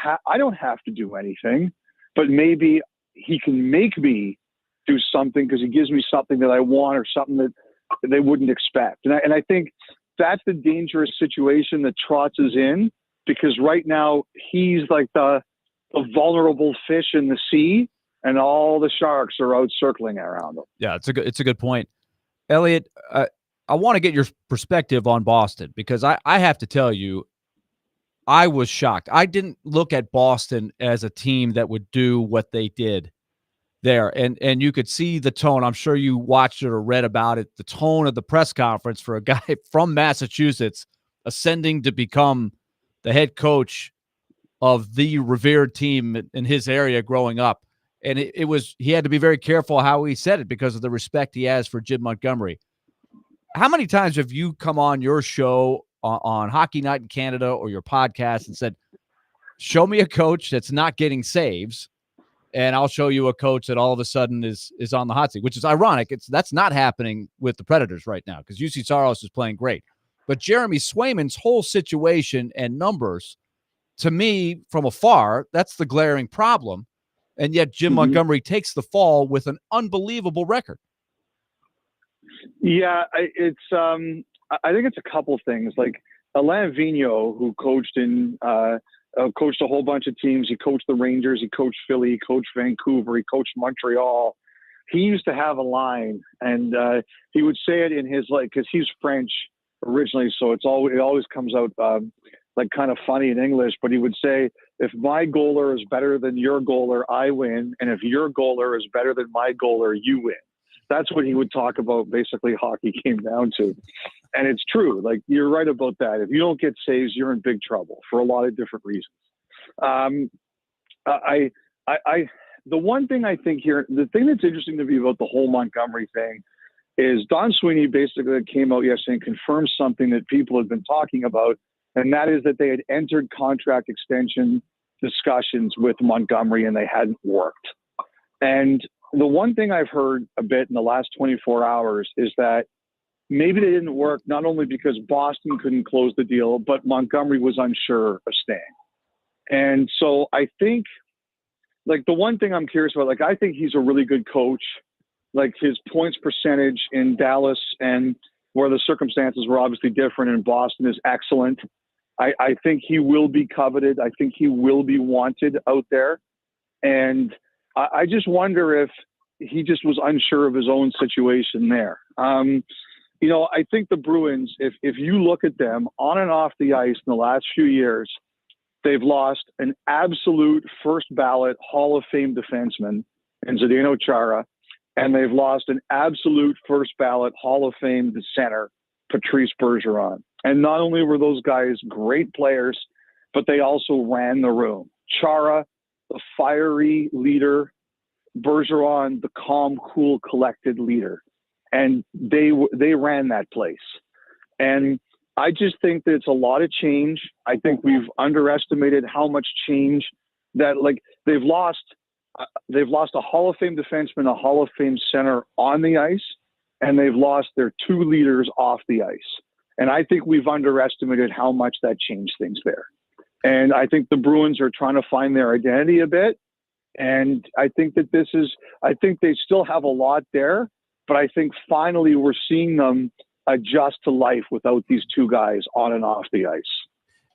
have to do anything, but maybe he can make me do something because he gives me something that I want or something that they wouldn't expect. And I think that's the dangerous situation that Trotz is in, because right now he's like the vulnerable fish in the sea, and all the sharks are out circling around him. Yeah, it's a good point. Elliot, I want to get your perspective on Boston, because I have to tell you, I was shocked. I didn't look at Boston as a team that would do what they did there. And you could see the tone. I'm sure you watched it or read about it. The tone of the press conference for a guy from Massachusetts ascending to become the head coach of the revered team in his area growing up. And he had to be very careful how he said it because of the respect he has for Jim Montgomery. How many times have you come on your show on Hockey Night in Canada or your podcast and said, show me a coach that's not getting saves, and I'll show you a coach that all of a sudden is on the hot seat, which is ironic. That's not happening with the Predators right now because UC Saros is playing great. But Jeremy Swayman's whole situation and numbers, to me, from afar, that's the glaring problem. And yet Jim Montgomery takes the fall with an unbelievable record. Yeah, I think it's a couple things. Like Alain Vigneault, who coached a whole bunch of teams. He coached the Rangers, he coached Philly, he coached Vancouver, he coached Montreal. He used to have a line, and he would say it in his, because he's French originally, so it always comes out kind of funny in English. But he would say, if my goaler is better than your goaler, I win, and if your goaler is better than my goaler, you win. That's what he would talk about. Basically, hockey came down to, and it's true. Like, you're right about that. If you don't get saves, you're in big trouble for a lot of different reasons. The one thing I think here, the thing that's interesting to me about the whole Montgomery thing is Don Sweeney basically came out yesterday and confirmed something that people had been talking about, and that is that they had entered contract extension discussions with Montgomery and they hadn't worked. And the one thing I've heard a bit in the last 24 hours is that maybe they didn't work not only because Boston couldn't close the deal, but Montgomery was unsure of staying. And so I think, the one thing I'm curious about, I think he's a really good coach. His points percentage in Dallas, and where the circumstances were obviously different in Boston, is excellent. I think he will be coveted. I think he will be wanted out there. And I just wonder if he just was unsure of his own situation there. I think the Bruins, if you look at them on and off the ice in the last few years, they've lost an absolute first ballot Hall of Fame defenseman in Zdeno Chara, and they've lost an absolute first ballot Hall of Fame center, Patrice Bergeron. And not only were those guys great players, but they also ran the room. Chara, the fiery leader, Bergeron, the calm, cool, collected leader. And they ran that place. And I just think that it's a lot of change. I think we've underestimated how much change that, they've lost a Hall of Fame defenseman, a Hall of Fame center on the ice, and they've lost their two leaders off the ice. And I think we've underestimated how much that changed things there. And I think the Bruins are trying to find their identity a bit. And I think that I think they still have a lot there, but I think finally we're seeing them adjust to life without these two guys on and off the ice.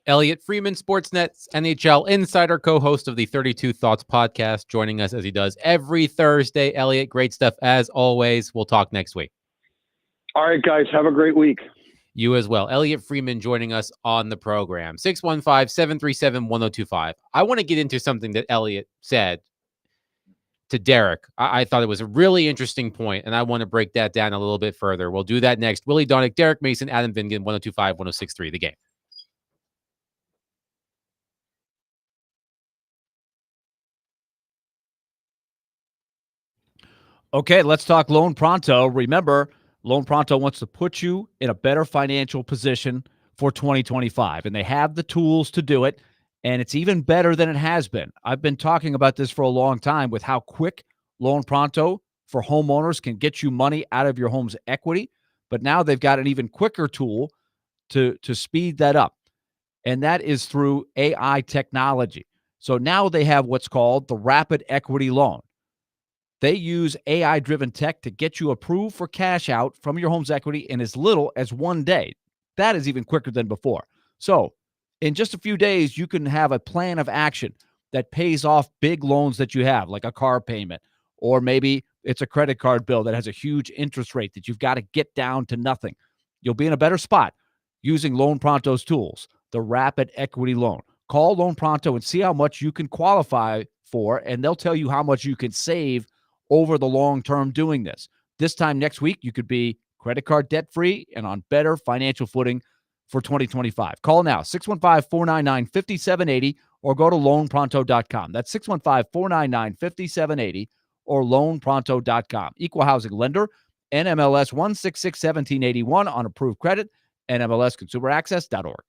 Elliot Freeman, Sportsnet's NHL insider, co-host of the 32 Thoughts podcast, joining us as he does every Thursday. Elliot, great stuff as always. We'll talk next week. All right, guys. Have a great week. You as well. Elliot Freeman joining us on the program. 615-737-1025. I want to get into something that Elliot said to Derek. I thought it was a really interesting point, and I want to break that down a little bit further. We'll do that next. Willie Donick, Derek Mason, Adam Vingan, 1025, 1063, The Game. Okay, let's talk Loan Pronto. Remember, Loan Pronto wants to put you in a better financial position for 2025, and they have the tools to do it, and it's even better than it has been. I've been talking about this for a long time with how quick Loan Pronto for homeowners can get you money out of your home's equity, but now they've got an even quicker tool to speed that up, and that is through AI technology. So now they have what's called the Rapid Equity Loan. They use AI-driven tech to get you approved for cash out from your home's equity in as little as 1 day. That is even quicker than before. So in just a few days, you can have a plan of action that pays off big loans that you have, like a car payment, or maybe it's a credit card bill that has a huge interest rate that you've got to get down to nothing. You'll be in a better spot using Loan Pronto's tools, the Rapid Equity Loan. Call Loan Pronto and see how much you can qualify for, and they'll tell you how much you can save over the long term doing this. This time next week, you could be credit card debt free and on better financial footing for 2025. Call now, 615-499-5780, or go to loanpronto.com. That's 615-499-5780 or loanpronto.com. Equal housing lender, NMLS 1661781 on approved credit, NMLSconsumeraccess.org.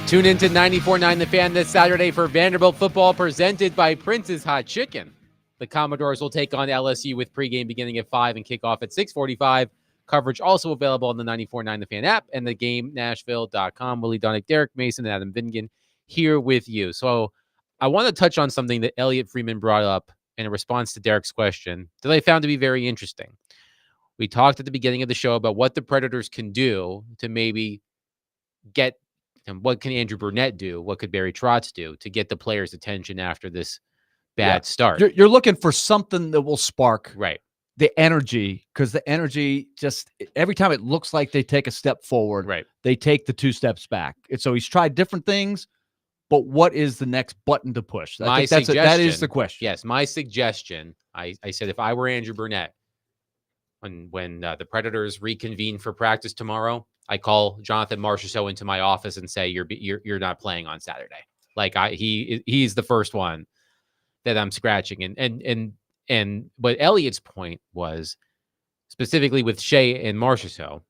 Tune in to 94.9 The Fan this Saturday for Vanderbilt football presented by Prince's Hot Chicken. The Commodores will take on LSU with pregame beginning at 5 and kickoff at 6:45. Coverage also available on the 94.9 The Fan app and the GameNashville.com. Willie Donick, Derek Mason, and Adam Vingan here with you. So I want to touch on something that Elliot Freeman brought up in response to Derek's question that I found to be very interesting. We talked at the beginning of the show about what the Predators can do to maybe get, and what can Andrew Burnett do? What could Barry Trotz do to get the players' attention after this bad start? You're looking for something that will spark Right. the energy, because the energy just every time it looks like they take a step forward, Right. they take the 2 steps back. And so he's tried different things, but what is the next button to push? I think that is the question. Yes, my suggestion. I said if I were Andrew Burnett, when the Predators reconvene for practice tomorrow, I call Jonathan Marchessault into my office and say you're not playing on Saturday. Like he's the first one that I'm scratching. And what Elliot's point was, specifically with Shea and Marchessault,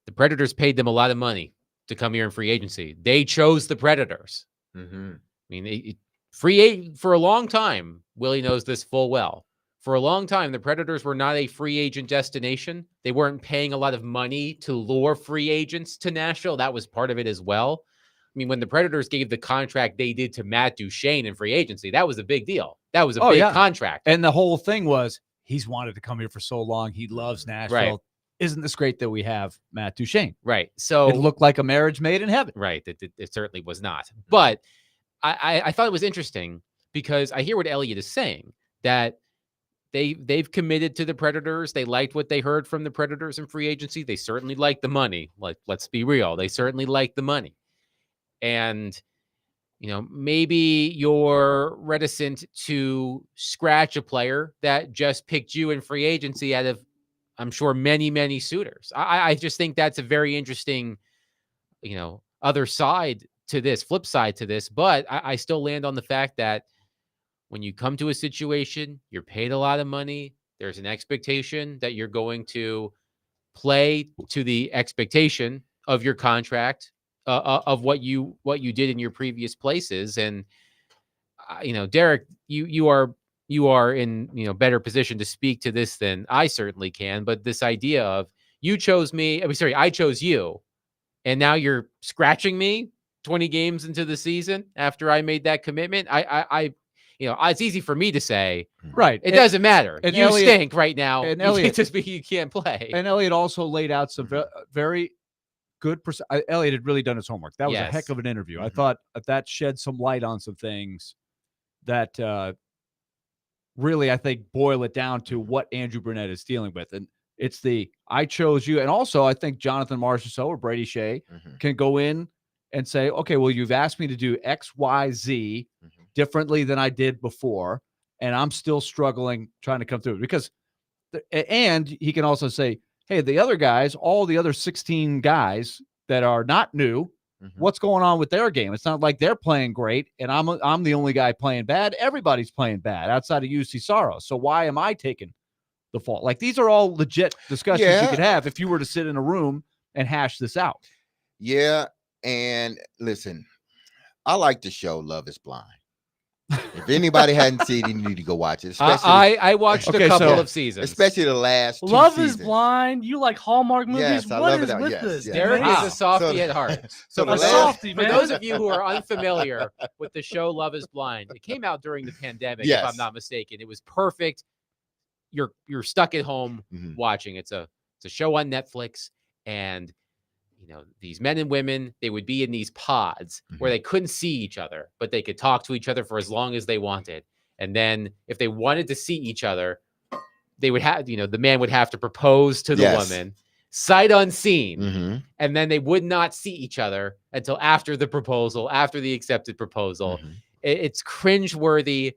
the Predators paid them a lot of money to come here in free agency. They chose the Predators. Mm-hmm. I mean, for a long time, Willie knows this full well. For a long time, the Predators were not a free agent destination. They weren't paying a lot of money to lure free agents to Nashville. That was part of it as well. I mean, when the Predators gave the contract they did to Matt Duchene in free agency, that was a big deal. That was a big contract. And the whole thing was he's wanted to come here for so long. He loves Nashville. Right. Isn't this great that we have Matt Duchene? Right. So it looked like a marriage made in heaven. Right. It certainly was not. But I thought it was interesting because I hear what Elliot is saying, that they've committed to the Predators. They liked what they heard from the Predators in free agency. They certainly like the money. Like, let's be real. They certainly like the money. And, maybe you're reticent to scratch a player that just picked you in free agency out of, I'm sure, many, many suitors. I just think that's a very interesting, other side to this, flip side to this. But I still land on the fact that when you come to a situation, you're paid a lot of money. There's an expectation that you're going to play to the expectation of your contract, of what you did in your previous places. And Derek, you are in better position to speak to this than I certainly can. But this idea of I chose you, and now you're scratching me 20 games into the season after I made that commitment. It's easy for me to say, right? It doesn't matter. And You Elliot, stink right now. And You Elliot, you can't play. And Elliot also laid out some very good. Elliot had really done his homework. That was a heck of an interview. I thought that shed some light on some things that really, I think, boil it down to what Andrew Burnett is dealing with. And it's I chose you. And also, I think Jonathan Marchessault or Brady Shea can go in and say, okay, well, you've asked me to do X, Y, Z differently than I did before, and I'm still struggling trying to come through. And he can also say, hey, the other guys, all the other 16 guys that are not new, what's going on with their game? It's not like they're playing great, and I'm the only guy playing bad. Everybody's playing bad outside of UC Saros. So why am I taking the fault? Like, these are all legit discussions you could have if you were to sit in a room and hash this out. Yeah, and listen, I like the show Love is Blind. If anybody hadn't seen it, you need to go watch it. I watched a couple of seasons, especially the last 2 Love seasons. is Blind. You like Hallmark movies? Yes, I What love is it. with Yes, this? yes. Derek is a softie at heart. So for softie, man. those of you who are unfamiliar with the show Love is Blind, it came out during the pandemic, if I'm not mistaken. It was perfect. You're stuck at home watching. It's a show on Netflix, and these men and women, they would be in these pods where they couldn't see each other, but they could talk to each other for as long as they wanted. And then if they wanted to see each other, they would have, the man would have to propose to the woman, sight unseen. And then they would not see each other until after the proposal, after the accepted proposal. It's cringeworthy,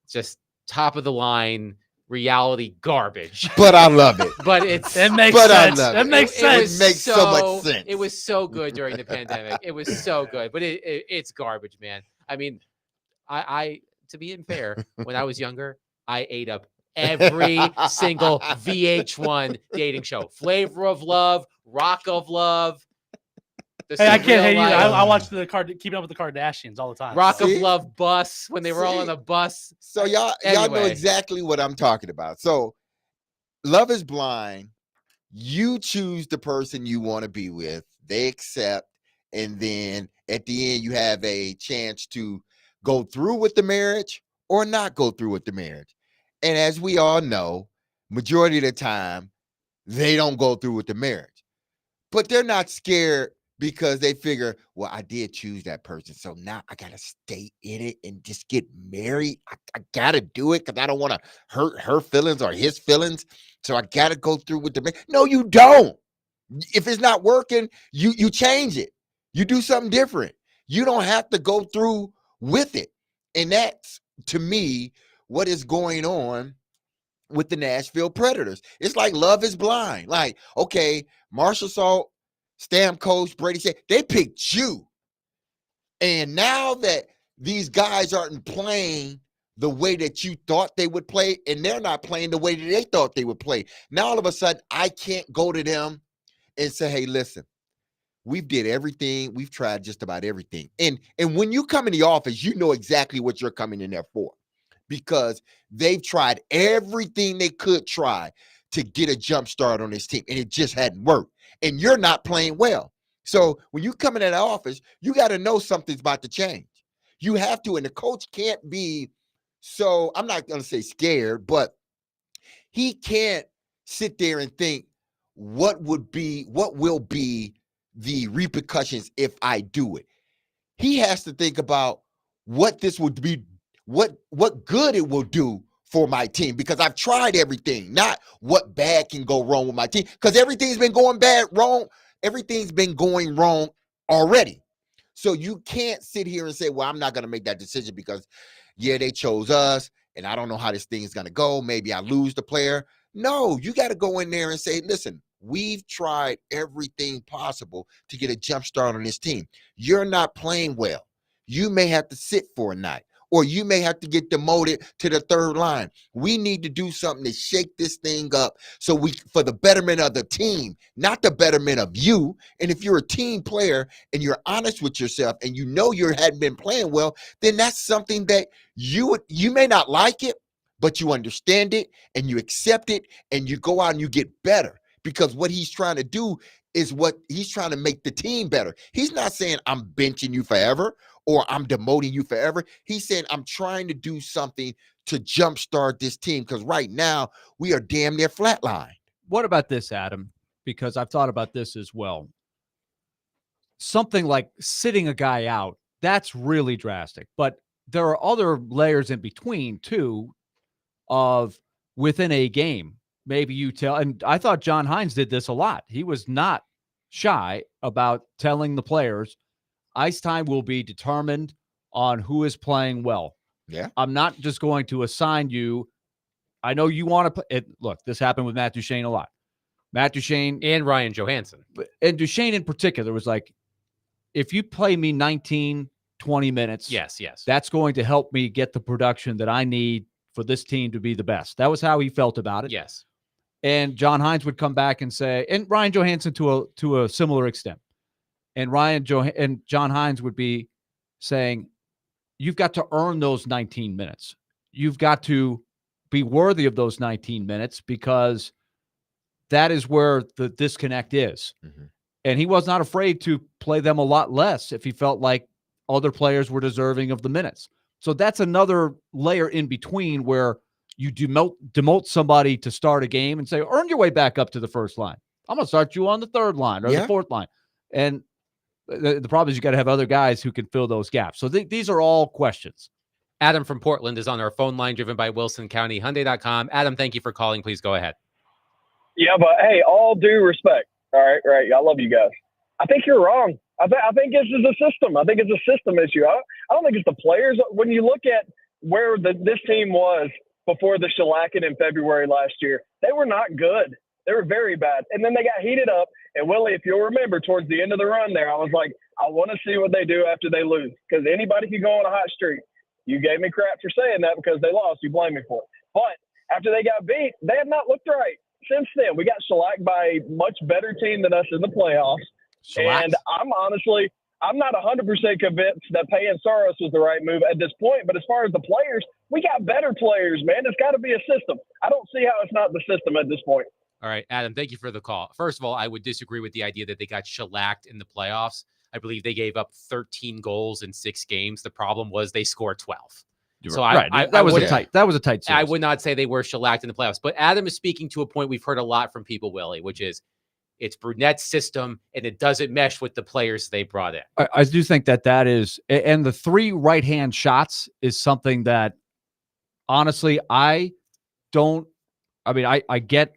just top of the line reality garbage. But I love it. But it makes sense. It makes sense. It makes so much sense. It was so good during the pandemic. It was so good, but it's garbage, man. I mean, I to be fair, when I was younger, I ate up every single VH1 dating show. Flavor of Love, Rock of Love. Hey, I can't hate you. I watch Keeping Up with the Kardashians all the time. Rock so. of Love bus when they were all on the bus. So y'all know exactly what I'm talking about. So Love is Blind. You choose the person you want to be with. They accept. And then at the end, you have a chance to go through with the marriage or not go through with the marriage. And as we all know, majority of the time, they don't go through with the marriage. But they're not scared because they figure, well, I did choose that person. So now I got to stay in it and just get married. I got to do it because I don't want to hurt her feelings or his feelings. So I got to go through with the marriage. No, you don't. If it's not working, you change it. You do something different. You don't have to go through with it. And that's, to me, what is going on with the Nashville Predators. It's like Love is Blind. Like, okay, Marshall Salt, Stamkos, Brady said, they picked you. And now that these guys aren't playing the way that you thought they would play, and they're not playing the way that they thought they would play, now all of a sudden, I can't go to them and say, hey, listen, we've did everything. We've tried just about everything. And when you come in the office, you know exactly what you're coming in there for, because they've tried everything they could try to get a jump start on this team, and it just hadn't worked. And you're not playing well. So when you come in that office, you got to know something's about to change. You have to, and the coach can't be so, I'm not going to say scared, but he can't sit there and think, what will be the repercussions if I do it? He has to think about what this would be, what good it will do for my team, because I've tried everything, not what bad can go wrong with my team, because everything's been going wrong. Everything's been going wrong already. So you can't sit here and say, well, I'm not going to make that decision because, yeah, they chose us, and I don't know how this thing is going to go. Maybe I lose the player. No, you got to go in there and say, listen, we've tried everything possible to get a jump start on this team. You're not playing well. You may have to sit for a night, or you may have to get demoted to the third line. We need to do something to shake this thing up for the betterment of the team, not the betterment of you. And if you're a team player and you're honest with yourself and you know you hadn't been playing well, then that's something that you may not like it, but you understand it and you accept it and you go out and you get better, because what he's trying to do is what he's trying to make the team better. He's not saying I'm benching you forever or I'm demoting you forever. He's saying I'm trying to do something to jumpstart this team, because right now we are damn near flatlined. What about this, Adam? Because I've thought about this as well. Something like sitting a guy out, that's really drastic. But there are other layers in between, too, of within a game. Maybe you tell, and I thought John Hines did this a lot. He was not shy about telling the players, ice time will be determined on who is playing well. Yeah. I'm not just going to assign you. I know you want to play. Look, this happened with Matt Duchene a lot. Matt Duchene and Ryan Johansson. And Duchene in particular was like, if you play me 19, 20 minutes, yes, that's going to help me get the production that I need for this team to be the best. That was how he felt about it. Yes. And John Hines would come back and say, and Ryan Johansson to a similar extent. And John Hines would be saying, you've got to earn those 19 minutes. You've got to be worthy of those 19 minutes, because that is where the disconnect is. Mm-hmm. And he was not afraid to play them a lot less if he felt like other players were deserving of the minutes. So that's another layer in between where you demote somebody to start a game and say, earn your way back up to the first line. I'm going to start you on the third line or the fourth line. And the problem is you got to have other guys who can fill those gaps. So these are all questions. Adam from Portland is on our phone line, driven by WilsonCountyHyundai.com. Adam, thank you for calling. Please go ahead. Yeah, but hey, all due respect. All right. I love you guys. I think you're wrong. I think this is a system. I think it's a system issue. I don't think it's the players. When you look at where this team was before the shellacking in February last year, they were not good. They were very bad. And then they got heated up. And Willie, if you'll remember, towards the end of the run there, I was like, I want to see what they do after they lose, because anybody can go on a hot streak. You gave me crap for saying that because they lost. You blame me for it. But after they got beat, they have not looked right since then. We got shellacked by a much better team than us in the playoffs. Shellacked? And I'm not 100% convinced that paying Saros was the right move at this point. But as far as the players, we got better players, man. It's got to be a system. I don't see how it's not the system at this point. All right, Adam, thank you for the call. First of all, I would disagree with the idea that they got shellacked in the playoffs. I believe they gave up 13 goals in 6 games. The problem was they scored 12. So that was a tight series. I would not say they were shellacked in the playoffs. But Adam is speaking to a point we've heard a lot from people, Willie, which is it's Brunette's system, and it doesn't mesh with the players they brought in. I do think that is, and the 3 right-hand shots is something that, honestly, I get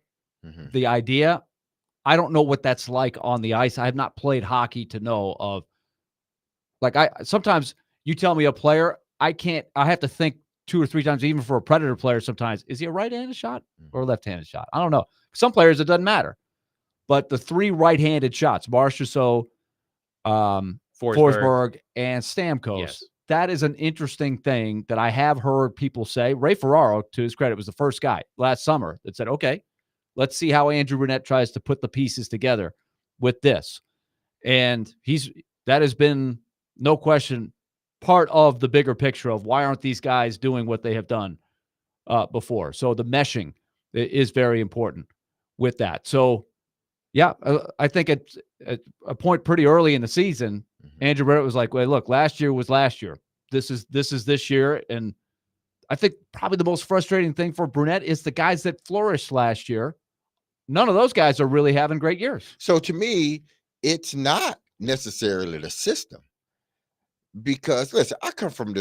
the idea. I don't know what that's like on the ice. I have not played hockey to know of. Like, sometimes you tell me a player, I have to think 2 or 3 times, even for a Predator player sometimes. Is he a right-handed shot or a left-handed shot? I don't know. Some players, it doesn't matter. But the 3 right-handed shots, Marchessault, Forsberg, and Stamkos, Yes. that is an interesting thing that I have heard people say. Ray Ferraro, to his credit, was the first guy last summer that said, okay, let's see how Andrew Brunette tries to put the pieces together with this. And that has been, no question, part of the bigger picture of why aren't these guys doing what they have done before. So the meshing is very important with that. So, yeah, I think at a point pretty early in the season, Andrew Brunette was like, well, look, last year was last year. This is this year. And I think probably the most frustrating thing for Brunette is the guys that flourished last year. None of those guys are really having great years. So to me, it's not necessarily the system, because listen, I come from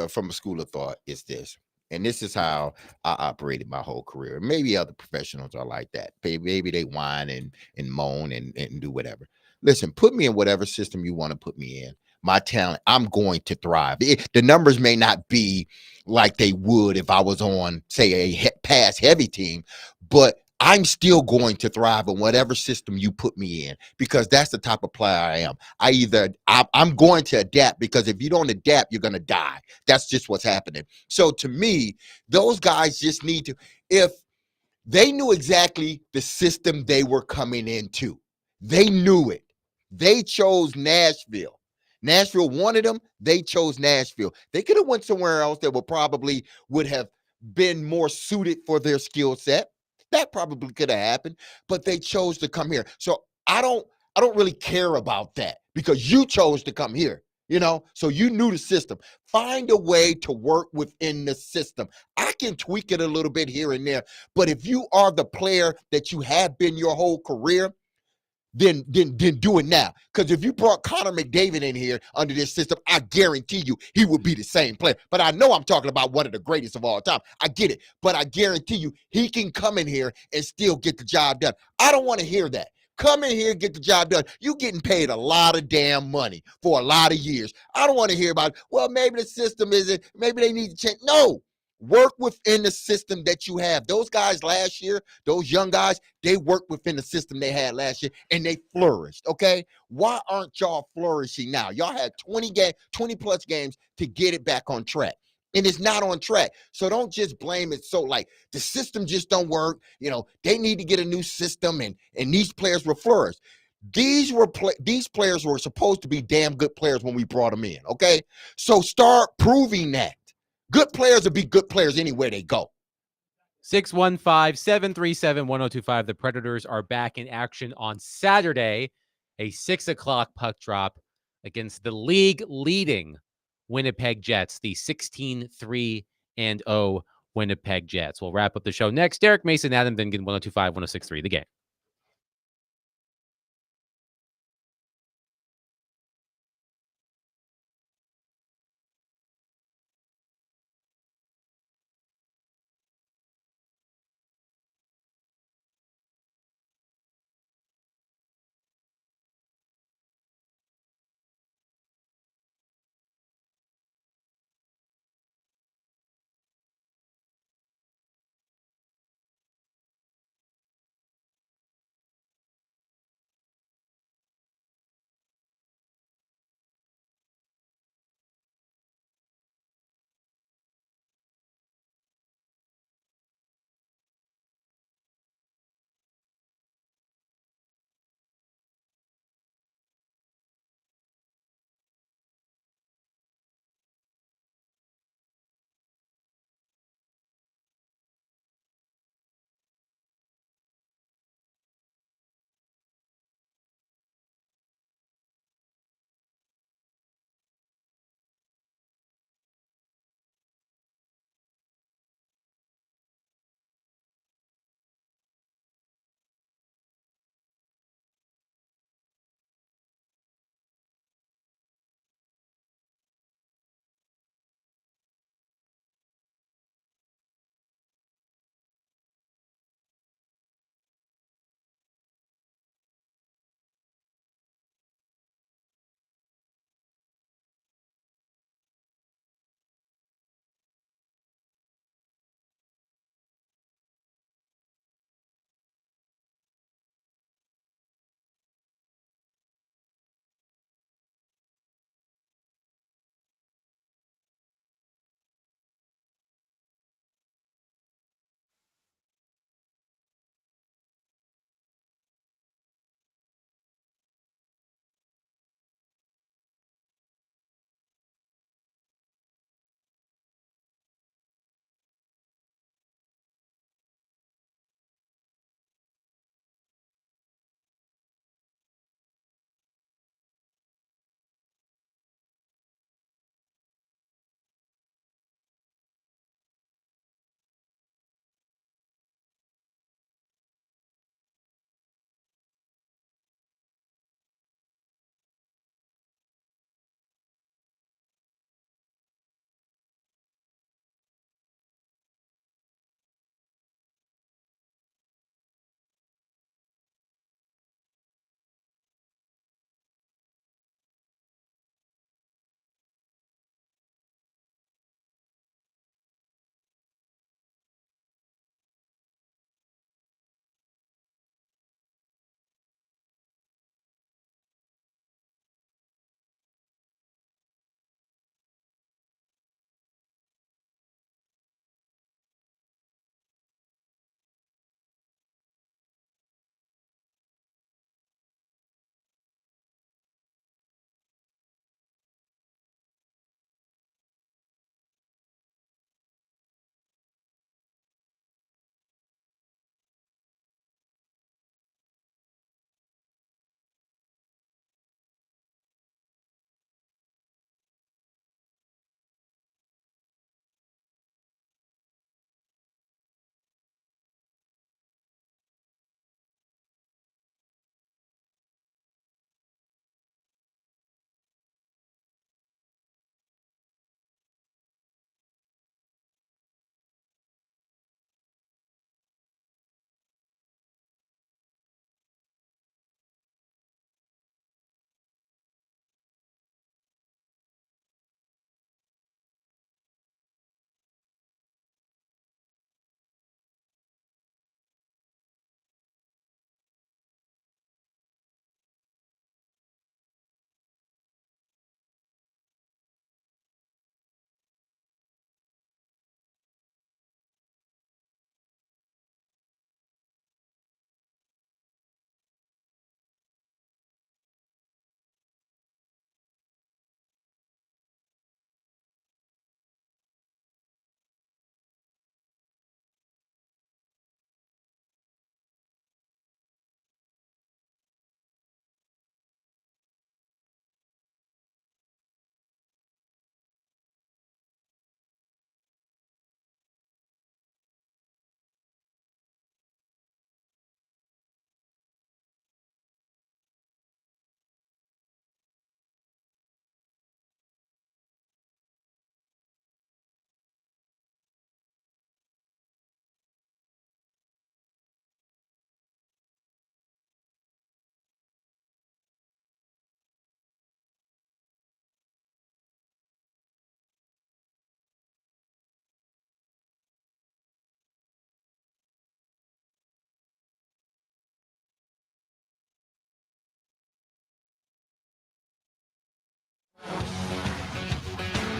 from a school of thought. It's this, and this is how I operated my whole career. Maybe other professionals are like that. Maybe they whine and moan and do whatever. Listen, put me in whatever system you want to put me in. My talent, I'm going to thrive. The numbers may not be like they would if I was on, say, a pass heavy team, but I'm still going to thrive in whatever system you put me in, because that's the type of player I am. I'm going to adapt, because if you don't adapt, you're going to die. That's just what's happening. So to me, those guys just need to, if they knew exactly the system they were coming into, they knew it. They chose Nashville. Nashville wanted them. They chose Nashville. They could have went somewhere else that would have been more suited for their skill set. That probably could have happened, but they chose to come here. So I don't really care about that, because you chose to come here, so you knew the system. Find a way to work within the system. I can tweak it a little bit here and there, but if you are the player that you have been your whole career, then do it now. Because if you brought Connor McDavid in here under this system, I guarantee you he would be the same player. But I know I'm talking about one of the greatest of all time. I get it. But I guarantee you he can come in here and still get the job done. I don't want to hear that. Come in here, get the job done. You getting paid a lot of damn money for a lot of years. I don't want to hear about, well, maybe the system isn't, maybe they need to change. No. Work within the system that you have. Those guys last year, those young guys, they worked within the system they had last year, and they flourished, okay? Why aren't y'all flourishing now? Y'all had 20-plus games to get it back on track, and it's not on track. So don't just blame it. So, like, the system just don't work. They need to get a new system, and these players will flourish. These players were supposed to be damn good players when we brought them in, okay? So start proving that. Good players will be good players anywhere they go. 615-737-1025. The Predators are back in action on Saturday, a 6 o'clock puck drop against the league-leading Winnipeg Jets, the 16-3-0 Winnipeg Jets. We'll wrap up the show next. Derek Mason, Adam Vingan, 1025, 1063, The Game.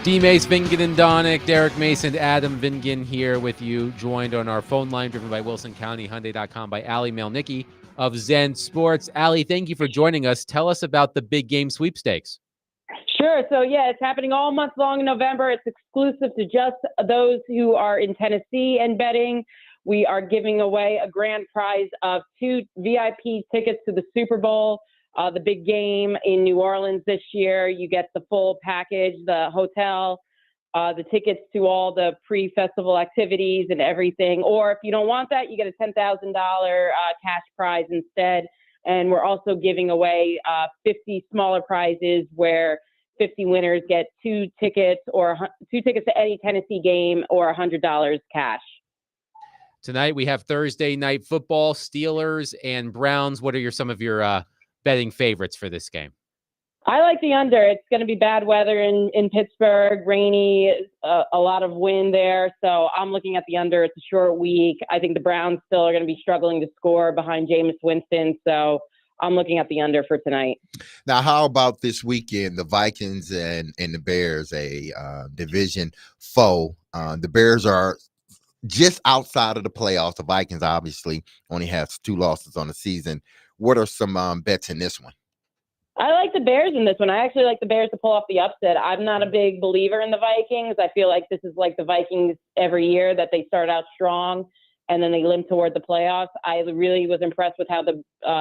D. Mace, Vingan, and Donick, Derek Mason, Adam Vingan here with you, joined on our phone line, driven by Wilson County, Hyundai.com, by Allie Melnicki of Zen Sports. Allie, thank you for joining us. Tell us about the big game sweepstakes. Sure. So, yeah, it's happening all month long in November. It's exclusive to just those who are in Tennessee and betting. We are giving away a grand prize of 2 VIP tickets to the Super Bowl, the big game in New Orleans this year. You get the full package, the hotel, the tickets to all the pre-festival activities and everything. Or if you don't want that, you get a $10,000 cash prize instead. And we're also giving away 50 smaller prizes where 50 winners get 2 tickets to any Tennessee game or $100 cash. Tonight we have Thursday night football, Steelers and Browns. What are some of your betting favorites for this game? I like the under. It's going to be bad weather in Pittsburgh, rainy, a lot of wind there. So I'm looking at the under. It's a short week. I think the Browns still are going to be struggling to score behind Jameis Winston. So I'm looking at the under for tonight. Now, how about this weekend? The Vikings and the Bears, a division foe. The Bears are just outside of the playoffs. The Vikings obviously only has 2 losses on the season. What are some bets in this one? I like the Bears in this one. I actually like the Bears to pull off the upset. I'm not a big believer in the Vikings. I feel like this is like the Vikings every year, that they start out strong and then they limp toward the playoffs. I really was impressed with how the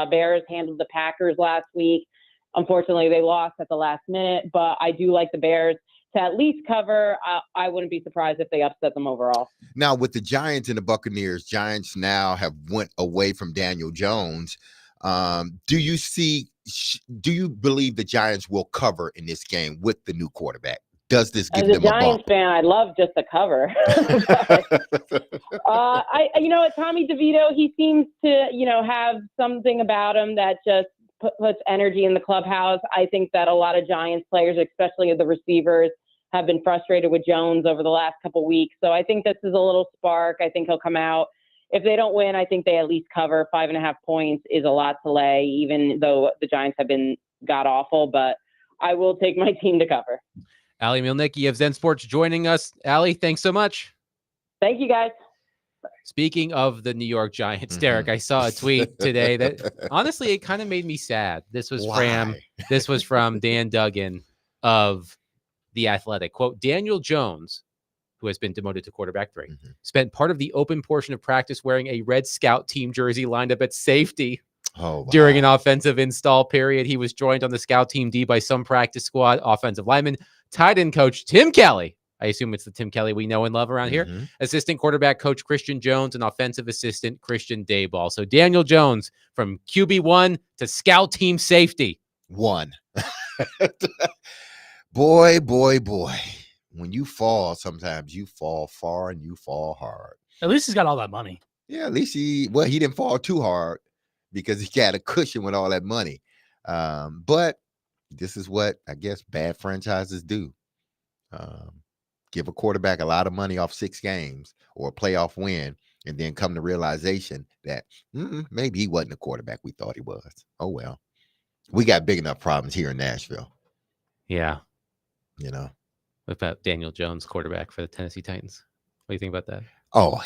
Bears handled the Packers last week. Unfortunately, they lost at the last minute, but I do like the Bears to at least cover. I wouldn't be surprised if they upset them overall. Now, with the Giants and the Buccaneers, Giants now have went away from Daniel Jones. Do you believe the Giants will cover in this game with the new quarterback? Does this give them a bump? As a Giants fan, I'd love just to cover. Tommy DeVito, he seems to, have something about him that just puts energy in the clubhouse. I think that a lot of Giants players, especially the receivers, have been frustrated with Jones over the last couple weeks. So I think this is a little spark. I think he'll come out. If they don't win, I think they at least cover. 5.5 points is a lot to lay, even though the Giants have been god-awful. But I will take my team to cover. Allie Melnicki of Zen Sports joining us. Allie, thanks so much. Thank you, guys. Speaking of the New York Giants, Derek, I saw a tweet today that honestly, it kind of made me sad. This was from Dan Duggan of The Athletic. Quote, Daniel Jones, who has been demoted to quarterback 3, spent part of the open portion of practice wearing a Red Scout team jersey lined up at safety. During an offensive install period. He was joined on the scout team D by some practice squad offensive lineman, tight end coach Tim Kelly. I assume it's the Tim Kelly we know and love around here. Assistant quarterback coach Christian Jones and offensive assistant Christian Dayball. So Daniel Jones from QB1 to scout team safety. 1. Boy. When you fall, sometimes you fall far and you fall hard. At least he's got all that money. Yeah, at least he didn't fall too hard because he got a cushion with all that money. But this is what I guess bad franchises do. Give a quarterback a lot of money off 6 games or a playoff win, and then come to realization that maybe he wasn't the quarterback we thought he was. Oh, well. We got big enough problems here in Nashville. Yeah. What about Daniel Jones, quarterback for the Tennessee Titans? What do you think about that? Oh.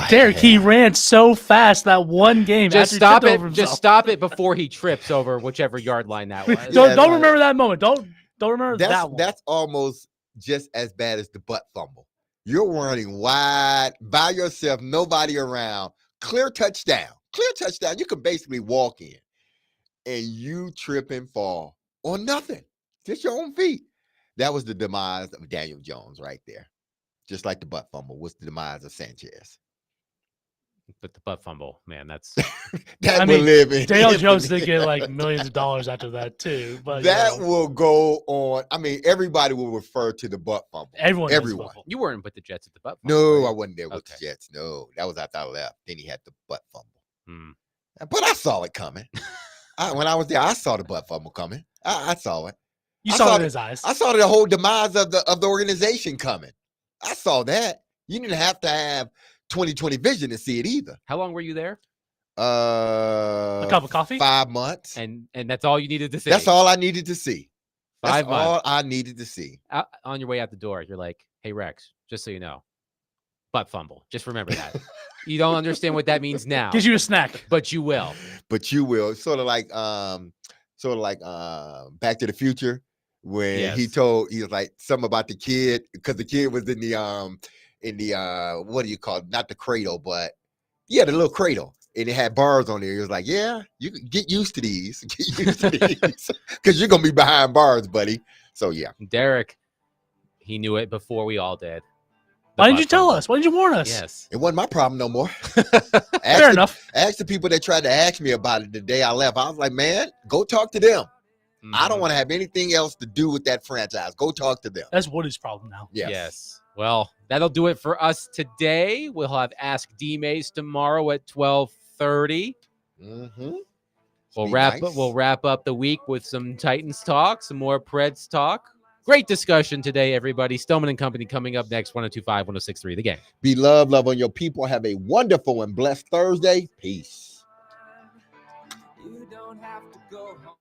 Derek, he ran so fast that one game. Just stop it. Just stop it before he trips over whichever yard line that was. Don't remember that moment. Don't remember that one. That's almost just as bad as the butt fumble. You're running wide by yourself, nobody around. Clear touchdown. You can basically walk in, and you trip and fall on nothing. Just your own feet. That was the demise of Daniel Jones right there. Just like the butt fumble was the demise of Sanchez. But the butt fumble, man, that's Daniel Jones did get like millions of dollars after that too. But that will go on. I mean, everybody will refer to the butt fumble. Everyone. You weren't with the Jets at the butt fumble. No, right? I wasn't there with the Jets. No, that was after I left. Then he had the butt fumble. But I saw it coming. When I was there, I saw the butt fumble coming. I saw it. You saw it in his eyes. I saw the whole demise of the organization coming. I saw that. You didn't have to have 20/20 vision to see it either. How long were you there? A cup of coffee? 5 months. And that's all you needed to see. That's all I needed to see. That's 5 months. all I needed to see. On your way out the door, you're like, "Hey Rex, just so you know, butt fumble. Just remember that." You don't understand what that means now. Gives you a snack, but you will. But you will. Sort of like Back to the Future, when he was like something about the kid, because the kid was in the what do you call it? Not the cradle, but the little cradle. And it had bars on there. He was like, "Yeah, you can get used to these. Get used to these. Because you're gonna be behind bars, buddy." So yeah. Derek, he knew it before we all did. Why didn't you tell us? Why didn't you warn us? Yes. It wasn't my problem no more. Fair enough. Ask the people that tried to ask me about it the day I left. I was like, man, go talk to them. I don't want to have anything else to do with that franchise. Go talk to them. That's Woody's problem now. Yes. Well, that'll do it for us today. We'll have Ask D-Mace tomorrow at 12:30. Mm-hmm. We'll wrap up the week with some Titans talk, some more Preds talk. Great discussion today, everybody. Stillman and Company coming up next, 102.5, 106.3 The Game. Be love on your people. Have a wonderful and blessed Thursday. Peace. You don't have to go home.